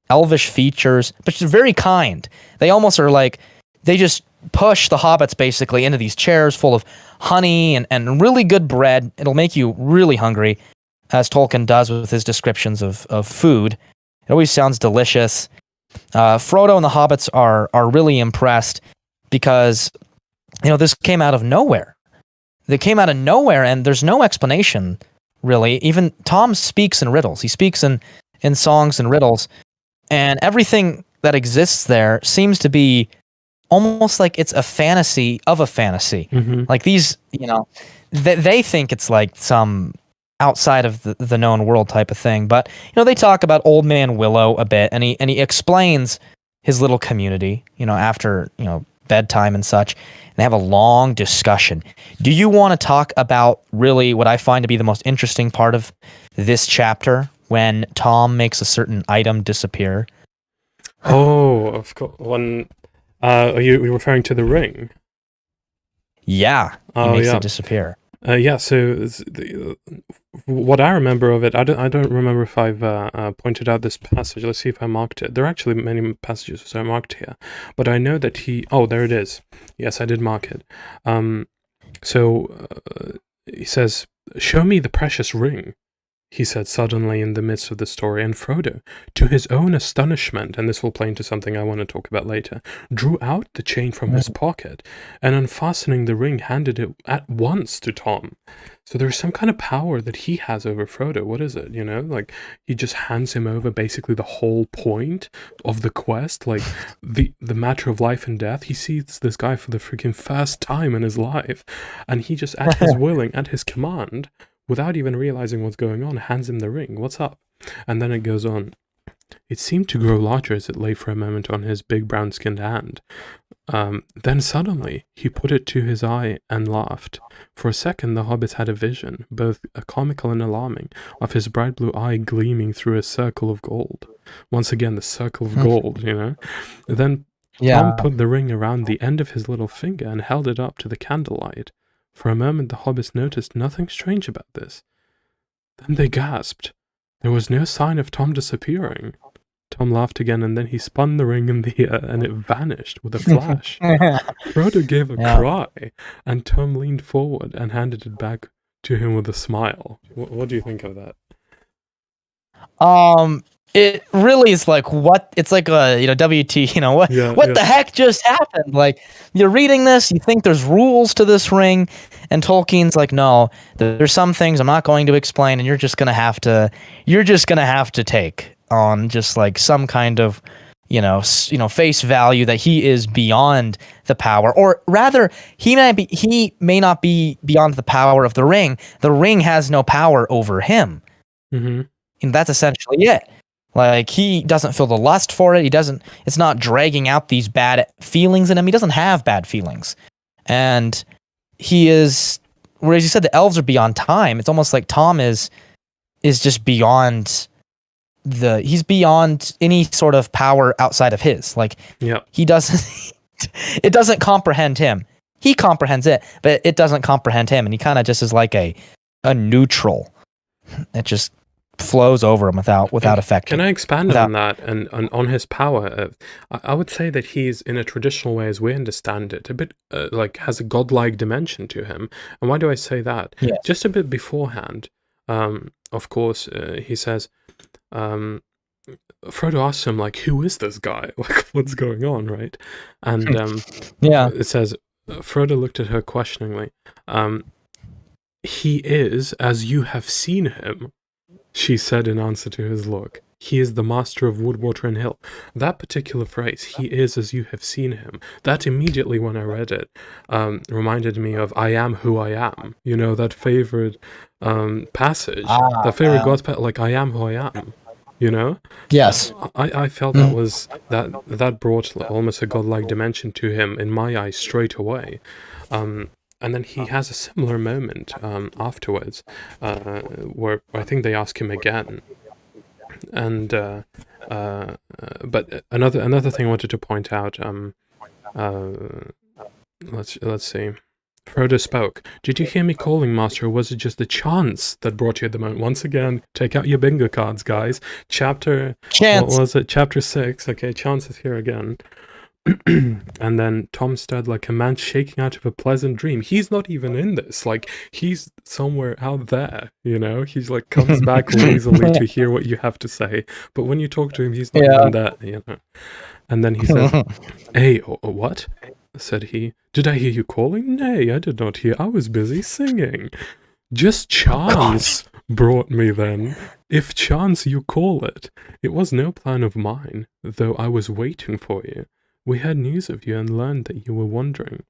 elvish features, but she's very kind. They almost are like, they just push the hobbits basically into these chairs full of honey and really good bread. It'll make you really hungry, as Tolkien does with his descriptions of food. It always sounds delicious. Frodo and the hobbits are really impressed because, this came out of nowhere. They came out of nowhere, and there's no explanation, really. Even Tom speaks in riddles. He speaks in songs and riddles, and everything that exists there seems to be almost like it's a fantasy of a fantasy. Mm-hmm. Like these, they think it's like some outside of the known world type of thing. But, they talk about Old Man Willow a bit, and he explains his little community, after, bedtime and such. They have a long discussion. Do you want to talk about really what I find to be the most interesting part of this chapter, when Tom makes a certain item disappear? Oh, of course. Are you referring to the ring? Yeah, he makes it disappear. Yeah. So what I remember of it, I don't remember if I've pointed out this passage. Let's see if I marked it. There are actually many passages so I marked here, but I know that oh, there it is. Yes, I did mark it. So he says, "Show me the precious ring," he said suddenly in the midst of the story, and Frodo, to his own astonishment, and this will play into something I want to talk about later, drew out the chain from his pocket, and unfastening the ring, handed it at once to Tom. So there's some kind of power that he has over Frodo. What is it? Like he just hands him over basically the whole point of the quest, like the matter of life and death. He sees this guy for the freaking first time in his life, and he just, at his willing, at his command, without even realizing what's going on, hands him the ring. What's up? And then it goes on. It seemed to grow larger as it lay for a moment on his big brown-skinned hand. Then suddenly he put it to his eye and laughed. For a second the hobbits had a vision, both comical and alarming, of his bright blue eye gleaming through a circle of gold. Once again, the circle of gold, Then Tom put the ring around the end of his little finger and held it up to the candlelight. For a moment the hobbits noticed nothing strange about this. Then they gasped. There was no sign of Tom disappearing. Tom laughed again, and then he spun the ring in the air, and it vanished with a flash. Frodo gave a cry, and Tom leaned forward and handed it back to him with a smile. What do you think of that? It really is like, what? It's like a WT. What the heck just happened? Like, you're reading this, you think there's rules to this ring, and Tolkien's like, no, there's some things I'm not going to explain, and you're just gonna have to take on just like some kind of face value that he is beyond the power, or rather he may not be beyond the power of the ring. The ring has no power over him. Mm-hmm. And that's essentially it. Like, he doesn't feel the lust for it. It's not dragging out these bad feelings in him. He doesn't have bad feelings. And he is, whereas you said the elves are beyond time, it's almost like Tom is just beyond he's beyond any sort of power outside of his. Like, he doesn't, it doesn't comprehend him. He comprehends it, but it doesn't comprehend him. And he kind of just is like a neutral. It just flows over him without effect. Can I expand on that and on his power? I would say that he's, in a traditional way as we understand it, a bit like has a godlike dimension to him. And why do I say that? Yes. Just a bit beforehand, of course, he says, Frodo asks him, like, who is this guy? Like, what's going on, right? And it says, Frodo looked at her questioningly. He is as you have seen him, she said in answer to his look. He is the master of wood, water, and hill. That particular phrase, he is as you have seen him, that immediately when I read it, reminded me of I am who I am. That favorite passage, that favorite God's passage, like I am who I am. you know? Yes. I felt that was that brought almost a godlike dimension to him in my eyes straight away. And then he has a similar moment afterwards, where I think they ask him again. And but another thing I wanted to point out. Let's see. Frodo spoke. Did you hear me calling, Master, or was it just the chance that brought you at the moment? Once again, take out your bingo cards, guys. Chapter... Chance. What was it? Chapter 6. Okay, chance is here again. And then Tom stood like a man shaking out of a pleasant dream. He's not even in this. Like, he's somewhere out there, you know? He's like, comes back lazily to hear what you have to say. But when you talk to him, he's not even there, you know? And then he says, "Hey, what?" said he. "Did I hear you calling? Nay, I did not hear. I was busy singing. Just chance brought me then, if chance you call it. It was no plan of mine, though I was waiting for you. We had news of you and learned that you were wandering.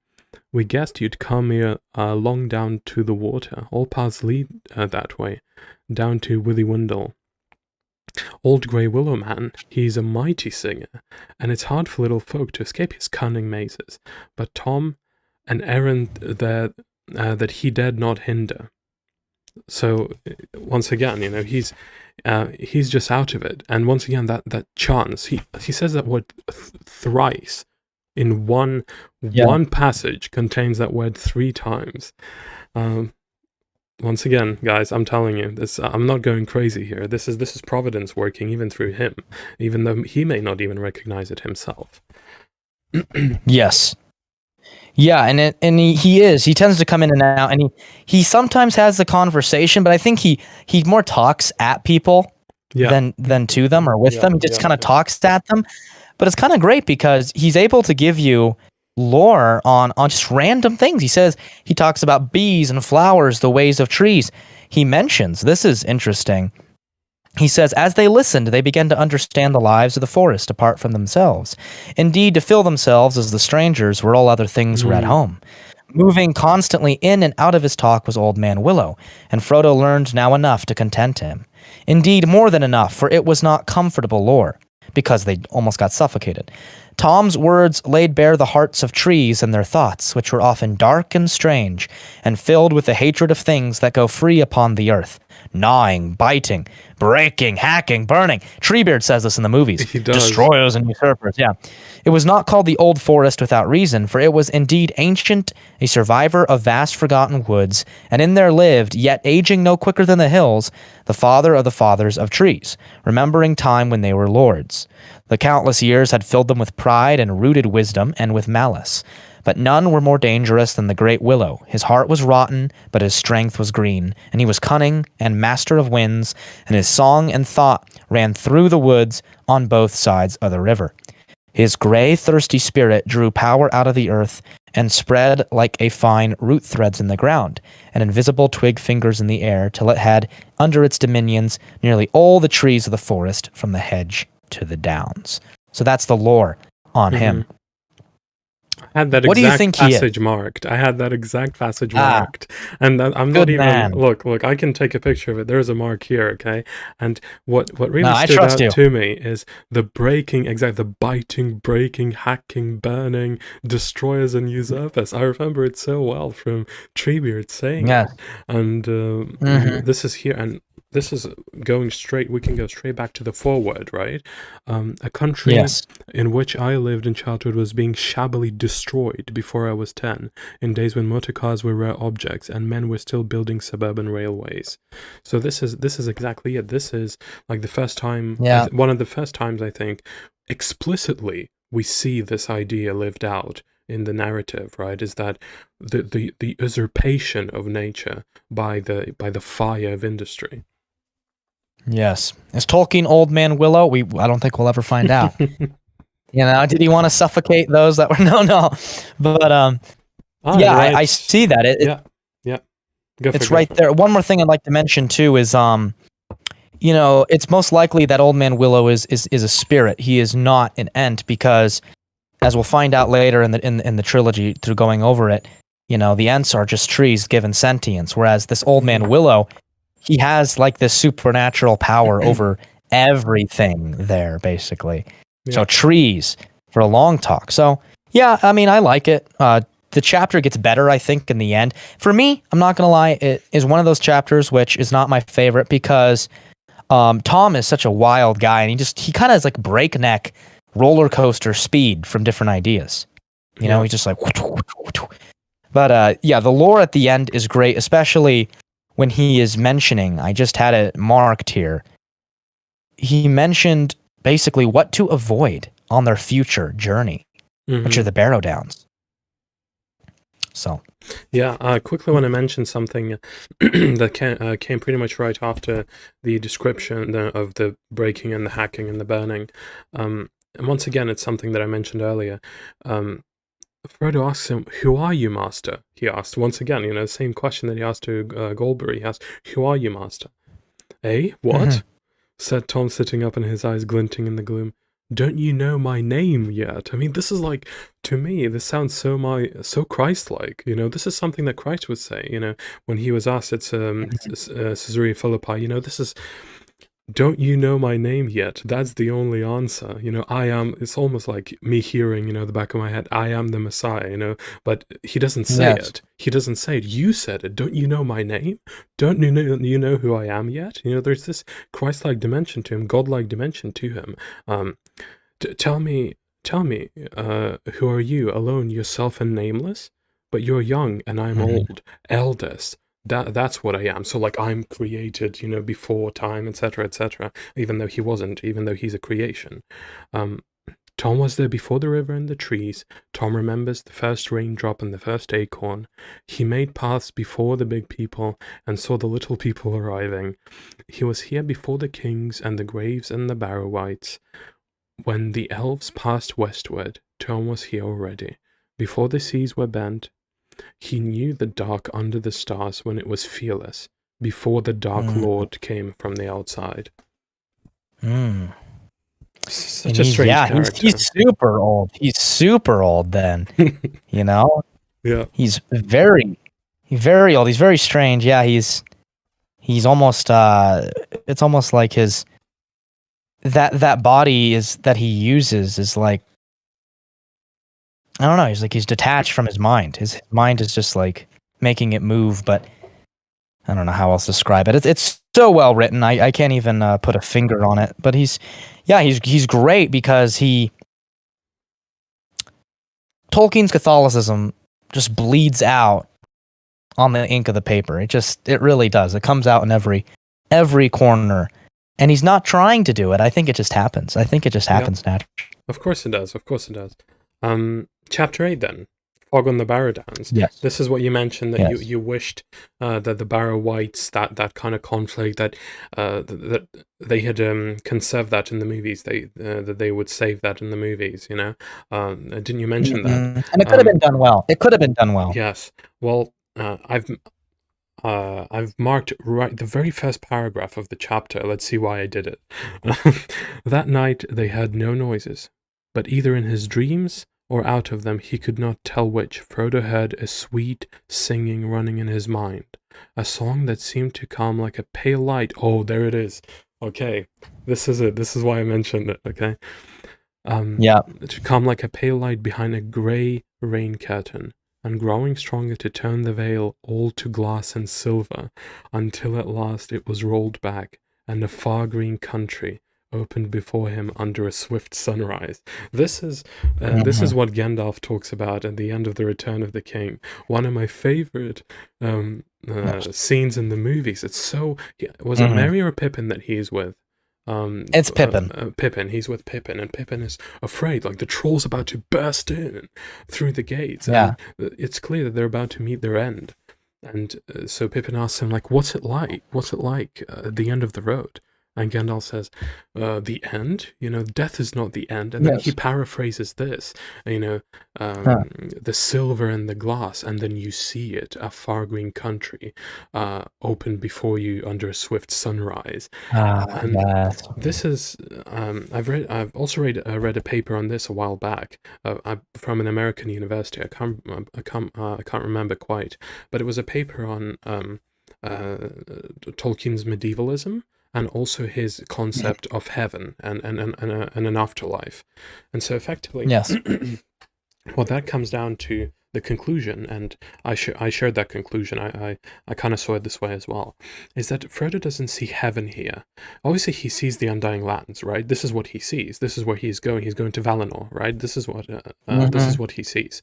We guessed you'd come here long down to the water. All paths lead that way, down to Withywindle. Old Grey Willow Man, he's a mighty singer, and it's hard for little folk to escape his cunning mazes. But Tom, an errand there that he dared not hinder." So once again, you know, he's just out of it. And once again, that chance, he says that word thrice in one passage, contains that word 3 times. Once again, guys, I'm telling you, this. I'm not going crazy here. This is Providence working even through him, even though he may not even recognize it himself. Yes. Yeah, and he is. He tends to come in and out, and he sometimes has the conversation, but I think he more talks at people than to them or with them. He just kind of talks at them. But it's kind of great because he's able to give you lore on just random things. He talks about bees and flowers, the ways of trees. He mentions, this is interesting. He says, as they listened, they began to understand the lives of the forest apart from themselves. Indeed, to feel themselves as the strangers where all other things were at home. Moving constantly in and out of his talk was Old Man Willow, and Frodo learned now enough to content him. Indeed, more than enough, for it was not comfortable lore, because they almost got suffocated. Tom's words laid bare the hearts of trees and their thoughts, which were often dark and strange, and filled with the hatred of things that go free upon the earth. Gnawing, biting, breaking, hacking, burning. Treebeard says this in the movies. He does. Destroyers and usurpers, yeah. It was not called the Old Forest without reason, for it was indeed ancient, a survivor of vast forgotten woods, and in there lived, yet aging no quicker than the hills, the father of the fathers of trees, remembering time when they were lords. The countless years had filled them with pride and rooted wisdom and with malice. But none were more dangerous than the great willow. His heart was rotten, but his strength was green, and he was cunning and master of winds, and his song and thought ran through the woods on both sides of the river. His gray, thirsty spirit drew power out of the earth and spread like a fine root threads in the ground, and invisible twig fingers in the air, till it had under its dominions nearly all the trees of the forest from the hedge to the downs. So that's the lore on him. I had that What do you exact think he is? passage marked. I had that exact passage marked. And I'm not Good even... man. Look, I can take a picture of it. There's a mark here, okay? And what really No, I stood trust out you. to me is the breaking, the biting, breaking, hacking, burning, destroyers and usurpers. I remember it so well from Treebeard saying Yes. it. And this is here, and this is going straight, we can go straight back to the foreword, right? A country Yes. in which I lived in childhood was being shabbily destroyed before I was 10, in days when motor cars were rare objects and men were still building suburban railways. So this is exactly it. This is like the first time, one of the first times I think, explicitly we see this idea lived out in the narrative, right? Is that the usurpation of nature by the fire of industry. Yes. Is Tolkien Old Man Willow? I don't think we'll ever find out. Did he want to suffocate those that were no? But Right. I see that. Yeah. It's right there. One more thing I'd like to mention too is it's most likely that Old Man Willow is a spirit. He is not an ent, because as we'll find out later in the trilogy through going over it, the ents are just trees given sentience, whereas this Old Man Willow, he has like this supernatural power over everything there, basically. So Yeah. trees for a long talk. So yeah, I mean, I like it. The chapter gets better, I think, in the end. For me, I'm not gonna lie, it is one of those chapters which is not my favorite because Tom is such a wild guy, and he kind of is like breakneck roller coaster speed from different ideas. You know, Yeah. he's just like. But yeah, the lore at the end is great, especially when he is mentioning. I just had it marked here. He mentioned basically what to avoid on their future journey, which are the Barrow-downs. So. Yeah, I quickly want to mention something that came pretty much right after the description of the breaking and the hacking and the burning. And once again, it's something that I mentioned earlier. Frodo asks him, "Who are you, master?" He asked once again, the same question that he asked to Goldberry. He asked, "Who are you, master?" "Eh? What?" said Tom, sitting up and his eyes glinting in the gloom. "Don't you know my name yet?" I mean, this is like, to me, this sounds so Christ-like. This is something that Christ would say. When he was asked at Caesarea Philippi. This is, "Don't you know my name yet?" That's the only answer. I am. It's almost like me hearing, the back of my head, "I am the Messiah." But he doesn't say it. He doesn't say it. You said it. Don't you know my name? Don't you know who I am yet? There's this Christ-like dimension to him, God-like dimension to him. Tell me, who are you, alone, yourself, and nameless? But you're young, and I'm old, eldest. That's what I am. So, like, I'm created, before time, etc., etc. Even though he wasn't, even though he's a creation. Tom was there before the river and the trees. Tom remembers the first raindrop and the first acorn. He made paths before the big people and saw the little people arriving. He was here before the kings and the graves and the Barrow-wights. When the elves passed westward, Tom was here already. Before the seas were bent, he knew the dark under the stars when it was fearless, before the Dark Lord came from the outside. Such a strange character. He's super old. He's super old then, Yeah. He's very old. He's very strange. Yeah, he's almost, it's almost like that body that he uses is like, I don't know. He's detached from his mind. His mind is just like making it move, but I don't know how else to describe it. It's so well written. I can't even put a finger on it. But he's great because Tolkien's Catholicism just bleeds out on the ink of the paper. It really does. It comes out in every corner, and he's not trying to do it. I think it just happens. I think it just happens naturally. Of course it does. Of course it does. Chapter 8 then. Fog on the Barrow-downs. Yes. This is what you mentioned, that you wished that the Barrow-wights, that kind of conflict, that they had conserved that in the movies. That they would save that in the movies. Didn't you mention that? And it could have been done well. It could have been done well. Yes. Well, I've marked right the very first paragraph of the chapter. Let's see why I did it. That night they heard no noises, but either in his dreams or out of them, he could not tell which. Frodo heard a sweet singing running in his mind, a song that seemed to come like a pale light. Oh, there it is. Okay, this is it. This is why I mentioned it. Okay, to come like a pale light behind a grey rain curtain, and growing stronger to turn the veil all to glass and silver, until at last it was rolled back, and a far green country opened before him under a swift sunrise. This is what Gandalf talks about at the end of the Return of the King. One of my favorite scenes in the movies. It's so. Was it Merry or Pippin that he's with? It's Pippin. Pippin. He's with Pippin, and Pippin is afraid, like the troll's about to burst in through the gates. Yeah. And it's clear that they're about to meet their end. And so Pippin asks him, like, "What's it like? What's it like at the end of the road?" And Gandalf says, "The end? Death is not the end." And then he paraphrases this, the silver and the glass, and then you see it, a far green country, open before you under a swift sunrise. This is, I've also read a paper on this a while back, from an American university. I can't remember quite, but it was a paper on Tolkien's medievalism and also his concept of heaven and an afterlife. And so effectively, Yes. what that comes down to the conclusion, and I shared that conclusion, I kind of saw it this way as well, is that Frodo doesn't see heaven here. Obviously, he sees the Undying Lands, right? This is what he sees. This is where he's going. He's going to Valinor, right? This is what he sees.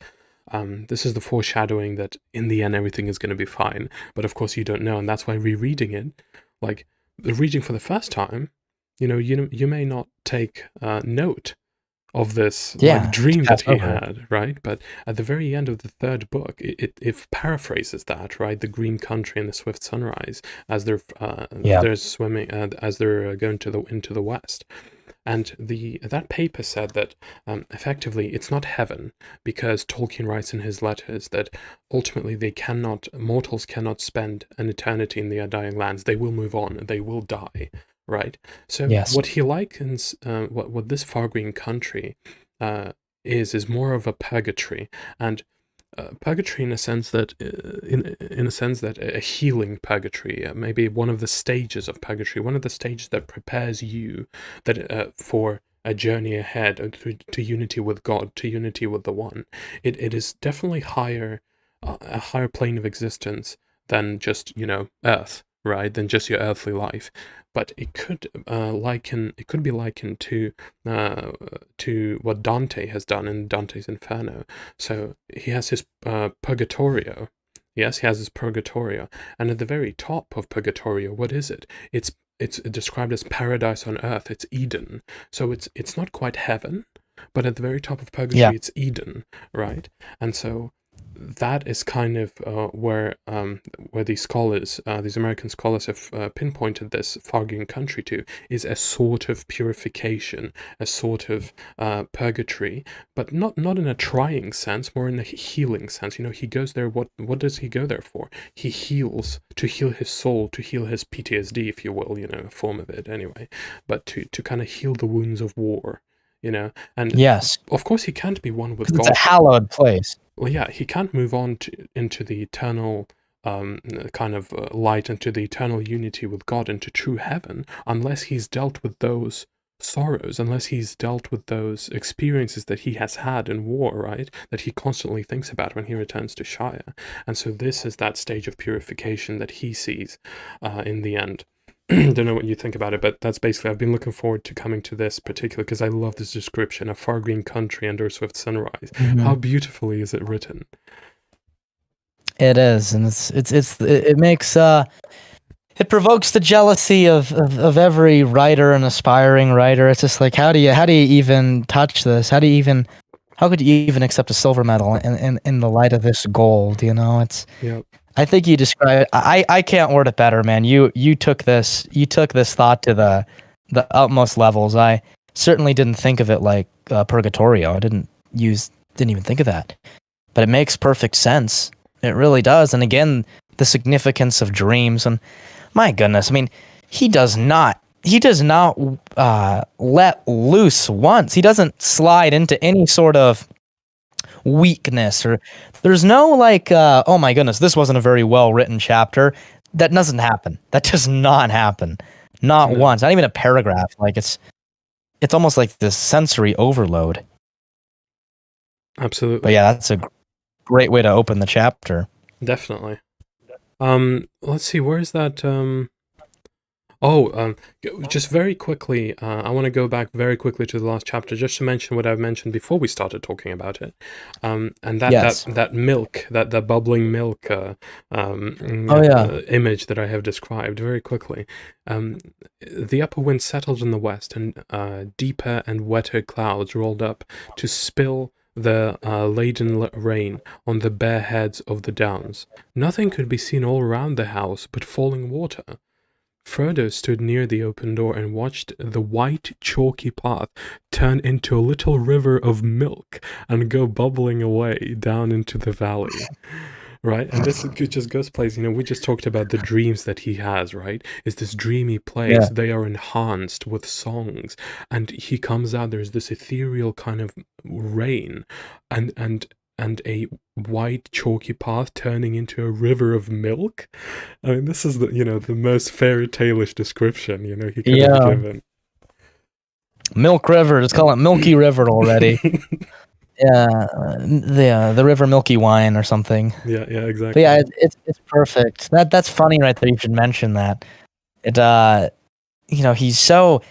This is the foreshadowing that in the end everything is going to be fine. But of course you don't know, and that's why rereading it, like the reading for the first time, you may not take note of this dream that he had, right? But at the very end of the third book, it paraphrases that, right? The green country and the swift sunrise as they're swimming, as they're going into the west. And that paper said that effectively it's not heaven, because Tolkien writes in his letters that ultimately mortals cannot spend an eternity in the Undying Lands. They will move on. They will die. Right. So what he likens, what this far green country is more of a purgatory, and purgatory in a sense that a healing purgatory, maybe one of the stages of purgatory, one of the stages that prepares you for a journey ahead to unity with God, to unity with the One. It is definitely a higher plane of existence than just Earth, right? Than just your earthly life. But it could be likened to what Dante has done in Dante's Inferno. So he has his Purgatorio. Yes, he has his Purgatorio, and at the very top of Purgatorio, what is it? It's described as paradise on earth. It's Eden. So it's not quite heaven, but at the very top of Purgatory, it's Eden, right? And so that is kind of where these scholars, these American scholars, have pinpointed this far green country to, is a sort of purification, a sort of purgatory, but not in a trying sense, more in a healing sense. He goes there. What does he go there for? He heals to heal his soul, to heal his PTSD, if you will, a form of it anyway, but to kind of heal the wounds of war. And yes, of course he can't be one with God. It's a hallowed place. Well, yeah, he can't move on into the eternal kind of light, into the eternal unity with God, into true heaven, unless he's dealt with those sorrows, unless he's dealt with those experiences that he has had in war, right? That he constantly thinks about when he returns to Shire. And so this is that stage of purification that he sees in the end. Don't know what you think about it, but that's basically, I've been looking forward to coming to this particular, because I love this description, a far green country under a swift sunrise. How beautifully is it written? It is, and it makes it provokes the jealousy of every writer and aspiring writer. It's just like, how do you even touch this? How could you even accept a silver medal in the light of this gold? It's. Yep. I think you described. I can't word it better, man. You took this thought to the utmost levels. I certainly didn't think of it like Purgatorio. I didn't even think of that, but it makes perfect sense. It really does. And again, the significance of dreams. And my goodness, I mean, he does not let loose once. He doesn't slide into any sort of weakness, or there's no like oh my goodness, this wasn't a very well written chapter. That doesn't happen. That does not happen. Not once. Not even a paragraph. Like it's almost like this sensory overload. Absolutely. But yeah, that's a great way to open the chapter. Definitely. Let's see, where's that just very quickly, I want to go back very quickly to the last chapter, just to mention what I've mentioned before we started talking about it. And that milk, that bubbling milk image that I have described very quickly. The upper wind settled in the west, and deeper and wetter clouds rolled up to spill the laden rain on the bare heads of the downs. Nothing could be seen all around the house but falling water. Frodo stood near the open door and watched the white, chalky path turn into a little river of milk and go bubbling away down into the valley. Right? And this just goes place, we just talked about the dreams that he has, right? It's this dreamy place. Yeah. They are enhanced with songs. And he comes out, there's this ethereal kind of rain. And and a white chalky path turning into a river of milk. I mean, this is the most fairy tale-ish description he could have given. Milk River. Let's call it Milky River already. Yeah, the River Milky Wine or something. Yeah, exactly. But yeah, it's perfect. That's funny right there. You should mention that. It he's so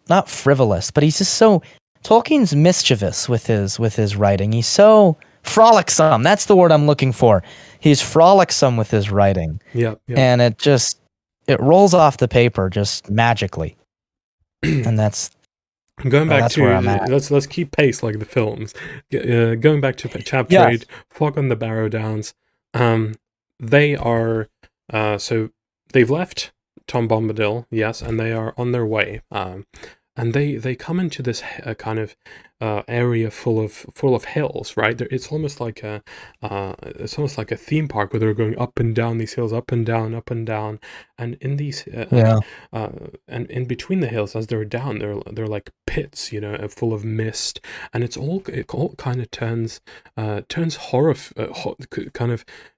not frivolous, but he's just so Tolkien's mischievous with his writing. He's so frolicsome. That's the word I'm looking for. He's frolicsome with his writing. Yeah. And it rolls off the paper just magically. And that's going back that's to where I'm at. let's keep pace like the films. Going back to chapter 8, Fog on the Barrow-downs. They are so they've left Tom Bombadil, yes, and they are on their way. And they come into this kind of area full of hills, right? It's almost like a theme park where they're going up and down these hills, up and down, and in these and in between the hills as they're down, they're like pits, full of mist, and it all kind of turns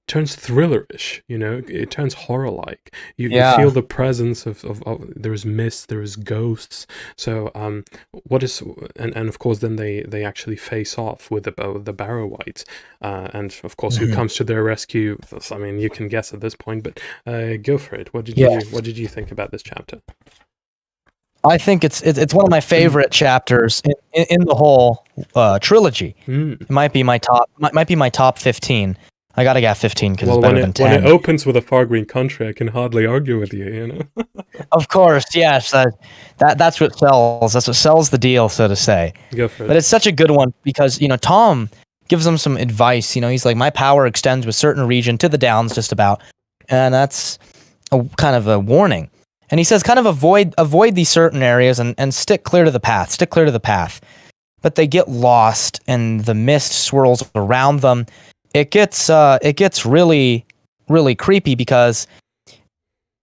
turns thrillerish, it turns horror-like. You feel the presence of there's mist, there's ghosts. So what is and of course then they actually face off with the Barrow-wights, and of course who comes to their rescue? I mean, you can guess at this point, but go for it. What did you think about this chapter? I think it's one of my favorite chapters in the whole trilogy. It might be my top 15. I gotta get 15 because it's better than 10. When it opens with a far green country, I can hardly argue with you. Of course, yes. That's what sells. That's what sells the deal, so to say. Go for it. But it's such a good one because Tom gives them some advice. He's like, my power extends with certain region to the Downs, just about, and that's a kind of a warning. And he says, kind of avoid these certain areas and stick clear to the path. Stick clear to the path. But they get lost, and the mist swirls around them. It gets really, really creepy because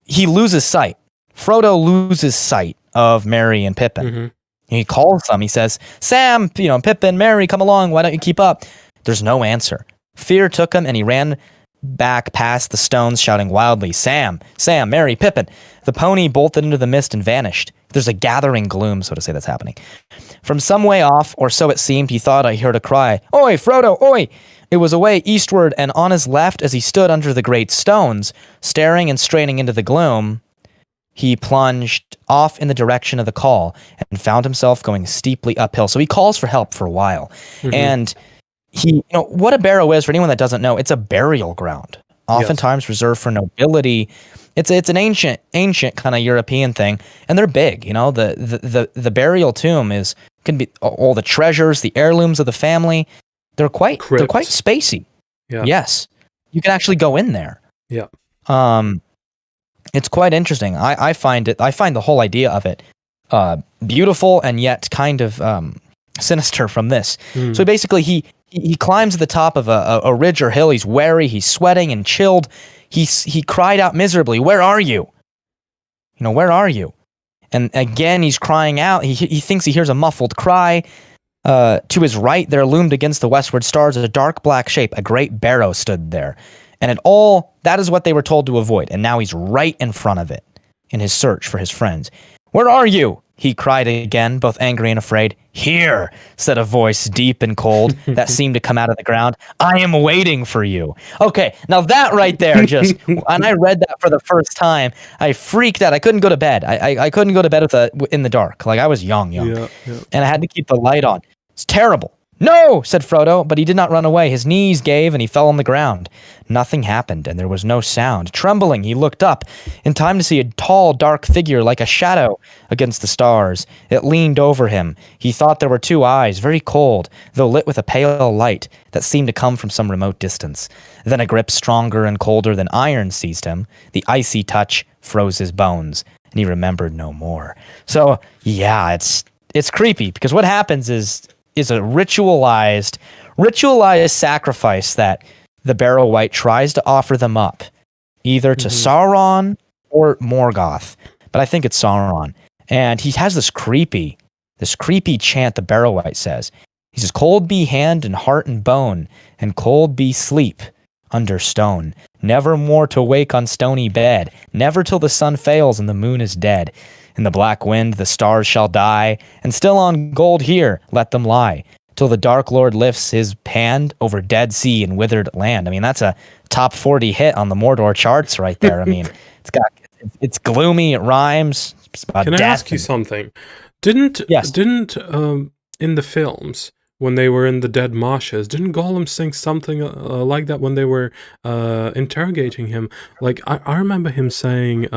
he loses sight. Frodo loses sight of Merry and Pippin. Mm-hmm. He calls them. He says, "Sam, Pippin, Merry, come along. Why don't you keep up?" There's no answer. Fear took him, and he ran back past the stones, shouting wildly, "Sam, Sam, Merry, Pippin." The pony bolted into the mist and vanished. There's a gathering gloom, so to say, that's happening. From some way off, or so it seemed, he thought he heard a cry, "Oi, Frodo, oi!" It was away eastward, and on his left, as he stood under the great stones, staring and straining into the gloom, he plunged off in the direction of the call and found himself going steeply uphill. So he calls for help for a while. Mm-hmm. And he, what a barrow is, for anyone that doesn't know, it's a burial ground, oftentimes reserved for nobility. It's an ancient kind of European thing, and they're big. The burial tomb can be all the treasures, the heirlooms of the family. They're quite spacey. Yeah. Yes, you can actually go in there. Yeah. It's quite interesting. I find the whole idea of it beautiful and yet kind of sinister from this. So basically, he climbs to the top of a ridge or hill. He's wary. He's sweating and chilled. He cried out miserably, "Where are you? Where are you?" And again, he's crying out. He thinks he hears a muffled cry. To his right, there loomed against the westward stars a dark black shape. A great barrow stood there. And that is what they were told to avoid. And now he's right in front of it in his search for his friends. "Where are you?" he cried again, both angry and afraid. "Here," said a voice deep and cold that seemed to come out of the ground. "I am waiting for you." Okay, now that right there just, when I read that for the first time, I freaked out. I couldn't go to bed. I couldn't go to bed in the dark. Like, I was young. Yeah. And I had to keep the light on. It's terrible. "No," said Frodo, but he did not run away. His knees gave, and he fell on the ground. Nothing happened, and there was no sound. Trembling, he looked up, in time to see a tall, dark figure like a shadow against the stars. It leaned over him. He thought there were two eyes, very cold, though lit with a pale light that seemed to come from some remote distance. Then a grip stronger and colder than iron seized him. The icy touch froze his bones, and he remembered no more. So, yeah, it's creepy, because what happens is a ritualized sacrifice that the Barrow-wight tries to offer them up, either to Sauron or Morgoth. But I think it's Sauron. And he has this creepy chant the Barrow-wight says. He says, cold be hand and heart and bone, and cold be sleep under stone. Never more to wake on stony bed, never till the sun fails and the moon is dead. In the black wind the stars shall die, and still on gold here let them lie, till the Dark Lord lifts his hand over dead sea and withered land. I mean, that's a top 40 hit on the Mordor charts right there. I mean, it's gloomy, it rhymes. It's about Can I death ask you and- something? Didn't Yes. in the films when they were in the dead marshes, didn't Gollum sing something like that when they were interrogating him? Like I remember him saying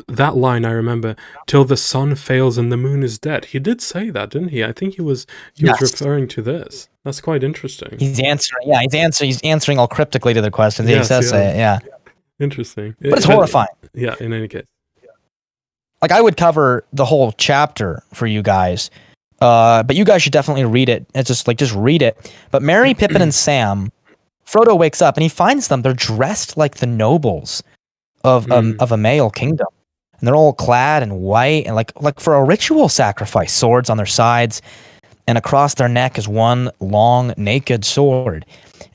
that line. I remember, till the sun fails and the moon is dead. He did say that, didn't he? I think he was Yes. referring to this. That's quite interesting. He's answering. Yeah, he's answering all cryptically to the questions. Yes, he says yeah. it. Yeah, Interesting. but it's horrifying. Yeah. In any case. Like, I would cover the whole chapter for you guys, but you guys should definitely read it. It's just read it. But Merry, Pippin, and Sam, Frodo wakes up and he finds them. They're dressed like the nobles of a male kingdom, and they're all clad in white and like for a ritual sacrifice. Swords on their sides, and across their neck is one long naked sword.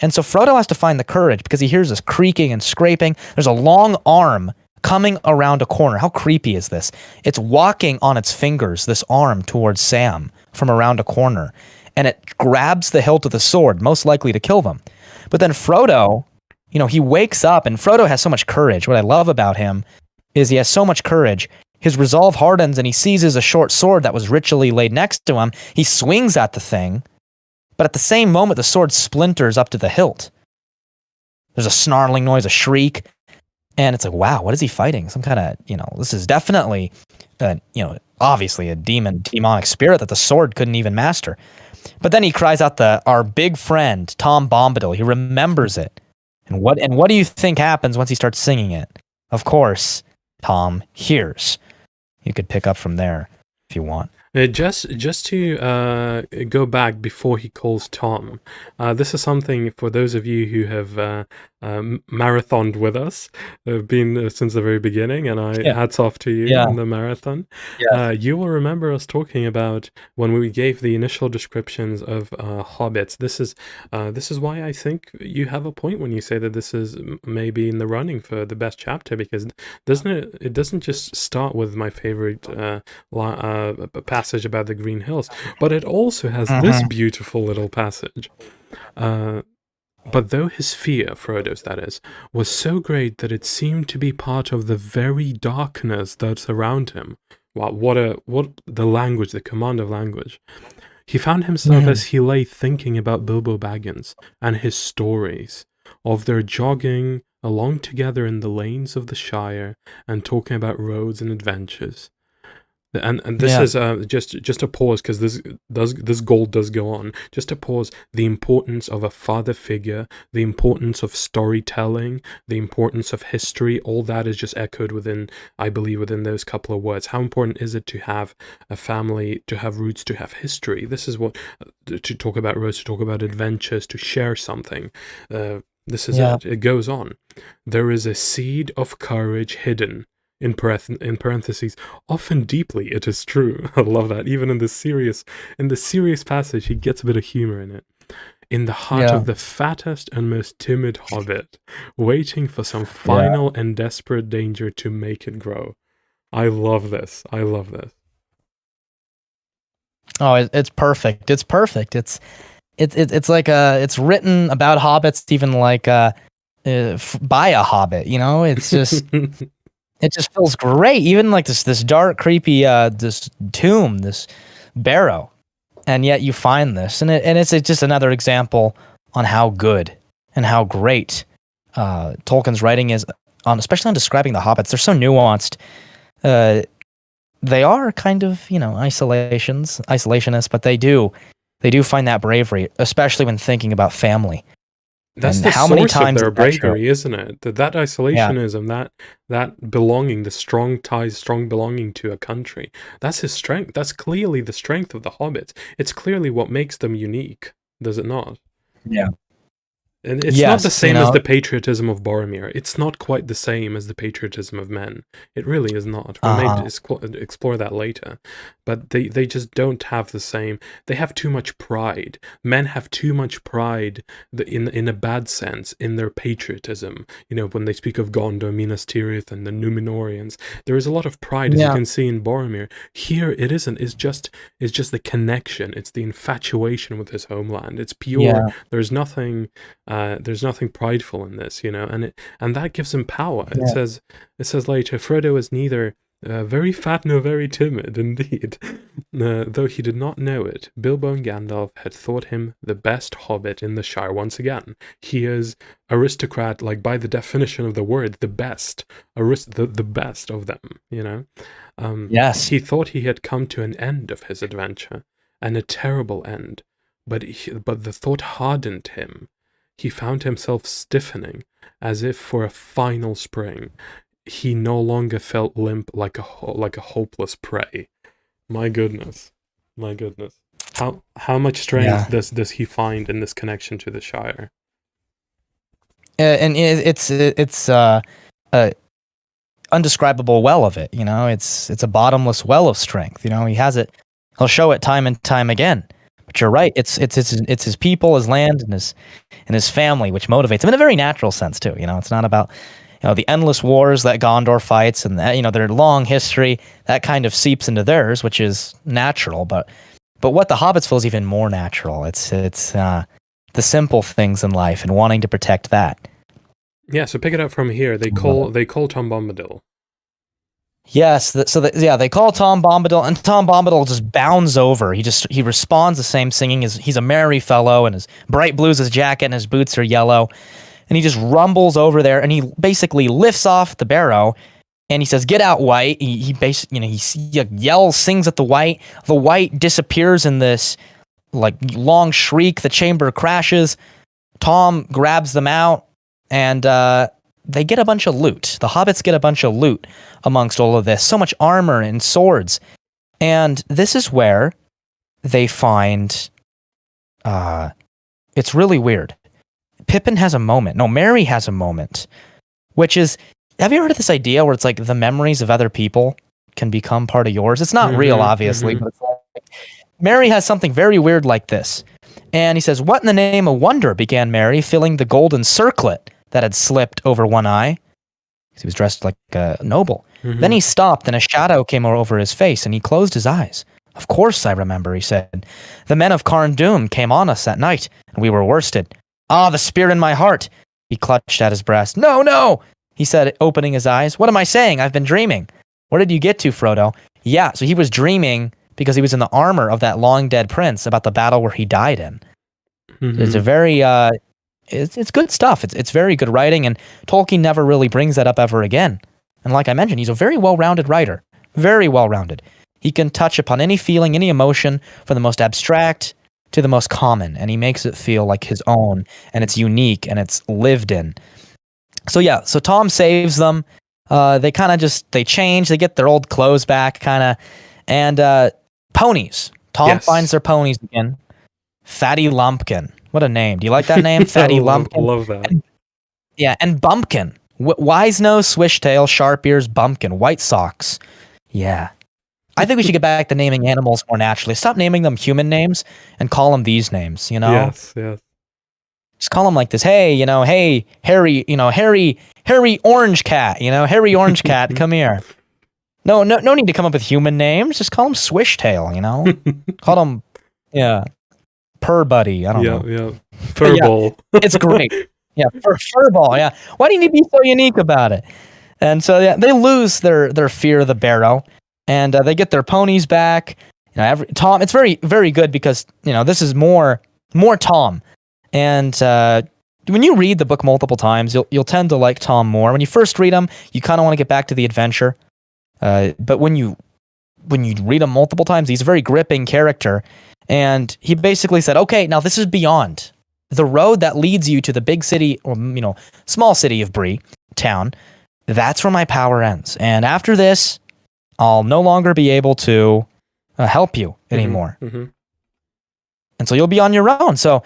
And so Frodo has to find the courage because he hears this creaking and scraping. There's a long arm coming around a corner. How creepy is this? It's walking on its fingers, this arm, towards Sam from around a corner, and it grabs the hilt of the sword, most likely to kill them. But then Frodo, he wakes up, and Frodo has so much courage. What I love about him is he has so much courage. His resolve hardens, and he seizes a short sword that was ritually laid next to him. He swings at the thing, but at the same moment, the sword splinters up to the hilt. There's a snarling noise, a shriek, and it's like, wow, what is he fighting? Some kind of, this is definitely, obviously a demonic spirit that the sword couldn't even master. But then he cries out our big friend, Tom Bombadil. He remembers it. And what do you think happens once he starts singing it? Of course, Tom hears. You could pick up from there if you want. Just to go back before he calls Tom, this is something for those of you who have marathoned with us, been since the very beginning, and hats off to you in the marathon. You will remember us talking about when we gave the initial descriptions of hobbits. This is why I think you have a point when you say that this is maybe in the running for the best chapter, because it doesn't just start with my favorite passage about the Green Hills, but it also has this beautiful little passage. But though his fear, Frodo's that is, was so great that it seemed to be part of the very darkness that's around him. Wow, what the language, the command of language. He found himself as he lay thinking about Bilbo Baggins and his stories of their jogging along together in the lanes of the Shire and talking about roads and adventures. And this is just a pause, because this gold does go on. Just a pause. The importance of a father figure, the importance of storytelling, the importance of history, all that is just echoed within, I believe, within those couple of words. How important is it to have a family, to have roots, to have history? This is what, to talk about roads, to talk about adventures, to share something. This is it. It goes on. There is a seed of courage hidden. In parentheses, often deeply, it is true. I love that. Even in the serious passage, he gets a bit of humor in it. In the heart of the fattest and most timid hobbit, waiting for some final and desperate danger to make it grow. I love this. Oh, it's perfect. It's perfect. It's like it's written about hobbits, even like by a hobbit. It's just. It just feels great, even like this dark, creepy, this tomb, this barrow, and yet you find this, and it's just another example on how good and how great Tolkien's writing is, especially on describing the hobbits. They're so nuanced. They are kind of isolationists, but they do find that bravery, especially when thinking about family. That's and the how source many times of their bravery, isn't it? That isolationism, that belonging, the strong ties, strong belonging to a country. That's his strength. That's clearly the strength of the hobbits. It's clearly what makes them unique, does it not? Yeah. And it's not the Yes, same as the patriotism of Boromir. It's not quite the same as the patriotism of men. It really is not. We may explore that later. But they just don't have the same. They have too much pride. Men have too much pride in a bad sense in their patriotism. When they speak of Gondor, Minas Tirith, and the Númenóreans, there is a lot of pride, as you can see in Boromir. Here, it isn't. It's just the connection. It's the infatuation with his homeland. It's pure. Yeah. There's nothing prideful in this, and that gives him power. It says later, Frodo is neither very fat nor very timid, indeed. Though he did not know it, Bilbo and Gandalf had thought him the best hobbit in the Shire once again. He is aristocrat, like by the definition of the word, the best. The best of them, Yes. He thought he had come to an end of his adventure, and a terrible end. But the thought hardened him. He found himself stiffening, as if for a final spring. He no longer felt limp like a hopeless prey. My goodness. How much strength does he find in this connection to the Shire? And it's undescribable well of it. It's a bottomless well of strength. He has it. He'll show it time and time again. But you're right. It's his people, his land, and his family, which motivates him in a very natural sense too. It's not about the endless wars that Gondor fights and that, their long history that kind of seeps into theirs, which is natural. But what the hobbits feel is even more natural. It's the simple things in life and wanting to protect that. Yeah. So pick it up from here. They call Tom Bombadil. Yes, they call Tom Bombadil, and Tom Bombadil just bounds over. He responds the same, singing as he's a merry fellow, and his bright blue's his jacket, and his boots are yellow, and he just rumbles over there, and he basically lifts off the barrow, and he says, "Get out, White." He basically, he yells, sings at the White. The White disappears in this like long shriek. The chamber crashes. Tom grabs them out, and they get a bunch of loot. The hobbits get a bunch of loot amongst all of this. So much armor and swords. And this is where they find... it's really weird. Pippin has a moment. No, Merry has a moment. Which is... Have you heard of this idea where it's like the memories of other people can become part of yours? It's not real, obviously. But it's like, Merry has something very weird like this. And he says, "What in the name of wonder?" began Merry, filling the golden circlet that had slipped over one eye. He was dressed like a noble. Then he stopped, and a shadow came over his face, and he closed his eyes. "Of course I remember," he said. "The men of Carn Dûm came on us that night, and we were worsted. Ah, the spear in my heart!" He clutched at his breast. "No, no!" he said, opening his eyes. "What am I saying? I've been dreaming." "Where did you get to, Frodo?" Yeah, so he was dreaming because he was in the armor of that long-dead prince about the battle where he died in. It's a very... It's good stuff. It's very good writing, and Tolkien never really brings that up ever again. And like I mentioned, he's a very well-rounded writer. Very well-rounded. He can touch upon any feeling, any emotion, from the most abstract to the most common, and he makes it feel like his own, and it's unique, and it's lived in. So Tom saves them. They kind of they change. They get their old clothes back, kind of. And ponies. Tom finds their ponies again. Fatty Lumpkin. What a name. Do you like that name? Fatty Lumpkin. Love that. And Bumpkin. Wise Nose, Swishtail, Sharp Ears, Bumpkin. White Socks. Yeah. I think we should get back to naming animals more naturally. Stop naming them human names and call them these names, Yes. Just call them like this. Hey, hey, Harry, Harry Orange Cat, Harry Orange Cat, come here. No need to come up with human names. Just call them Swishtail, Call them, Purr Buddy. I don't know. Yeah. Furball. It's great. Yeah, Furball. Yeah. Why do you need to be so unique about it? And so they lose their fear of the barrow, and they get their ponies back. Tom. It's very, very good because this is more Tom, and when you read the book multiple times, you'll tend to like Tom more. When you first read him, you kind of want to get back to the adventure, but when you read him multiple times, he's a very gripping character. And he basically said, "Okay, now this is beyond the road that leads you to the big city, or small city of Bree town. That's where my power ends. And after this, I'll no longer be able to help you anymore." And so you'll be on your own. So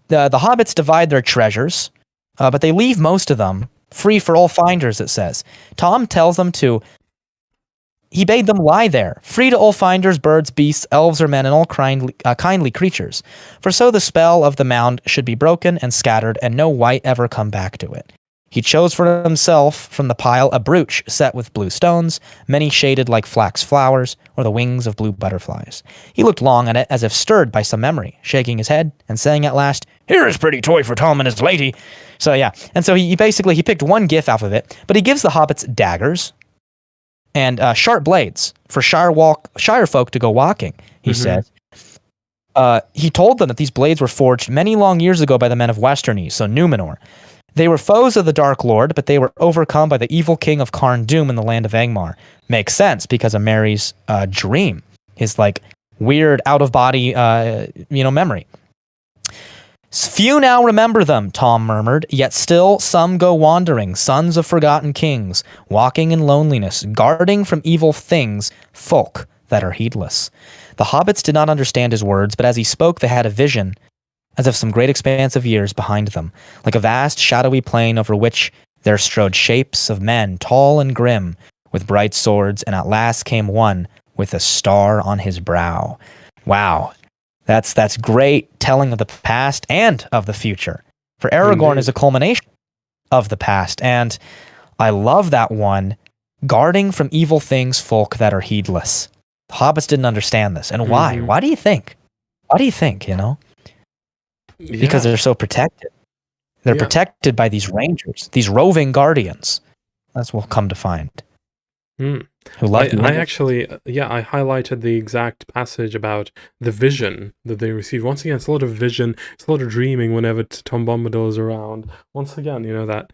the hobbits divide their treasures, but they leave most of them free for all finders, it says. Tom tells them he bade them lie there, free to all finders, birds, beasts, elves or men, and all kindly creatures. For so the spell of the mound should be broken and scattered, and no wight ever come back to it. He chose for himself from the pile a brooch set with blue stones, many shaded like flax flowers, or the wings of blue butterflies. He looked long at it as if stirred by some memory, shaking his head and saying at last, "Here is pretty toy for Tom and his lady." So yeah, and so he picked one gift off of it, but he gives the hobbits daggers and sharp blades for shire folk to go walking, he says. He told them that these blades were forged many long years ago by the men of Westernies, so Númenor. They were foes of the Dark Lord, but they were overcome by the evil king of Carn Dûm in the land of Angmar. Makes sense because of Merry's dream, his like weird out-of-body memory. Few now remember them, Tom murmured, yet still some go wandering, sons of forgotten kings, walking in loneliness, guarding from evil things, folk that are heedless. The hobbits did not understand his words, but as he spoke they had a vision, as if some great expanse of years behind them, like a vast shadowy plain over which there strode shapes of men, tall and grim, with bright swords, and at last came one with a star on his brow. Wow. That's great telling of the past and of the future. For Aragorn is a culmination of the past, and I love that one, guarding from evil things folk that are heedless. The hobbits didn't understand this, and why? Why do you think? Why do you think, Because they're so protected. They're protected by these rangers, these roving guardians. That's what we'll come to find. Who like I actually, I highlighted the exact passage about the vision that they received. Once again, it's a lot of vision, it's a lot of dreaming whenever Tom Bombadil is around. Once again, that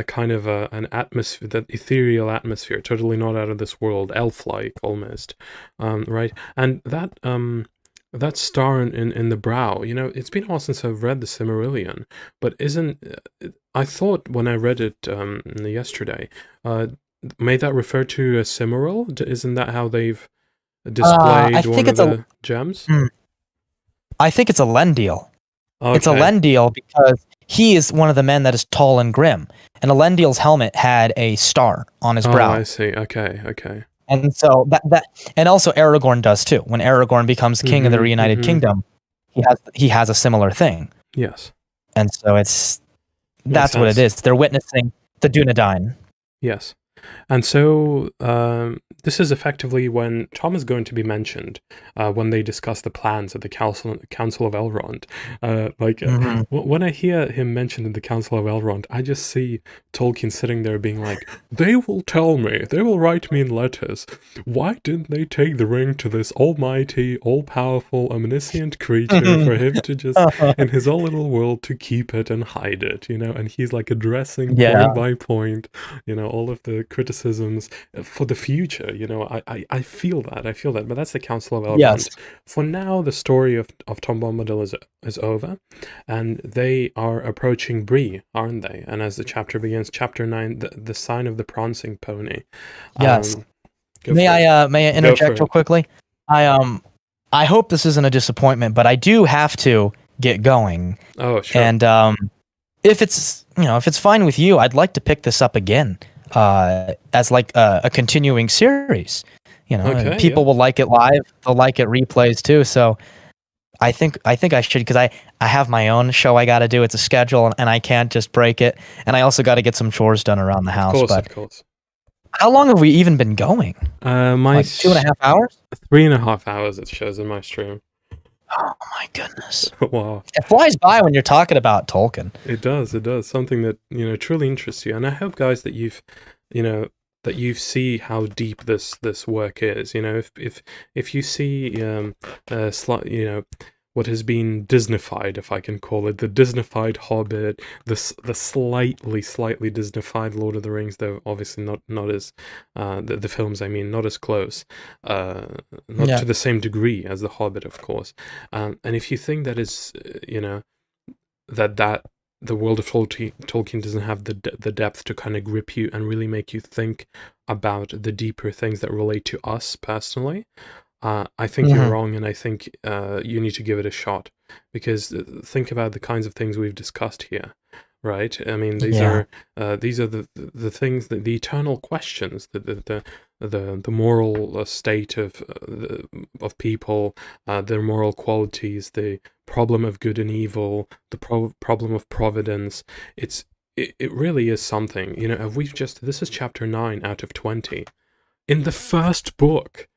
kind of an atmosphere, that ethereal atmosphere, totally not out of this world, elf-like almost, right? And that star in the brow, it's been a while since I've read the Silmarillion, but I thought when I read it yesterday, may that refer to a Cimmeral? Isn't that how they've displayed one of the gems? I think it's Elendil. Okay. It's Elendil because he is one of the men that is tall and grim, and Elendil's helmet had a star on his brow. Oh, I see. Okay. And so that and also Aragorn does too. When Aragorn becomes king of the reunited kingdom, he has a similar thing. Yes. And so that's what it is. They're witnessing the Dunedain. Yes. And so this is effectively when Tom is going to be mentioned when they discuss the plans at the Council of Elrond. When I hear him mentioned in the Council of Elrond, I just see Tolkien sitting there being like, they will tell me, they will write me in letters, why didn't they take the ring to this almighty, all-powerful, omniscient creature for him to just, in his own little world, to keep it and hide it, and he's like addressing point by point, all of the criticisms for the future. I feel that, but that's the Council of Elrond. Yes. For now, the story of Tom Bombadil is over, and they are approaching Bree, aren't they? And as the chapter begins, chapter 9, the sign of the prancing pony. Yes. May I interject real quickly? I hope this isn't a disappointment, but I do have to get going. Oh, sure. And if it's fine with you, I'd like to pick this up again. As like a continuing series, people will like it live, they'll like it replays too. So I think I should, because I have my own show I got to do. It's a schedule, and I can't just break it. And I also got to get some chores done around the house. Of course. How long have we even been going? My 2.5 hours? 3.5 hours it shows in my stream. Oh my goodness! Wow, it flies by when you're talking about Tolkien. It does. Something that truly interests you, and I hope, guys, that you see how deep this work is. If you see what has been Disneyfied, if I can call it, the Disneyfied Hobbit, the slightly Disneyfied Lord of the Rings, though obviously not as the films, not as close, to the same degree as the Hobbit, of course. And if you think that is that the world of Tolkien doesn't have the depth to kind of grip you and really make you think about the deeper things that relate to us personally, I think you're Mhm. wrong, and I think you need to give it a shot, because think about the kinds of things we've discussed here, right? I mean, these Yeah. are the things, that the eternal questions, the moral state of people, their moral qualities, the problem of good and evil, the problem of providence. It really is something. You know, this is chapter 9 out of 20 in the first book.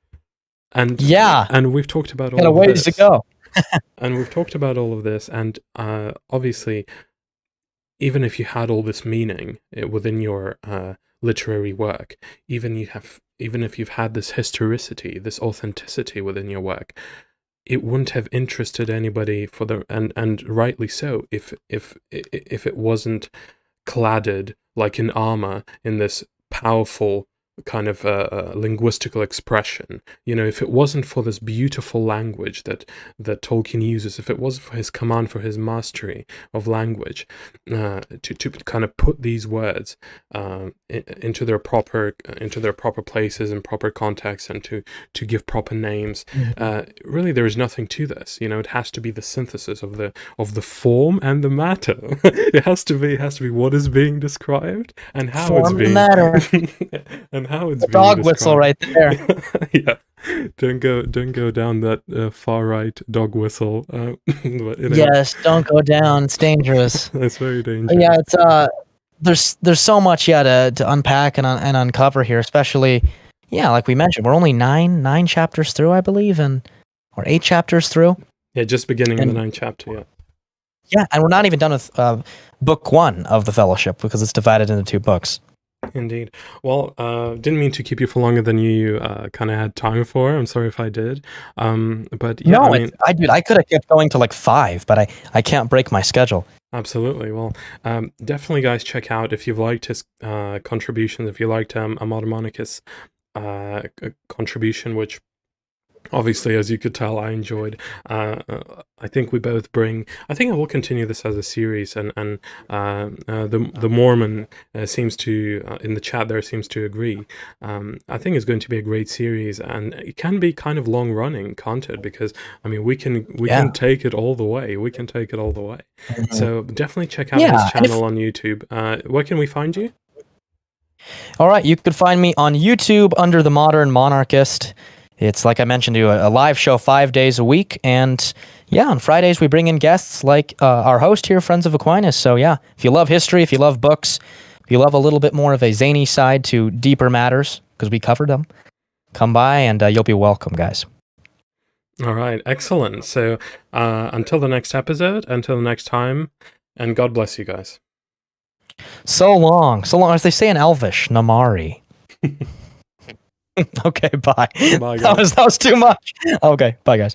Yeah. And we've talked about Got all a of ways to this. go. And we've talked about all of this, and obviously, even if you had all this meaning within your literary work, even if you've had this historicity, this authenticity within your work, it wouldn't have interested anybody and rightly so, if it wasn't cladded like in armor in this powerful kind of linguistical expression. You know, if it wasn't for this beautiful language that Tolkien uses, if it wasn't for his command, for his mastery of language, to kind of put these words into their proper places and proper context, and to give proper names, really there is nothing to this. You know, it has to be the synthesis of the form and the matter. It has to be what is being described and how Form it's being matter. and how it's The being dog whistle right there. Yeah, don't go down that far right dog whistle. But, Yes, don't go down. It's dangerous. That's very But dangerous. yeah, it's there's so much to unpack and uncover here, especially like we mentioned, we're only nine chapters through, I believe, or 8 chapters through. Yeah, just beginning the And- 9th chapter. Yeah. Yeah, and we're not even done with book 1 of the Fellowship, because it's divided into 2 books. Indeed. Well, didn't mean to keep you for longer than you kind of had time for. I'm sorry if I did. But yeah, No, I mean, I could have kept going to like 5, but I can't break my schedule. absolutely. Well, definitely, guys, check out if you've liked his contributions, if you liked a Modern Monarchist contribution, which obviously, as you could tell, I enjoyed. I think we both bring. I think I will continue this as a series, and the Mormon seems to in the chat there seems to agree. I think it's going to be a great series, and it can be kind of long running content, because I mean we can take it all the way. We can take it all the way. Mhm. So definitely check out Yeah, his and if- channel on YouTube. Where can we find you? All right, you could find me on YouTube under the Modern Monarchist. It's like I mentioned to you, a live show 5 days a week, and on Fridays we bring in guests like our host here, Friends of Aquinas. So if you love history, if you love books, if you love a little bit more of a zany side to deeper matters, because we covered them, come by and you'll be welcome, guys. All right, excellent. So until the next episode, until the next time, and God bless you guys. So long, as they say in Elvish, Namari. Okay, bye. Bye, guys. That was too much. Okay, bye, guys.